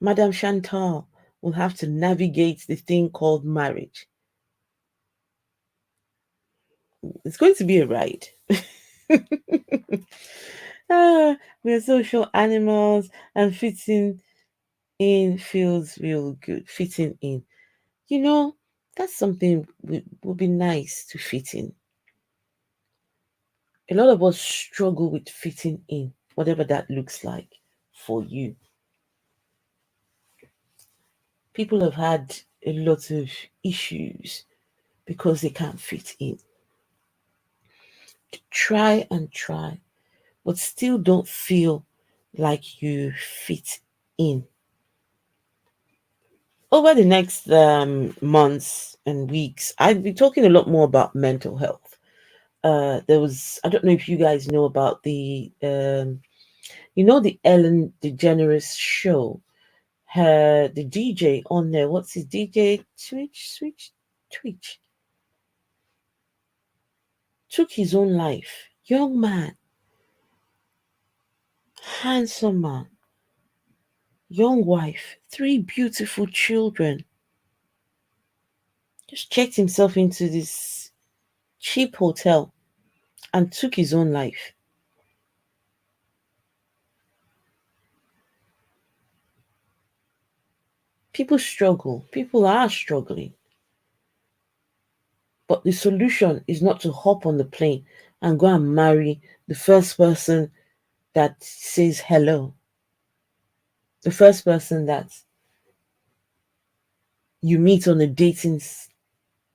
Madame Chantal will have to navigate the thing called marriage. It's going to be a ride. We're social animals, and fitting in feels real good. Fitting in. That's something would be nice to fit in. A lot of us struggle with fitting in, whatever that looks like for you. People have had a lot of issues because they can't fit in. Try and try, but still don't feel like you fit in. Over the next months and weeks, I'll be talking a lot more about mental health. I don't know if you guys know about the the Ellen DeGeneres show. The DJ on there, what's his DJ? Twitch took his own life. Young man, handsome man, young wife, 3 beautiful children. Just checked himself into this cheap hotel and took his own life. People struggle. People are struggling. But the solution is not to hop on the plane and go and marry the first person that says hello. the first person that you meet on a dating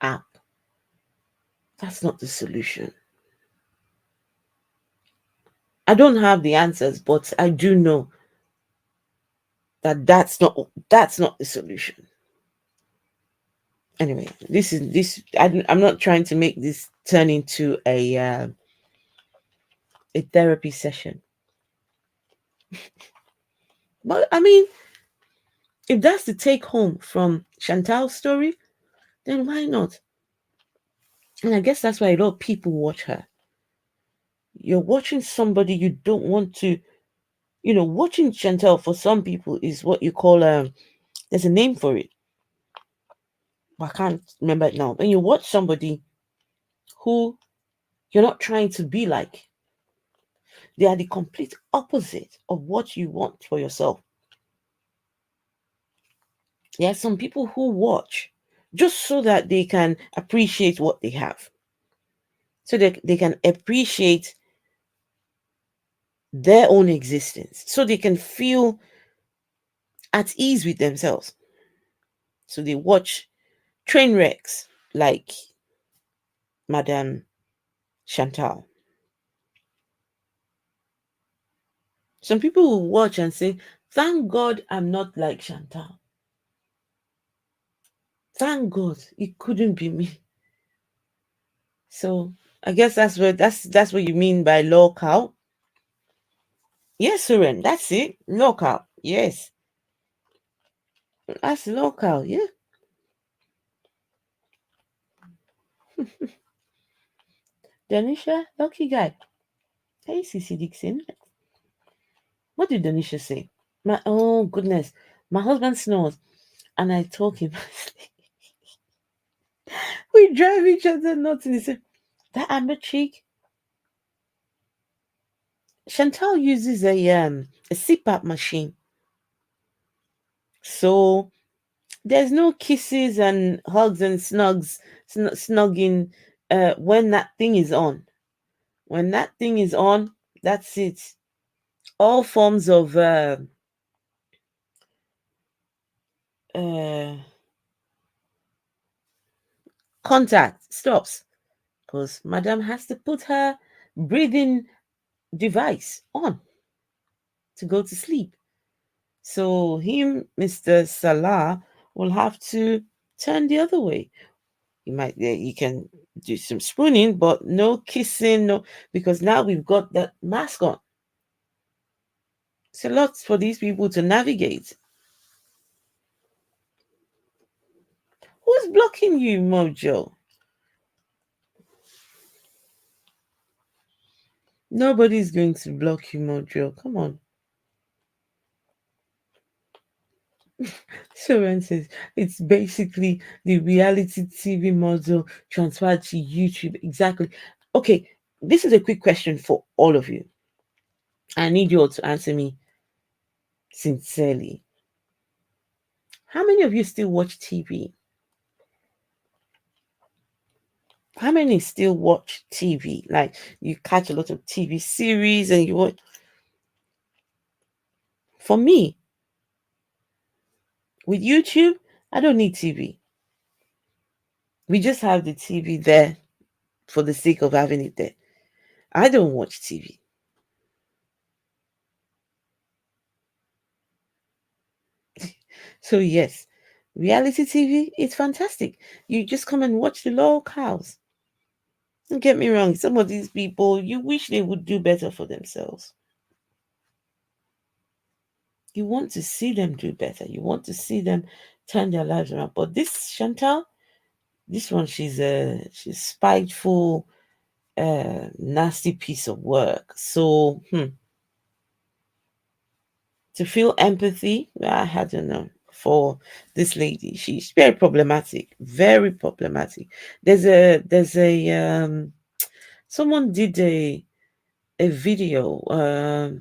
app. That's not the solution. I don't have the answers, but I do know that that's not the solution. Anyway, I'm not trying to make this turn into a therapy session. But I mean, if that's the take home from Chantal's story, then why not? And I guess that's why a lot of people watch her. You're watching somebody you don't want to, watching Chantal for some people is what you call there's a name for it. I can't remember it now. When you watch somebody who you're not trying to be like, they are the complete opposite of what you want for yourself. There are some people who watch just so that they can appreciate what they have. So that they can appreciate their own existence. So they can feel at ease with themselves. So they watch train wrecks like Madame Chantal. Some people will watch and say, thank God I'm not like Chantal. Thank God it couldn't be me. So I guess that's what you mean by local. Yes, Suren, that's it. Local. Yes. That's local, yeah. Danisha, lucky guy. Hey, Cece Dixon. What did Danisha say? Oh goodness. My husband snores and I talk him. We drive each other nuts and he said, that amber cheek. Chantal uses a CPAP machine. So there's no kisses and hugs and snugging when that thing is on. When that thing is on, that's it. All forms of contact stops because Madam has to put her breathing device on to go to sleep. So him, Mr. Salah, will have to turn the other way. You can do some spooning, but no kissing, no, because now we've got that mask on. It's a lot for these people to navigate. Who's blocking you, Mojo? Nobody's going to block you, Mojo. Come on. Sharon says it's basically the reality TV model transferred to YouTube. Exactly. Okay, this is a quick question for all of you. I need you all to answer me sincerely. How many of you still watch TV? How many still watch TV? Like you catch a lot of TV series and you watch. For me, with YouTube, I don't need TV. We just have the TV there for the sake of having it there. I don't watch TV. So yes, reality TV is fantastic. You just come and watch the locals. Don't get me wrong, some of these people, you wish they would do better for themselves. You want to see them do better. You want to see them turn their lives around. But this Chantal, this one, she's spiteful, nasty piece of work. So to feel empathy, I don't know, for this lady. She's very problematic. Very problematic. There's a someone did a video.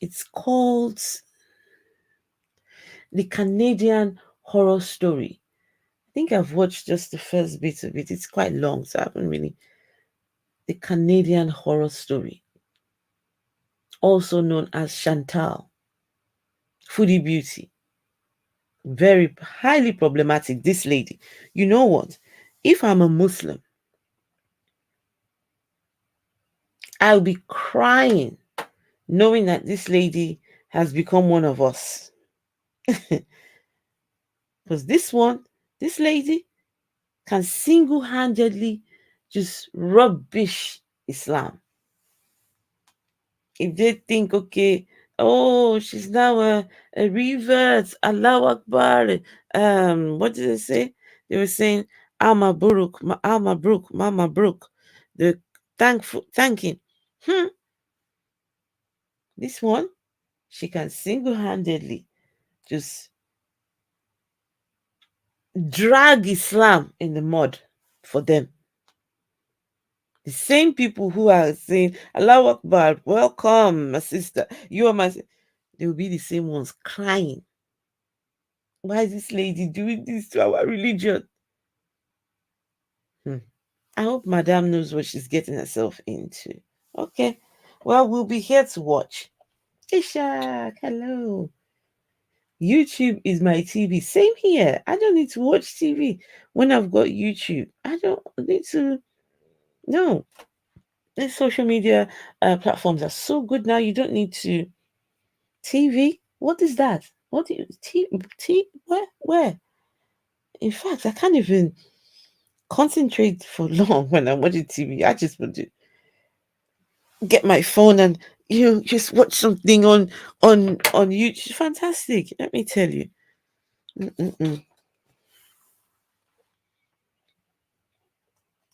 It's called The Canadian Horror Story. I think I've watched just the first bit of it. It's quite long, so I haven't really. The Canadian Horror Story, also known as Chantal. foodie beauty. Very highly problematic, this lady. You know what? If I'm a Muslim, I'll be crying knowing that this lady has become one of us. Because this lady can single-handedly just rubbish Islam. If they think, okay, oh, she's now a revert, Allahu Akbar. What did they say? They were saying, Alma Buruk, Alma Brook, Mama Brook. The thanking. This one, she can single-handedly just drag Islam in the mud for them. The same people who are saying, Allahu Akbar, welcome, my sister. You are my sister. They will be the same ones crying. Why is this lady doing this to our religion? I hope Madame knows what she's getting herself into. Okay. Well, we'll be here to watch. Ishak, hello. YouTube is my TV. Same here. I don't need to watch TV when I've got YouTube. I don't need to. No. These social media platforms are so good now. You don't need to. TV? What is that? What do you where? In fact, I can't even concentrate for long when I'm watching TV. I just want to get my phone and just watch something on YouTube. Fantastic. Let me tell you.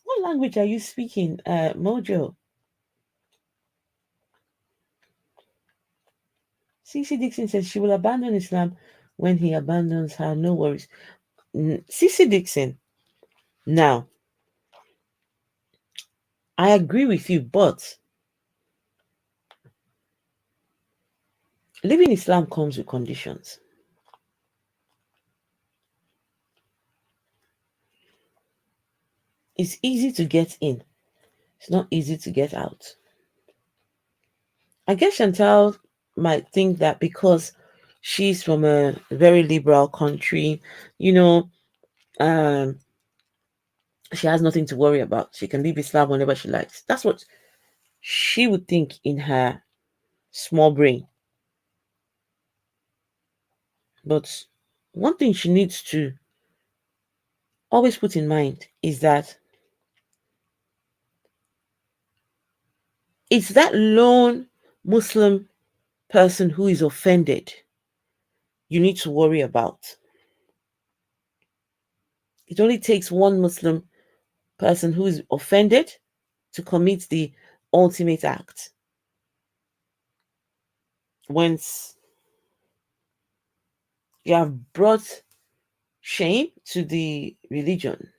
What language are you speaking, Mojo? Cece Dixon says she will abandon Islam when he abandons her. No worries. Cece Dixon. Now, I agree with you, but living Islam comes with conditions. It's easy to get in. It's not easy to get out. I guess Chantal might think that because she's from a very liberal country, she has nothing to worry about. She can leave Islam whenever she likes. That's what she would think in her small brain. But one thing she needs to always put in mind is that it's that lone Muslim person who is offended you need to worry about. It only takes one Muslim person who is offended to commit the ultimate act. Once you have brought shame to the religion,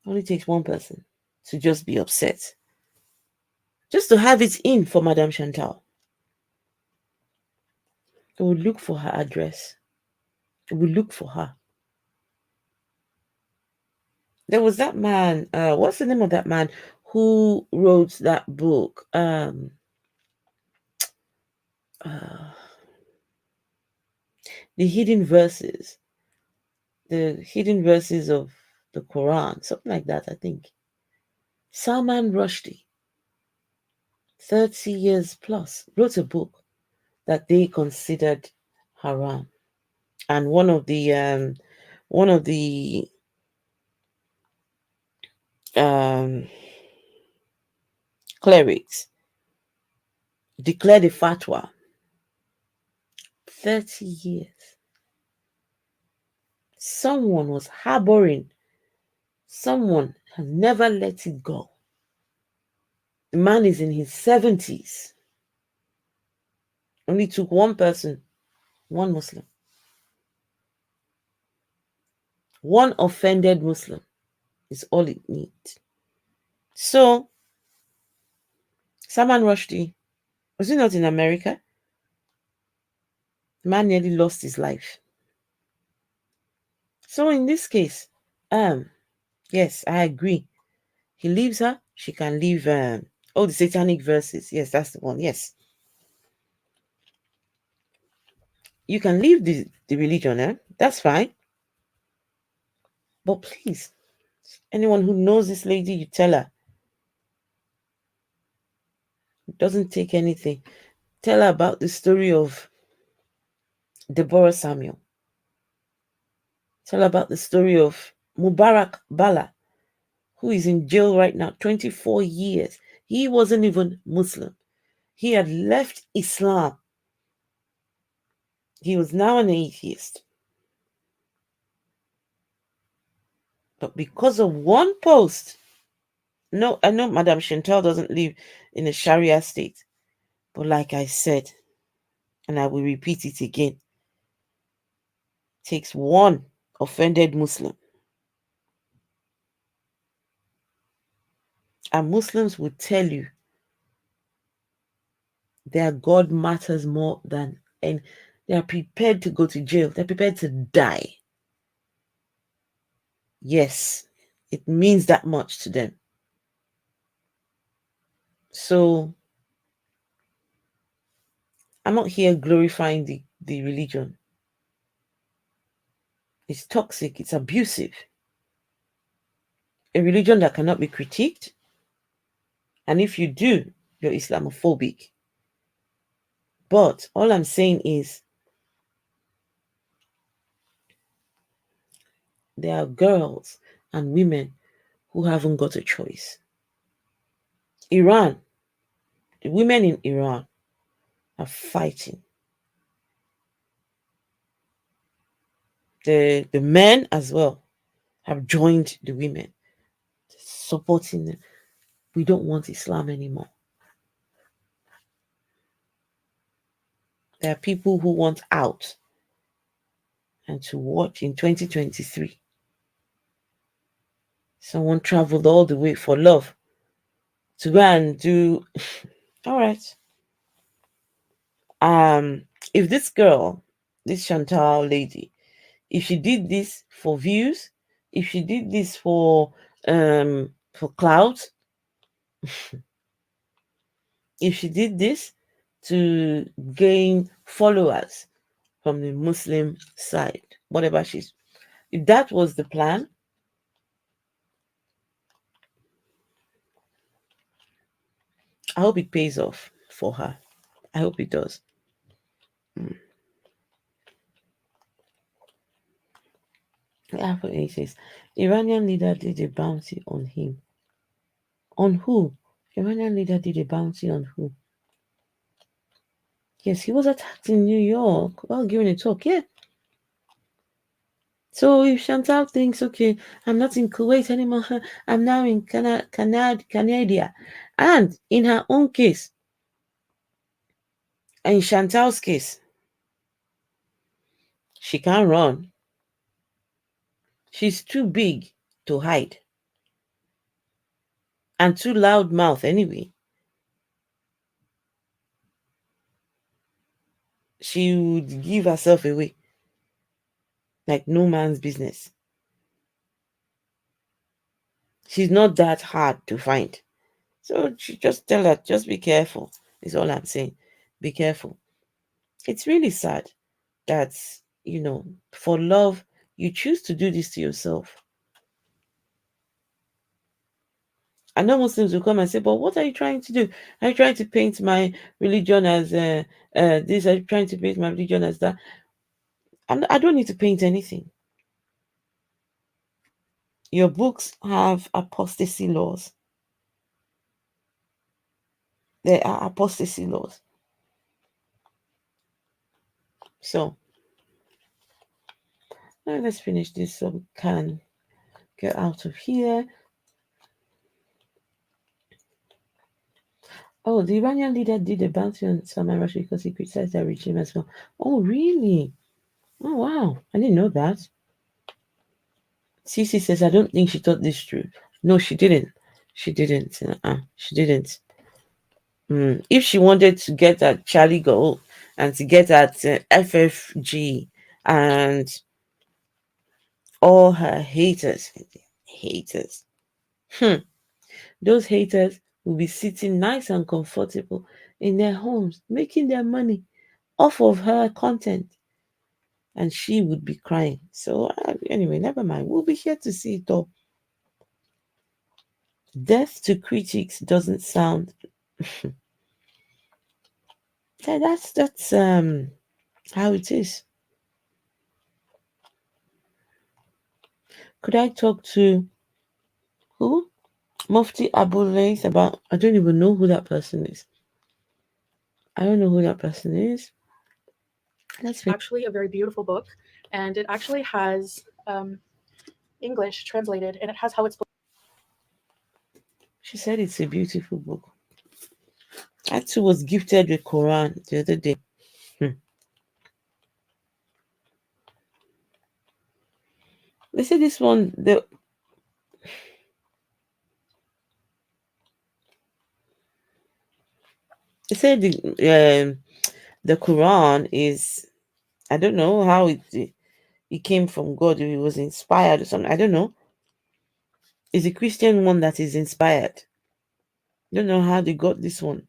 it only takes one person to just be upset. Just to have it in for Madame Chantal. They will look for her address. They will look for her. There was that man, what's the name of that man who wrote that book? The hidden verses. The hidden verses of the Quran. Something like that, I think. Salman Rushdie, 30 years plus, wrote a book that they considered haram. And one of the clerics declared a fatwa. 30 years. Someone was harboring. Someone has never let it go. The man is in his 70s. Only took one person, one Muslim. One offended Muslim is all it needs. So, Salman Rushdie, was he not in America? The man nearly lost his life. So in this case, yes, I agree. He leaves her, she can leave the satanic verses. Yes, that's the one. Yes. You can leave the religion, that's fine. But please, anyone who knows this lady, you tell her. It doesn't take anything. Tell her about the story of Deborah Samuel. Tell her about the story of Mubarak Bala, who is in jail right now, 24 years. He wasn't even Muslim. He had left Islam. He was now an atheist. But because of one post, no, I know Madame Chantal doesn't live in a Sharia state. But like I said, and I will repeat it again, it takes one offended Muslim. And Muslims will tell you their God matters more than, and they are prepared to go to jail. They're prepared to die. Yes, it means that much to them. So I'm not here glorifying the religion. It's toxic, it's abusive. A religion that cannot be critiqued. And if you do, you're Islamophobic. But all I'm saying is there are girls and women who haven't got a choice. Iran, the women in Iran are fighting. The men as well have joined the women, supporting them. We don't want Islam anymore. There are people who want out and to watch in 2023. Someone traveled all the way for love to go and do. All right. If this girl, this Chantal lady, if she did this for views, if she did this for clout, if she did this to gain followers from the Muslim side, whatever if that was the plan, I hope it pays off for her. I hope it does. He says, Iranian leader did a bounty on him. On who? Iranian leader did a bounty on who? Yes, he was attacked in New York while giving a talk. Yeah. So if Chantal thinks, okay, I'm not in Kuwait anymore, I'm now in Canada. And in her own case, in Chantal's case, she can't run. She's too big to hide. And too loud mouth anyway. She would give herself away. Like no man's business. She's not that hard to find. So she just tell her, just be careful, is all I'm saying. Be careful. It's really sad that, for love, you choose to do this to yourself. I know Muslims will come and say, but what are you trying to do? Are you trying to paint my religion as this? Are you trying to paint my religion as that? I don't need to paint anything. Your books have apostasy laws. There are apostasy laws. So, now let's finish this so we can get out of here. Oh, the Iranian leader did a bounty on Salman Rushdie because he criticized their regime as well. Oh, really? Oh, wow. I didn't know that. Cece says, I don't think she thought this through. No, she didn't. She didn't. She didn't. If she wanted to get at Charlie Gold and to get at FFG and all her haters, those haters will be sitting nice and comfortable in their homes, making their money off of her content. and she would be crying. So anyway, never mind. We'll be here to see it all. Death to critics doesn't sound. That's how it is. Could I talk to who? Mufti Abulais about. I don't even know who that person is. I don't know who that person is. Let's finish. Actually a very beautiful book, and it actually has English translated, and it has how it's. She said it's a beautiful book. I too was gifted the Quran the other day. They say this one, they said the Quran is, I don't know how it came from God. It was inspired or something. I don't know. It's a Christian one that is inspired. Don't know how they got this one.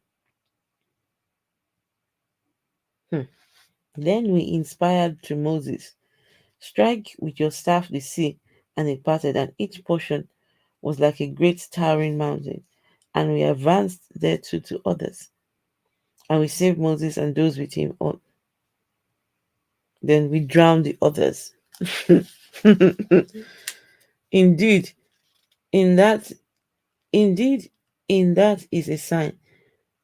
Then we inspired to Moses. Strike with your staff the sea, and it parted, and each portion was like a great towering mountain. And we advanced thereto to others. And we saved Moses and those with him on. Then we drowned the others. Indeed, in that indeed, in that is a sign.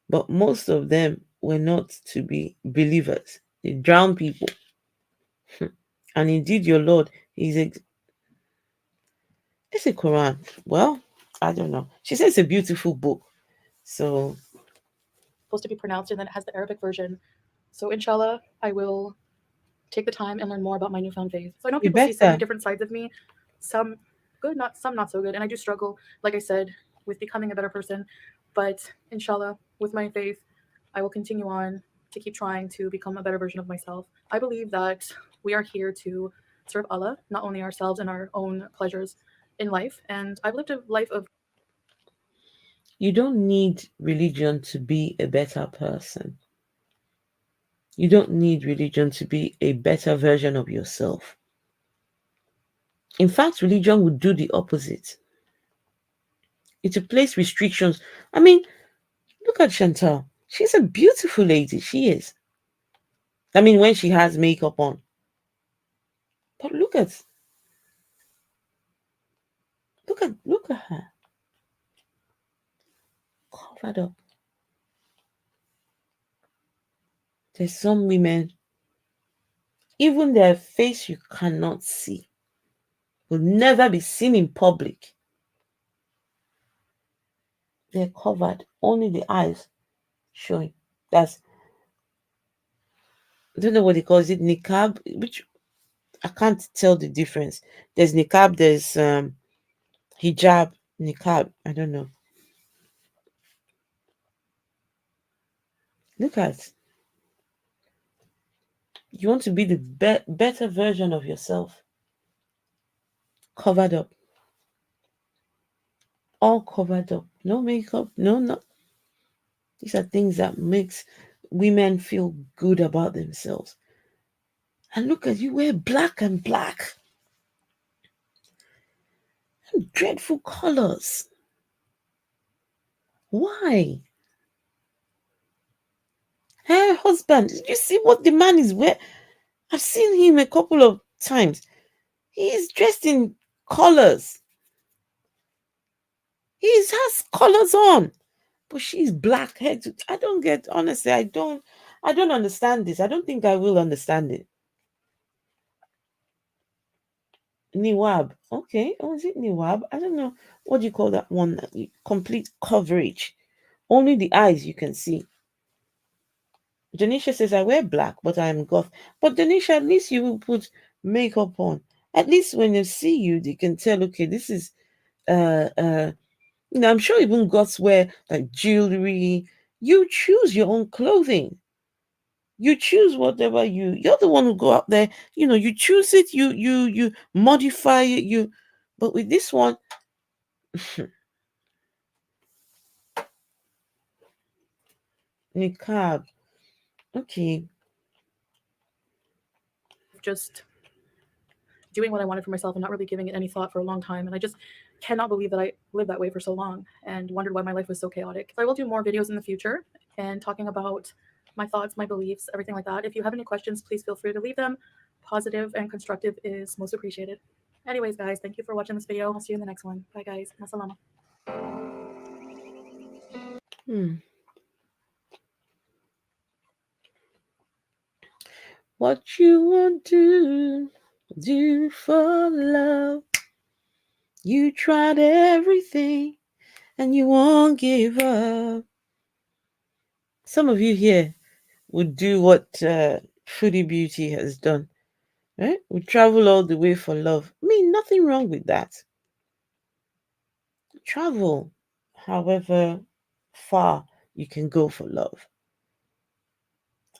But most of them were not to be believers. They drowned people. And indeed, your Lord is it's a Quran. Well, I don't know. She says it's a beautiful book. So Supposed to be pronounced, and then it has the Arabic version. So inshallah, I will take the time and learn more about my newfound faith. So I know You people see so many better. different sides of me, some good, some not so good, and I do struggle, like I said, with becoming a better person. But inshallah, with my faith, I will continue on to keep trying to become a better version of myself. I believe that we are here to serve Allah, not only ourselves and our own pleasures in life. And I've lived a life of You don't need religion to be a better person. You don't need religion to be a better version of yourself. In fact, religion would do the opposite. It will place restrictions. I mean, look at Chantal. She's a beautiful lady. She is. I mean, when she has makeup on. But look at her. Covered up. There's some women, even their face you cannot see, will never be seen in public. They're covered, only the eyes showing. That's, I don't know what they call it, niqab, which I can't tell the difference. There's niqab, there's hijab, niqab. I don't know. Look at, you want to be the better version of yourself. Covered up. All covered up. No makeup. No. These are things that makes women feel good about themselves. And look at you, wear black and black. Dreadful colors. Why? Her husband, did you see what the man is wearing? I've seen him a couple of times. He is dressed in colors. He has colors on. But she's black head. I don't get, honestly, I don't understand this. I don't think I will understand it. Niwab. Okay. Oh, is it Niwab? I don't know. What do you call that one? Complete coverage. Only the eyes you can see. Denisha says, I wear black, but I am goth. But Denisha, at least you will put makeup on. At least when they see you, they can tell, okay, this is I'm sure even goths wear like jewelry. You choose your own clothing. You choose whatever you're the one who go out there, you choose it, you modify it, but with this one, niqab. Okay. just doing what I wanted for myself and not really giving it any thought for a long time. And I just cannot believe that I lived that way for so long and wondered why my life was so chaotic. I will do more videos in the future and talking about my thoughts, my beliefs, everything like that. If you have any questions, please feel free to leave them. Positive and constructive is most appreciated. Anyways, guys, thank you for watching this video. I'll see you in the next one. Bye, guys. Masalama. What you want to do for love? You tried everything and you won't give up. Some of you here would do what Foodie Beauty has done, right? We travel all the way for love. I mean, nothing wrong with that. Travel however far you can go for love.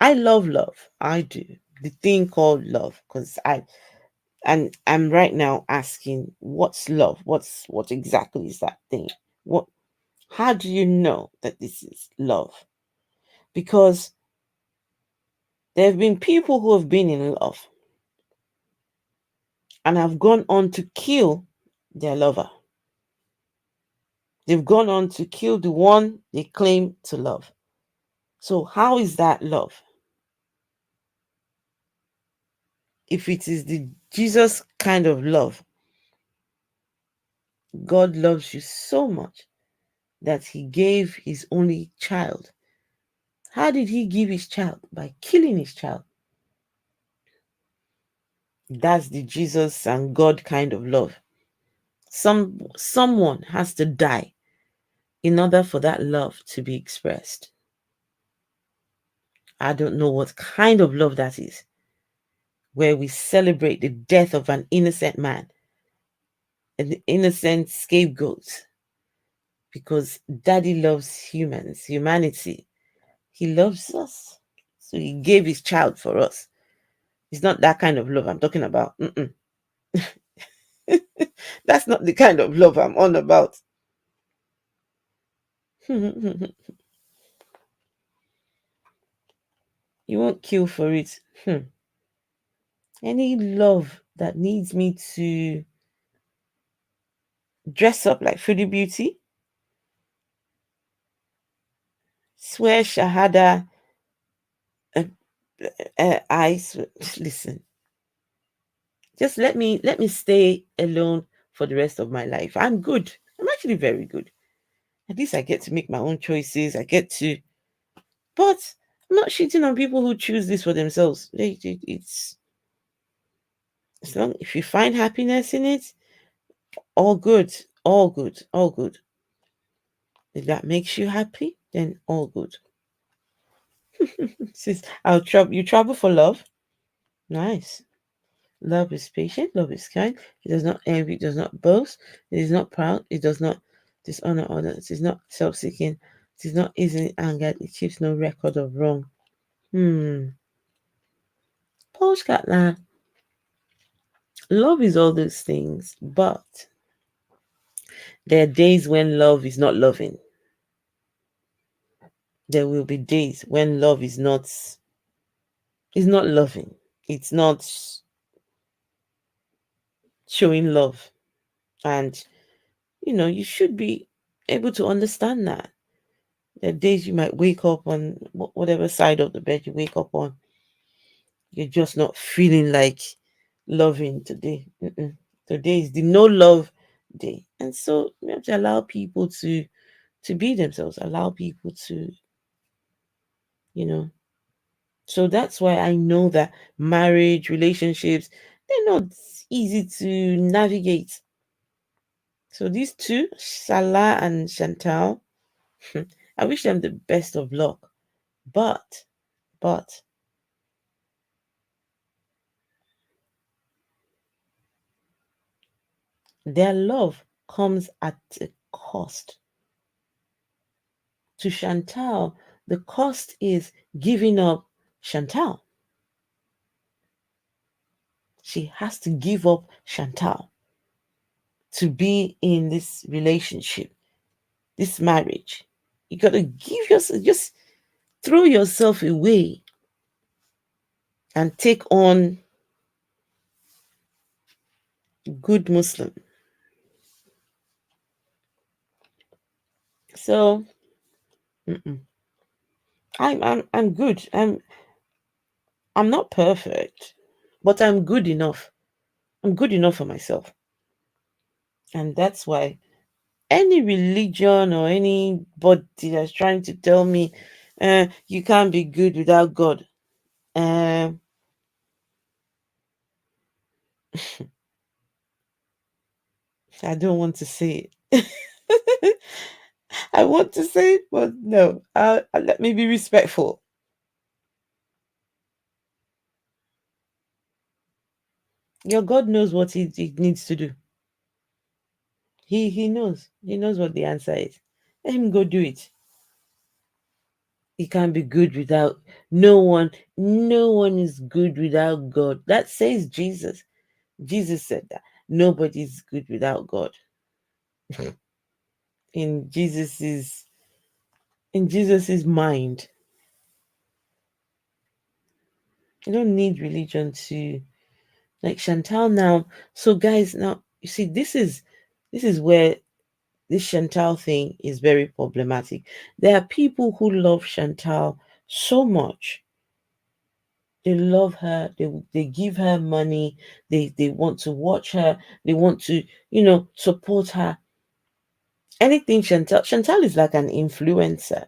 I love love. I do. The thing called love, because I'm right now asking, what's love? What exactly is that thing? How do you know that this is love? Because there have been people who have been in love and have gone on to kill their lover. They've gone on to kill the one they claim to love. So how is that love? If it is the Jesus kind of love, God loves you so much that he gave his only child. How did he give his child? By killing his child. That's the Jesus and God kind of love. Someone has to die in order for that love to be expressed. I don't know what kind of love that is, where we celebrate the death of an innocent man, an innocent scapegoat, because daddy loves humanity. He loves us. So he gave his child for us. It's not that kind of love I'm talking about. That's not the kind of love I'm on about. You won't kill for it. Any love that needs me to dress up like Foodie Beauty, swear shahada, listen. Just let me stay alone for the rest of my life. I'm good. I'm actually very good. At least I get to make my own choices. But I'm not shitting on people who choose this for themselves. It's as long if you find happiness in it, all good, all good, all good. If that makes you happy, then all good. Says, you travel for love. Nice. Love is patient, love is kind. It does not envy, it does not boast, it is not proud, it does not dishonor others, it is not self-seeking, it is not easily angered, it keeps no record of wrong. Postcard, love is all those things, but there are days when love is not loving. There will be days when love is not loving. It's not showing love. And you should be able to understand that. There are days you might wake up on whatever side of the bed you wake up on. You're just not feeling like loving today. Today is the no love day. And so we have to allow people to be themselves, allow people to, So that's why I know that marriage, relationships, they're not easy to navigate. So these two, Salah and Chantal, I wish them the best of luck. But their love comes at a cost. To Chantal, the cost is giving up Chantal. She has to give up Chantal to be in this relationship, this marriage. You got to give yourself, just throw yourself away and take on good Muslim. So I'm good. I'm not perfect, but I'm good enough. I'm good enough for myself. And that's why any religion or anybody that's trying to tell me you can't be good without God. Um I don't want to say it. I want to say it, but no. Let me be respectful. Your God knows what he needs to do. He knows. He knows what the answer is. Let him go do it. He can't be good without no one is good without God. That says Jesus. Jesus said that. Nobody's good without God. in Jesus's in Jesus's mind. You don't need religion to like Chantal now. So guys, now you see this is where this Chantal thing is very problematic. There are people who love Chantal so much. They love her, they give her money, they want to watch her, they want to, support her. Anything Chantal is like an influencer.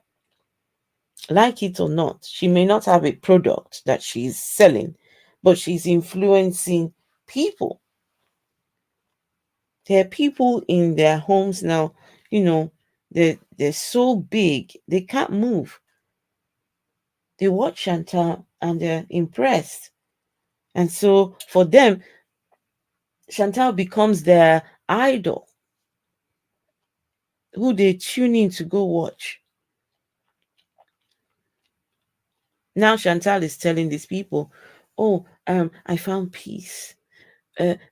Like it or not, she may not have a product that she's selling, but she's influencing people. There are people in their homes now, they're so big, they can't move. They watch Chantal and they're impressed. And so for them, Chantal becomes their idol who they tune in to go watch. Now Chantal is telling these people, oh, I found peace.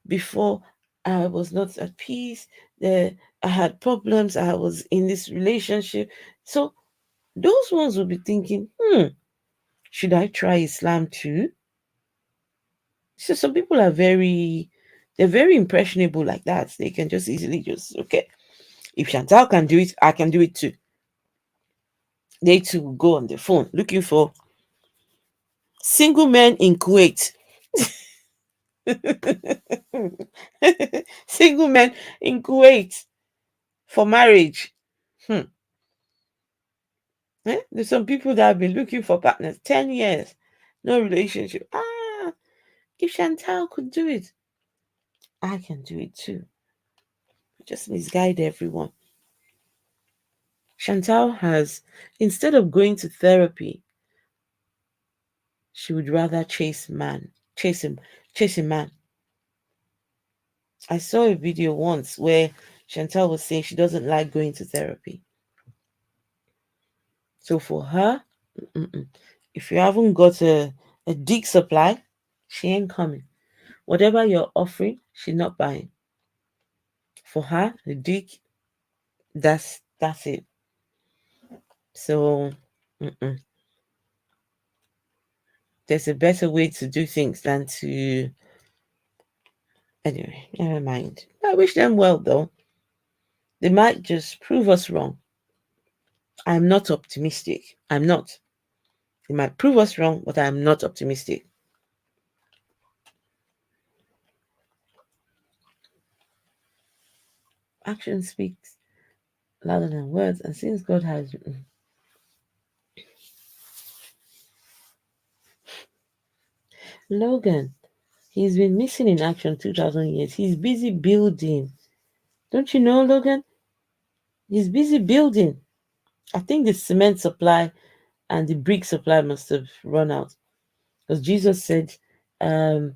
Before I was not at peace. I had problems. I was in this relationship. So those ones will be thinking, should I try Islam too? So some people they're very impressionable like that. They can just easily okay. If Chantal can do it, I can do it too. They too will go on the phone looking for single men in Kuwait. Single men in Kuwait for marriage. There's some people that have been looking for partners 10 years, no relationship. If Chantal could do it, I can do it too. Just misguide everyone. Chantal has, instead of going to therapy, she would rather chase a man. I saw a video once where Chantal was saying she doesn't like going to therapy. So for her, if you haven't got a dick supply, she ain't coming. Whatever you're offering, she's not buying. For her, the dick, that's it. So there's a better way to do things than to. Anyway, never mind. I wish them well though. They might just prove us wrong. I'm not optimistic. I'm not. They might prove us wrong, but I'm not optimistic. Action speaks louder than words, and since God has Logan, he's been missing in action 2,000 years. He's busy building. Don't you know, Logan? He's busy building. I think the cement supply and the brick supply must have run out. Because Jesus said, I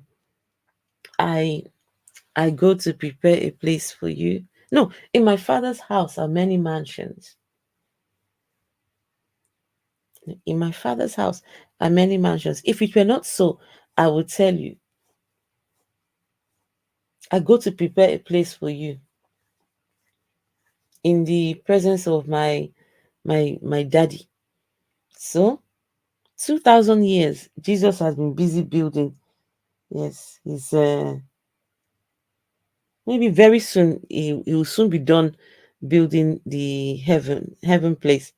go to prepare a place for you. No, in my Father's house are many mansions. In my Father's house are many mansions. If it were not so, I would tell you. I go to prepare a place for you. In the presence of my daddy. So 2,000 years, Jesus has been busy building. Yes, Maybe very soon he will soon be done building the heaven place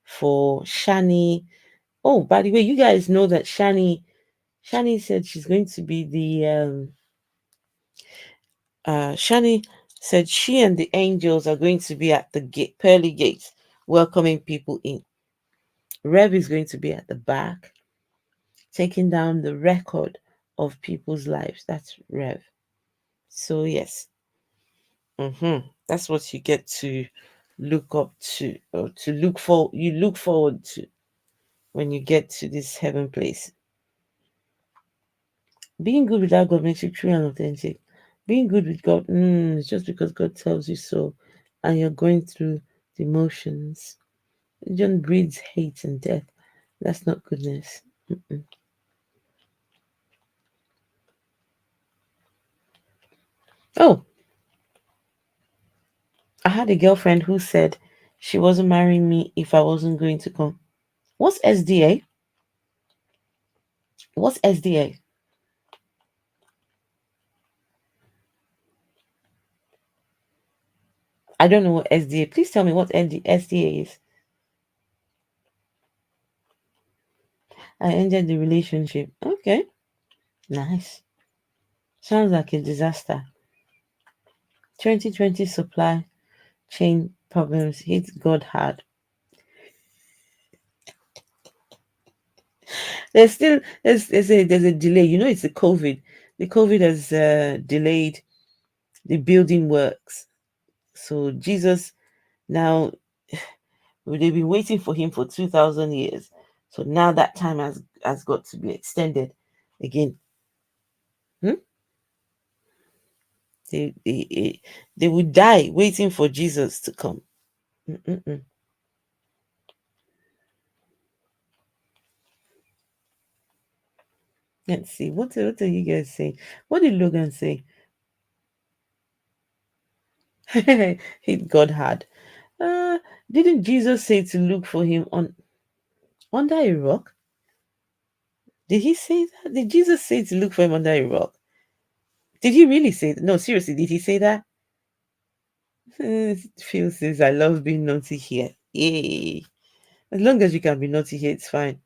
for Shani. Oh, by the way, you guys know that Shani said she's going to be the Shani said she and the angels are going to be at the gate, pearly gates, welcoming people in. Rev is going to be at the back, taking down the record of people's lives. That's Rev. So yes, that's what you get to look up to, or to look for. You look forward to when you get to this heaven place. Being good without God makes you true and authentic. Being good with God, it's just because God tells you so, and you're going through the motions. Religion breeds hate and death. That's not goodness. Oh, I had a girlfriend who said she wasn't marrying me if I wasn't going to come. What's SDA? What's SDA? I don't know what SDA. Please tell me what SDA is. I ended the relationship. Okay, nice. Sounds like a disaster. 2020 supply chain problems hit God hard. There's a delay. You know, it's the COVID. The COVID has delayed the building works. So Jesus now, they've been waiting for him for 2,000 years. So now that time has got to be extended again. They would die waiting for Jesus to come. Let's see. What are you guys saying? What did Logan say? Hit God hard. Didn't Jesus say to look for him under a rock? Did he say that? Did Jesus say to look for him under a rock? Did he really say that? No, seriously, did he say that? Phil says, I love being naughty here. Yay. As long as you can be naughty here, it's fine.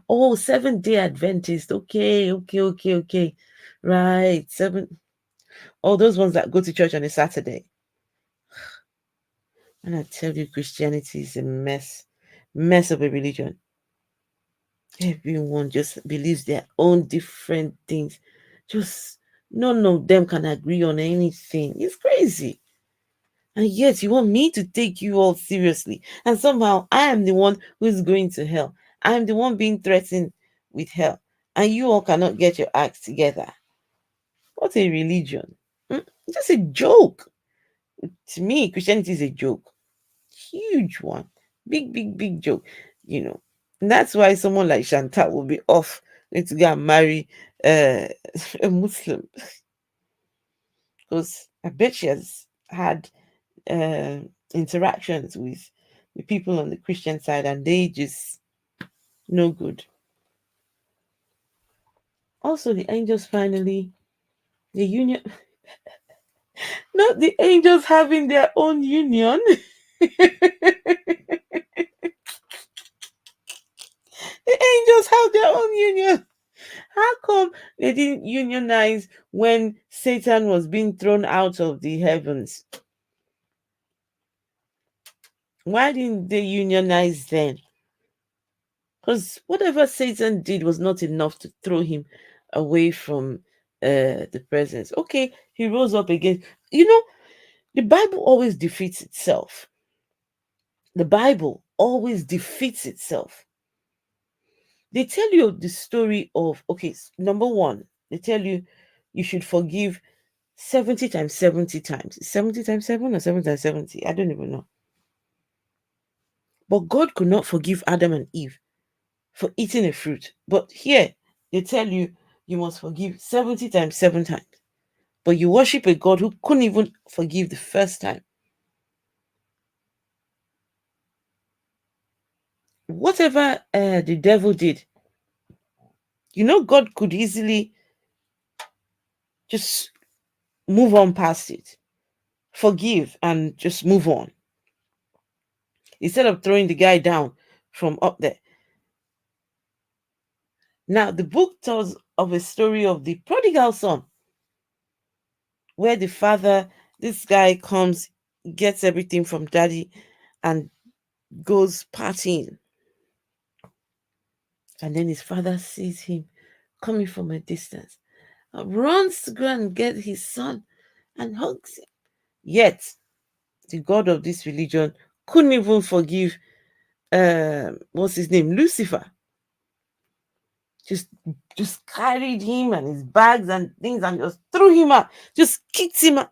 Oh, Seventh-day Adventist. Okay. Right. All those ones that go to church on a Saturday. And I tell you, Christianity is a mess of a religion. Everyone just believes their own different things. Just none of them can agree on anything. It's crazy. And yet you want me to take you all seriously. And somehow I am the one who is going to hell. I am the one being threatened with hell. And you all cannot get your acts together. What a religion. Just a joke. To me, Christianity is a joke. Huge one. Big joke. And that's why someone like Chantal will be off going to go and marry a Muslim. Because I bet she has had interactions with the people on the Christian side, and they just no good. Also, the angels finally, the union, not the angels having their own union. The angels have their own union. How come they didn't unionize when Satan was being thrown out of the heavens? Why didn't they unionize then? Because whatever Satan did was not enough to throw him away from the presence. Okay, he rose up again. The Bible always defeats itself. The Bible always defeats itself. They tell you the story of, okay, number one, they tell you should forgive 70 times 70 times. 70 times 7 or 7 times 70? I don't even know. But God could not forgive Adam and Eve for eating a fruit. But here, they tell you must forgive 70 times 7 times. But you worship a God who couldn't even forgive the first time. Whatever the devil did, God could easily just move on past it. Forgive and just move on. Instead of throwing the guy down from up there. Now, the book tells of a story of the prodigal son, where the father, this guy comes, gets everything from daddy, and goes partying. And then his father sees him coming from a distance, runs to go and get his son and hugs him. Yet, the God of this religion couldn't even forgive, what's his name, Lucifer. Just carried him and his bags and things and just threw him out, just kicked him out.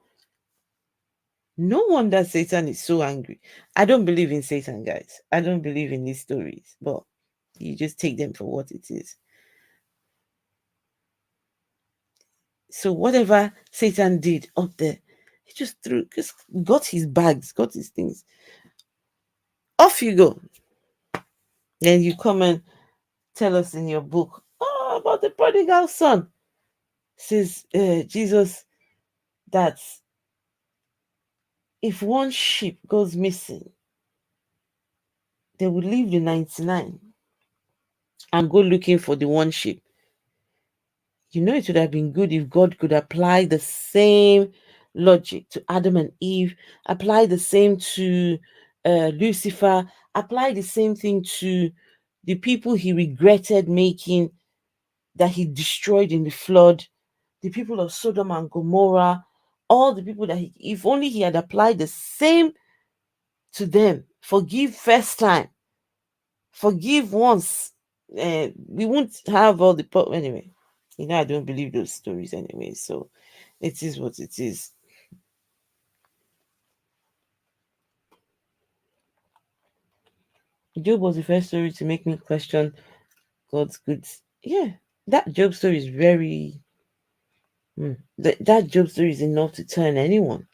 No wonder Satan is so angry. I don't believe in Satan, guys. I don't believe in these stories, but you just take them for what it is. So whatever Satan did up there, he just got his bags, got his things. Off you go. Then you come and tell us in your book, about the prodigal son. Says Jesus that if one sheep goes missing, they will leave the 99 and go looking for the one sheep. You know, it would have been good if God could apply the same logic to Adam and Eve, apply the same to Lucifer, apply the same thing to the people he regretted making, that he destroyed in the flood, the people of Sodom and Gomorrah, all the people that if only he had applied the same to them. Forgive first time, forgive once, we won't have all the anyway. You know, I don't believe those stories anyway, so it is what it is. Job was the first story to make me question God's goods. Yeah, that Job story is very that Job story is enough to turn anyone.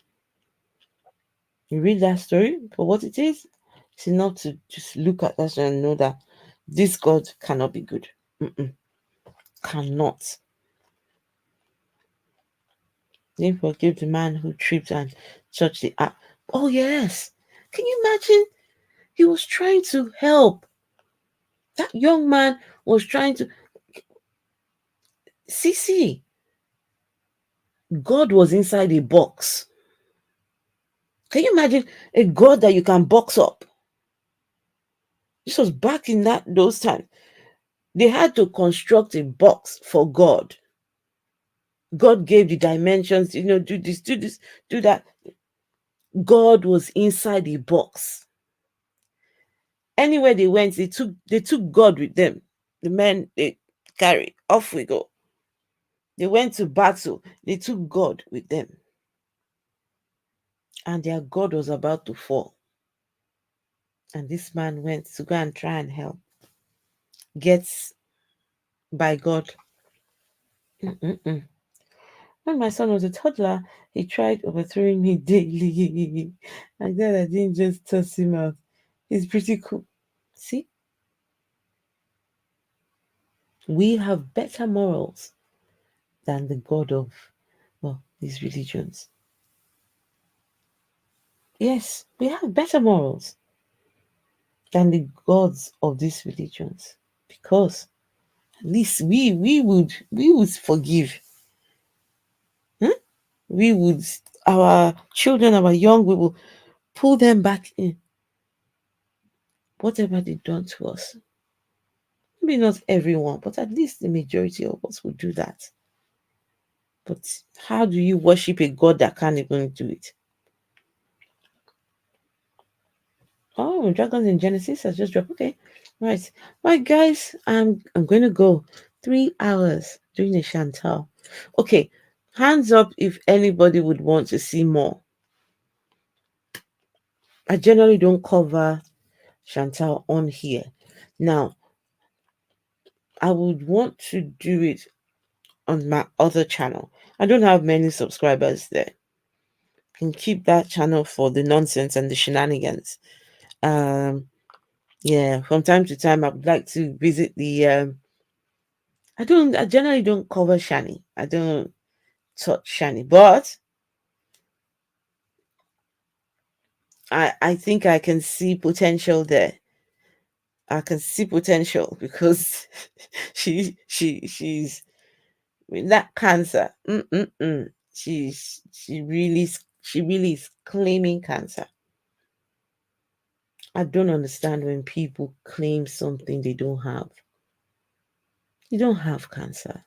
You read that story for what it is, it's enough to just look at that and know that this God cannot be good. Cannot. They forgive the man who tripped and touched the app. Oh yes. Can you imagine? He was trying to help. That young man was trying to see. God was inside a box. Can you imagine a God that you can box up? This was back in those times. They had to construct a box for God. God gave the dimensions, do this, do that. God was inside the box. Anywhere they went, they took God with them. The men they carried. Off we go. They went to battle. They took God with them. And their God was about to fall. And this man went to go and try and help. Gets by God. When my son was a toddler, he tried overthrowing me daily. I'm glad I didn't just toss him out. He's pretty cool. See? We have better morals than the God of, these religions. Yes, we have better morals than the gods of these religions, because at least we would forgive. We would, our children, our young, we will pull them back in. Whatever they've done to us. Maybe not everyone, but at least the majority of us will do that. But how do you worship a God that can't even do it? Oh, Dragons in Genesis has just dropped. Okay, right, guys. I'm going to go 3 hours doing a Chantal. Okay, hands up if anybody would want to see more. I generally don't cover Chantal on here. Now, I would want to do it on my other channel. I don't have many subscribers there. Can keep that channel for the nonsense and the shenanigans. Yeah, from time to time I would like to visit the I generally don't cover Shani. I don't touch Shani, but I think I can see potential there. I can see potential because she's with that cancer. She really is claiming cancer. I don't understand when people claim something they don't have. You don't have cancer.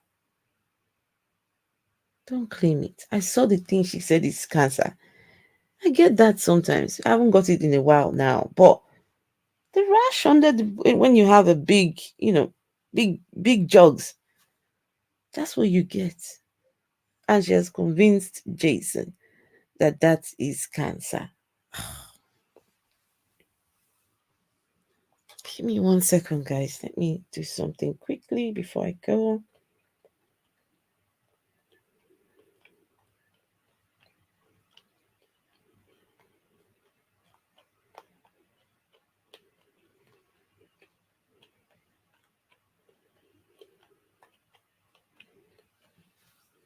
Don't claim it. I saw the thing she said is cancer. I get that sometimes. I haven't got it in a while now, but the rash under the when you have a big, big jugs, that's what you get. And she has convinced Jason that that is cancer. Give me 1 second, guys. Let me do something quickly before I go.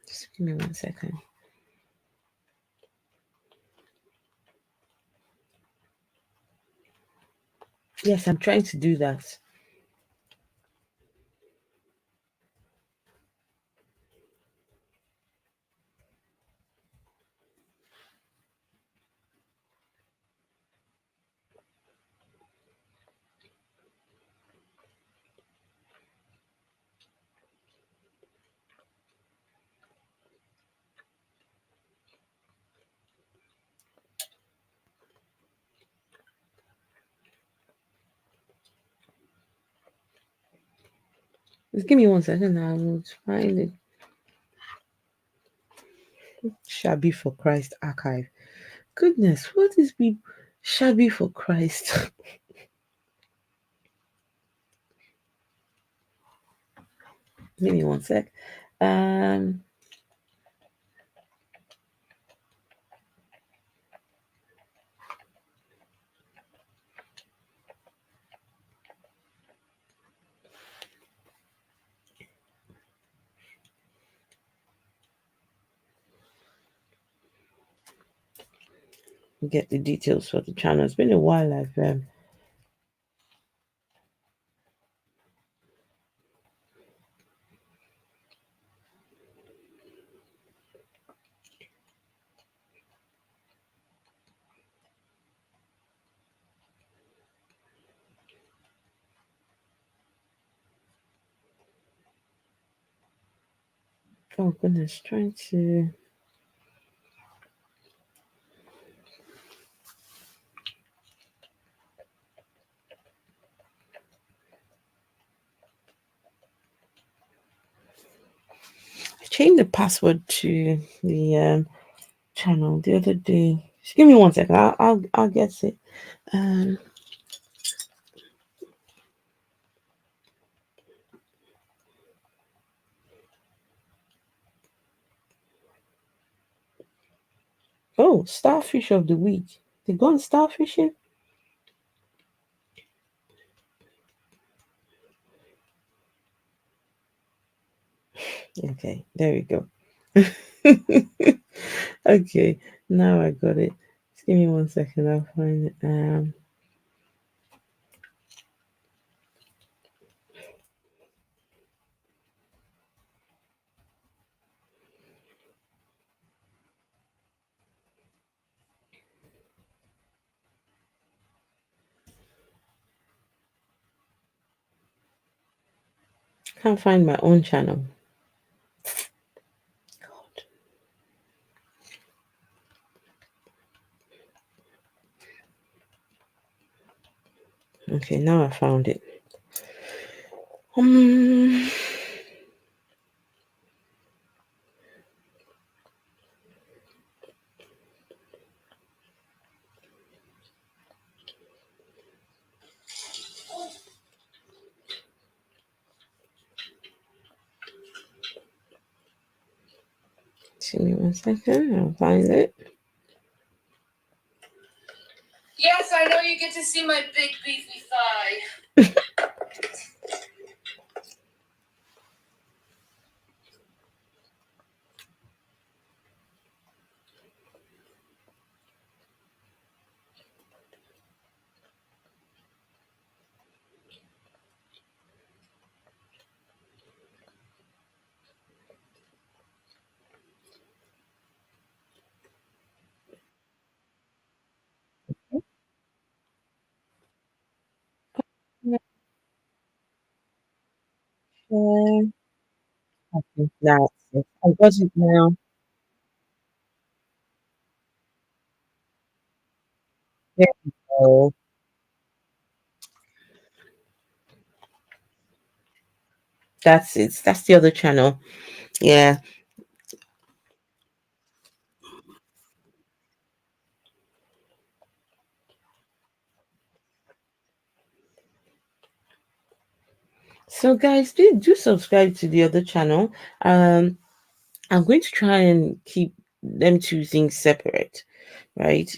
Just give me 1 second. Yes, I'm trying to do that. Just give me 1 second. I will find it. Shabby for Christ archive. Goodness, what is be shabby for Christ? Give me 1 sec. Get the details for the channel. It's been a while I've oh goodness, trying to I changed the password to the channel the other day. Just give me 1 second. I'll get it. Oh, starfish of the week. They gone starfishing? Okay, there we go. Okay, now I got it. Just give me 1 second. I'll find it. Can't find my own channel. God. Okay, now I found it. Give me 1 second. I'll find it. Yes, I know you get to see my big beefy thigh. Okay. I think that's it. I got it now. There we go. That's it. That's the other channel. Yeah. So guys, do subscribe to the other channel. I'm going to try and keep them two things separate, right?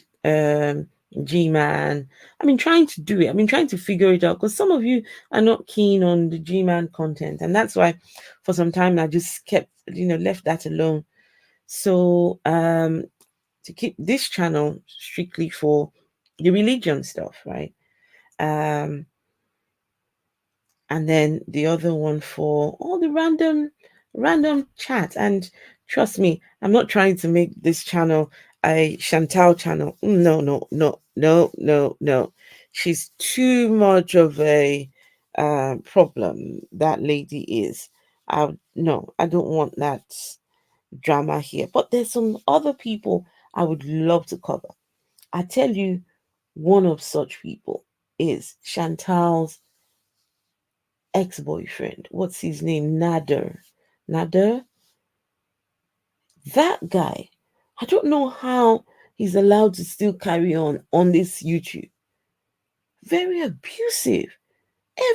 G-Man. I mean, trying to do it. I mean, trying to figure it out because some of you are not keen on the G-Man content, and that's why for some time I just kept, left that alone. So, to keep this channel strictly for the religion stuff, right? Um, and then the other one for all the random chat. And trust me, I'm not trying to make this channel a Chantal channel. No, no, no, no, no, no. She's too much of a problem. That lady is. No, I don't want that drama here. But there's some other people I would love to cover. I tell you, one of such people is Chantal's ex-boyfriend. What's his name? Nader. Nader? That guy. I don't know how he's allowed to still carry on this YouTube. Very abusive.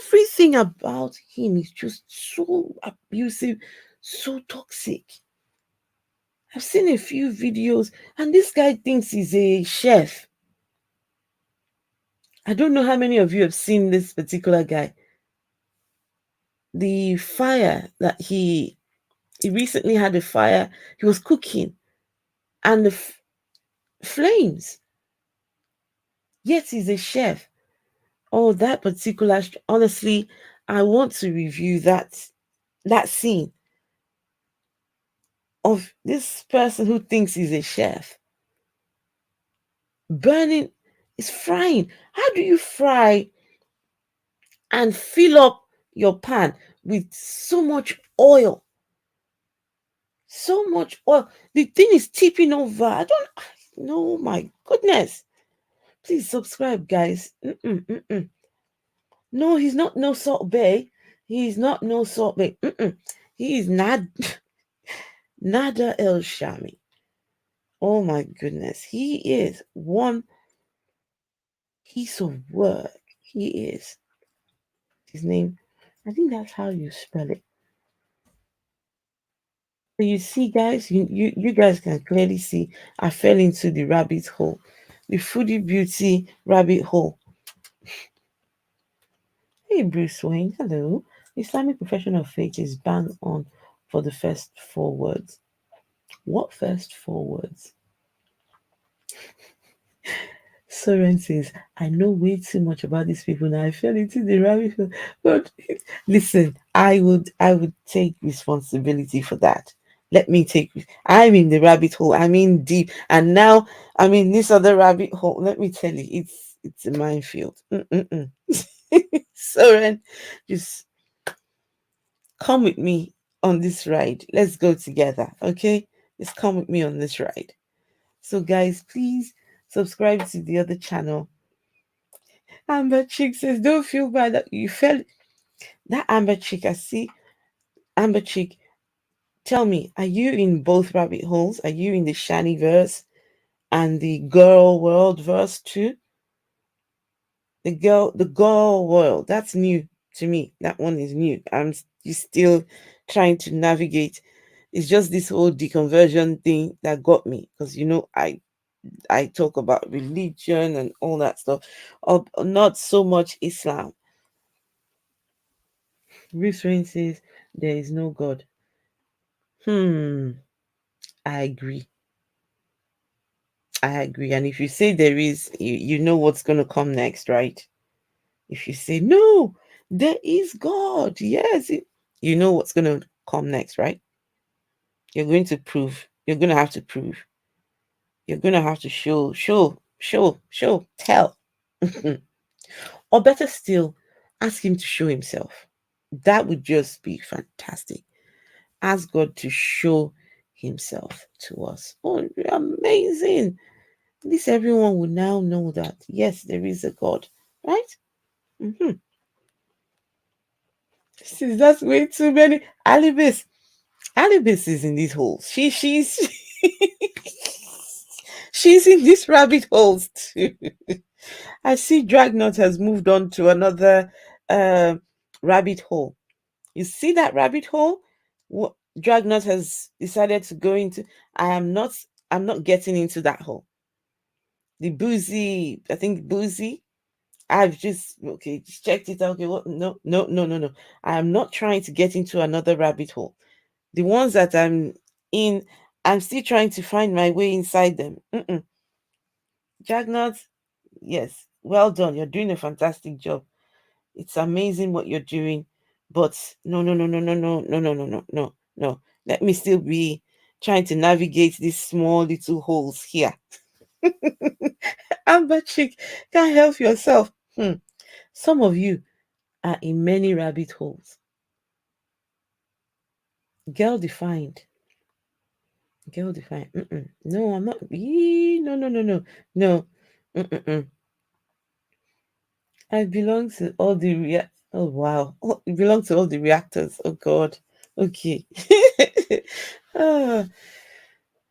Everything about him is just so abusive, so toxic. I've seen a few videos, and this guy thinks he's a chef. I don't know how many of you have seen this particular guy. The fire that he recently had a fire, he was cooking, and the flames. Yes, he's a chef. Oh, that particular, honestly, I want to review that scene of this person who thinks he's a chef burning, is frying. How do you fry and fill up your pan with so much oil? So much oil. The thing is tipping over. I don't know. My goodness. Please subscribe, guys. No, he's not no salt bay. He's not no salt bay. He is not Nada El Shami. Oh my goodness. He is one piece of work. He is. His name, I think that's how you spell it. So you see, guys, you guys can clearly see I fell into the rabbit hole. The foodie beauty rabbit hole. Hey, Bruce Wayne, hello. Islamic profession of faith is bang on for the first 4 words. What first 4 words? Soren says, I know way too much about these people now. I fell into the rabbit hole. But listen, I would take responsibility for that. Let me take. I'm in the rabbit hole. I'm in deep, and now I'm in this other rabbit hole. Let me tell you, it's a minefield. Soren, just come with me on this ride. Let's go together, okay? Just come with me on this ride. So, guys, please subscribe to the other channel. Amber Chick says, don't feel bad that you fell. That Amber Chick, I see. Amber Chick, tell me, are you in both rabbit holes? Are you in the Shani verse and the girl world verse too? The girl world, that's new to me. That one is new. I'm still trying to navigate. It's just this whole deconversion thing that got me because I talk about religion and all that stuff, not so much Islam. Bruce Wayne says there is no God. I agree. I agree. And if you say there is, you know what's going to come next, right? If you say no, there is God. Yes, you know what's going to come next, right? You're going to prove. You're going to have to prove. You're going to have to show, tell. Or better still, ask him to show himself. That would just be fantastic. Ask God to show himself to us. Oh, amazing. At least everyone will now know that, yes, there is a God, right? Mm-hmm. That's way too many. Alibis. Alibis is in these holes. She's she's in these rabbit holes too. I see Dragnot has moved on to another rabbit hole. You see that rabbit hole? What Dragnot has decided to go into. I'm not getting into that hole. The boozy, I think boozy. I've just just checked it out. Okay, what? No, no, no, no, no. I am not trying to get into another rabbit hole. The ones that I'm in, I'm still trying to find my way inside them. Jagnot, yes, well done. You're doing a fantastic job. It's amazing what you're doing. But no, no, no, no, no, no, no, no, no, no, no, no. Let me still be trying to navigate these small little holes here. Amber Chick, can't help yourself. Some of you are in many rabbit holes. Girl defined. Girl defined. No, I'm not. No, no, no, no, no. Mm-mm. I belong to all the Oh wow! Oh, it belongs to all the reactors. Oh God. Okay. Ah,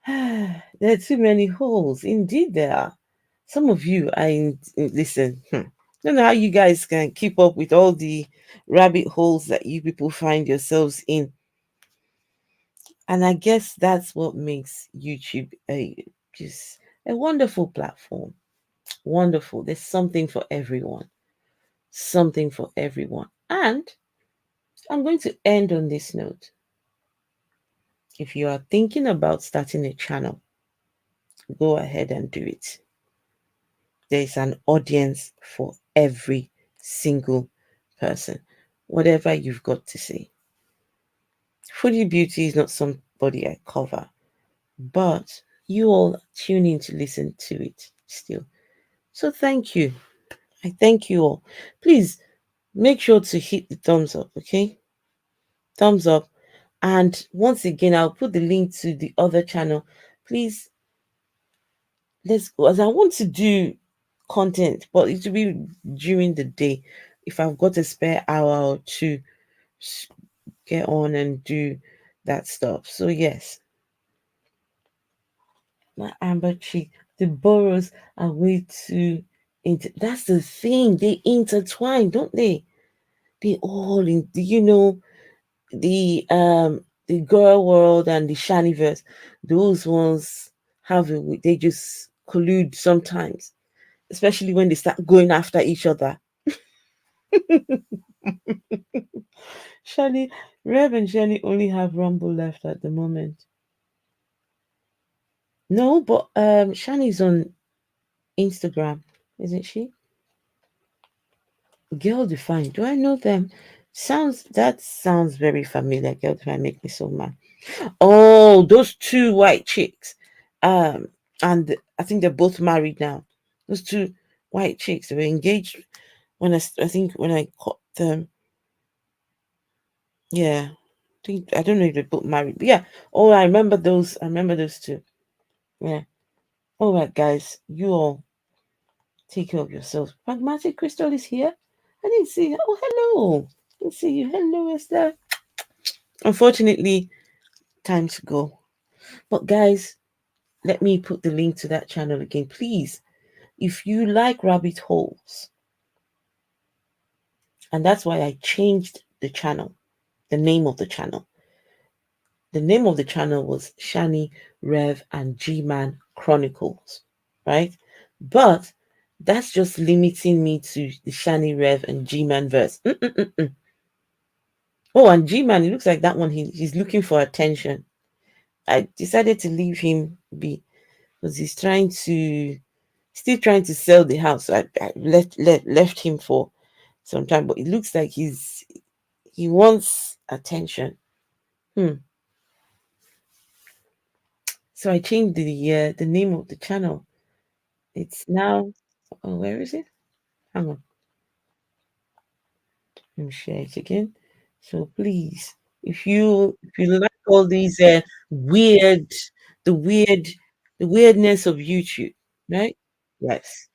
there are too many holes. Indeed, there are. Some of you are listen. I don't know how you guys can keep up with all the rabbit holes that you people find yourselves in. And I guess that's what makes YouTube just a wonderful platform. Wonderful. There's something for everyone. Something for everyone. And I'm going to end on this note. If you are thinking about starting a channel, go ahead and do it. There's an audience for every single person, whatever you've got to say. Foodie Beauty is not somebody I cover, but you all tune in to listen to it still. So thank you. I thank you all. Please make sure to hit the thumbs up, okay? Thumbs up. And once again, I'll put the link to the other channel. Please, let's go. As I want to do content, but it will be during the day. If I've got a spare hour or two, get on and do that stuff. So yes, my amber cheek, the boroughs are way too that's the thing. They intertwine, don't they? They all in the girl world and the shaniverse, those ones they just collude sometimes, especially when they start going after each other. Shani, Rev and Shani only have Rumble left at the moment. No, but Shani's on Instagram, isn't she? Girl Defined. Do I know them? That sounds very familiar. Girl Defined make me so mad. Oh, those two white chicks. And I think they're both married now. Those two white chicks, they were engaged when I think when I caught them. Yeah. I don't know if they're both married. But yeah. Oh, I remember those. I remember those two. Yeah. All right, guys. You all take care of yourselves. Pragmatic Crystal is here. I didn't see her. Oh, hello. I didn't see you. Hello, Esther. Unfortunately, time to go. But guys, let me put the link to that channel again. Please, if you like rabbit holes, and that's why I changed the channel, the name of the channel. The name of the channel was Shani, Rev, and G-Man Chronicles, right? But that's just limiting me to the Shani, Rev, and G-Man verse. Oh, and G-Man, it looks like that one, he's looking for attention. I decided to leave him be because he's still trying to sell the house. So I left him for some time, but it looks like he wants attention. So I changed the name of the channel. It's now, oh, where is it? Hang on. Let me share it again. So please, if you like all these weird, the weird, the weirdness of YouTube, right? Yes.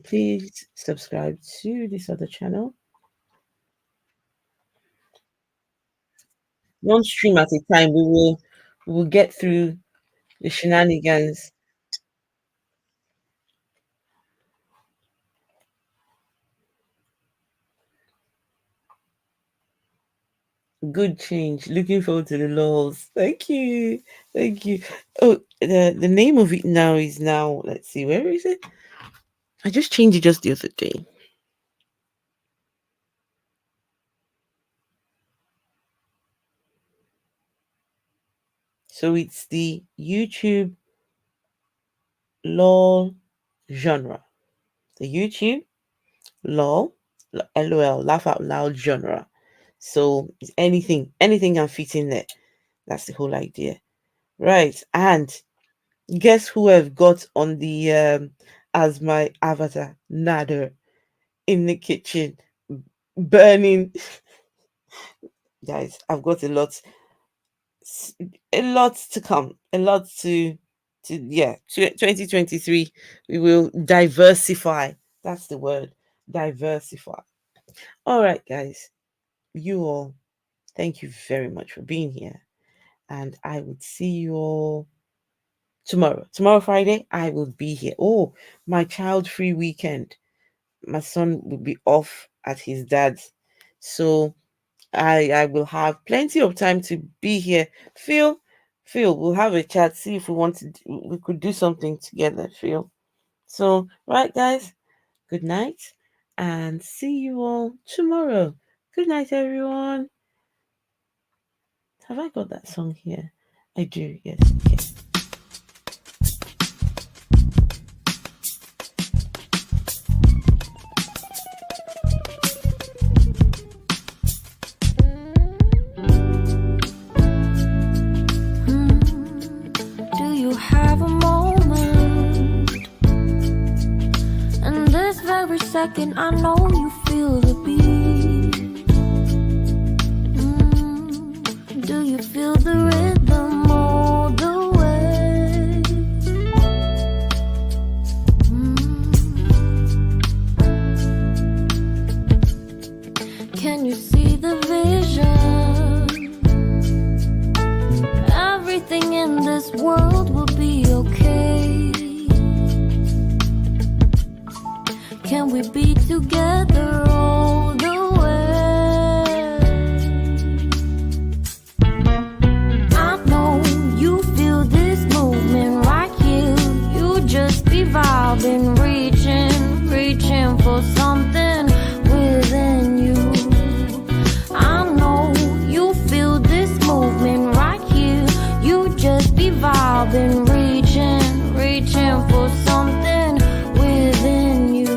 Please subscribe to this other channel. One stream at a time. We will get through the shenanigans. Good change. Looking forward to the laws. Thank you. Thank you. Oh, the name of it now is now. Let's see. Where is it? I just changed it just the other day. So it's the YouTube LOL genre. The YouTube LOL, LOL, laugh out loud genre. So it's anything can fit in there. That's the whole idea. Right. And guess who I've got on the as my avatar? Nader in the kitchen burning. Guys, I've got a lot to come, a lot to 2023 we will diversify. That's the word, diversify. All right, guys, you all, thank you very much for being here, and I would see you all tomorrow Friday. I will be here. Oh, my child free weekend. My son will be off at his dad's, so I will have plenty of time to be here. Phil, we'll have a chat, see if we could do something together, Phil. So, right, guys, good night and see you all tomorrow. Good night, everyone. Have I got that song here? I do, yes. Okay. Second, I know you feel the beat. Do you feel the rhythm all the way? Can you see the vision? Everything in this world will be okay. Can we be together all the way? I know you feel this movement right here. You just be vibing, reaching for something within you. I know you feel this movement right here. You just be vibing, reaching for something within you.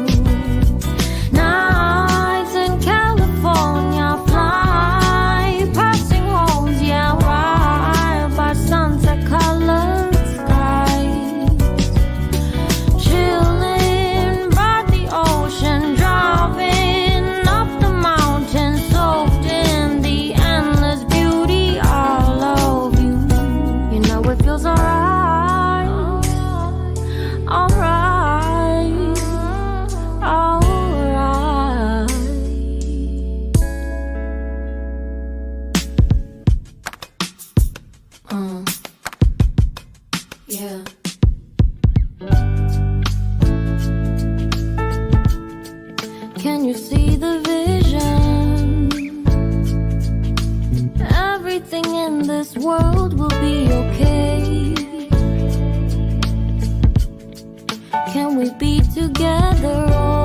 Can you see the vision? Everything in this world will be okay. Can we be together all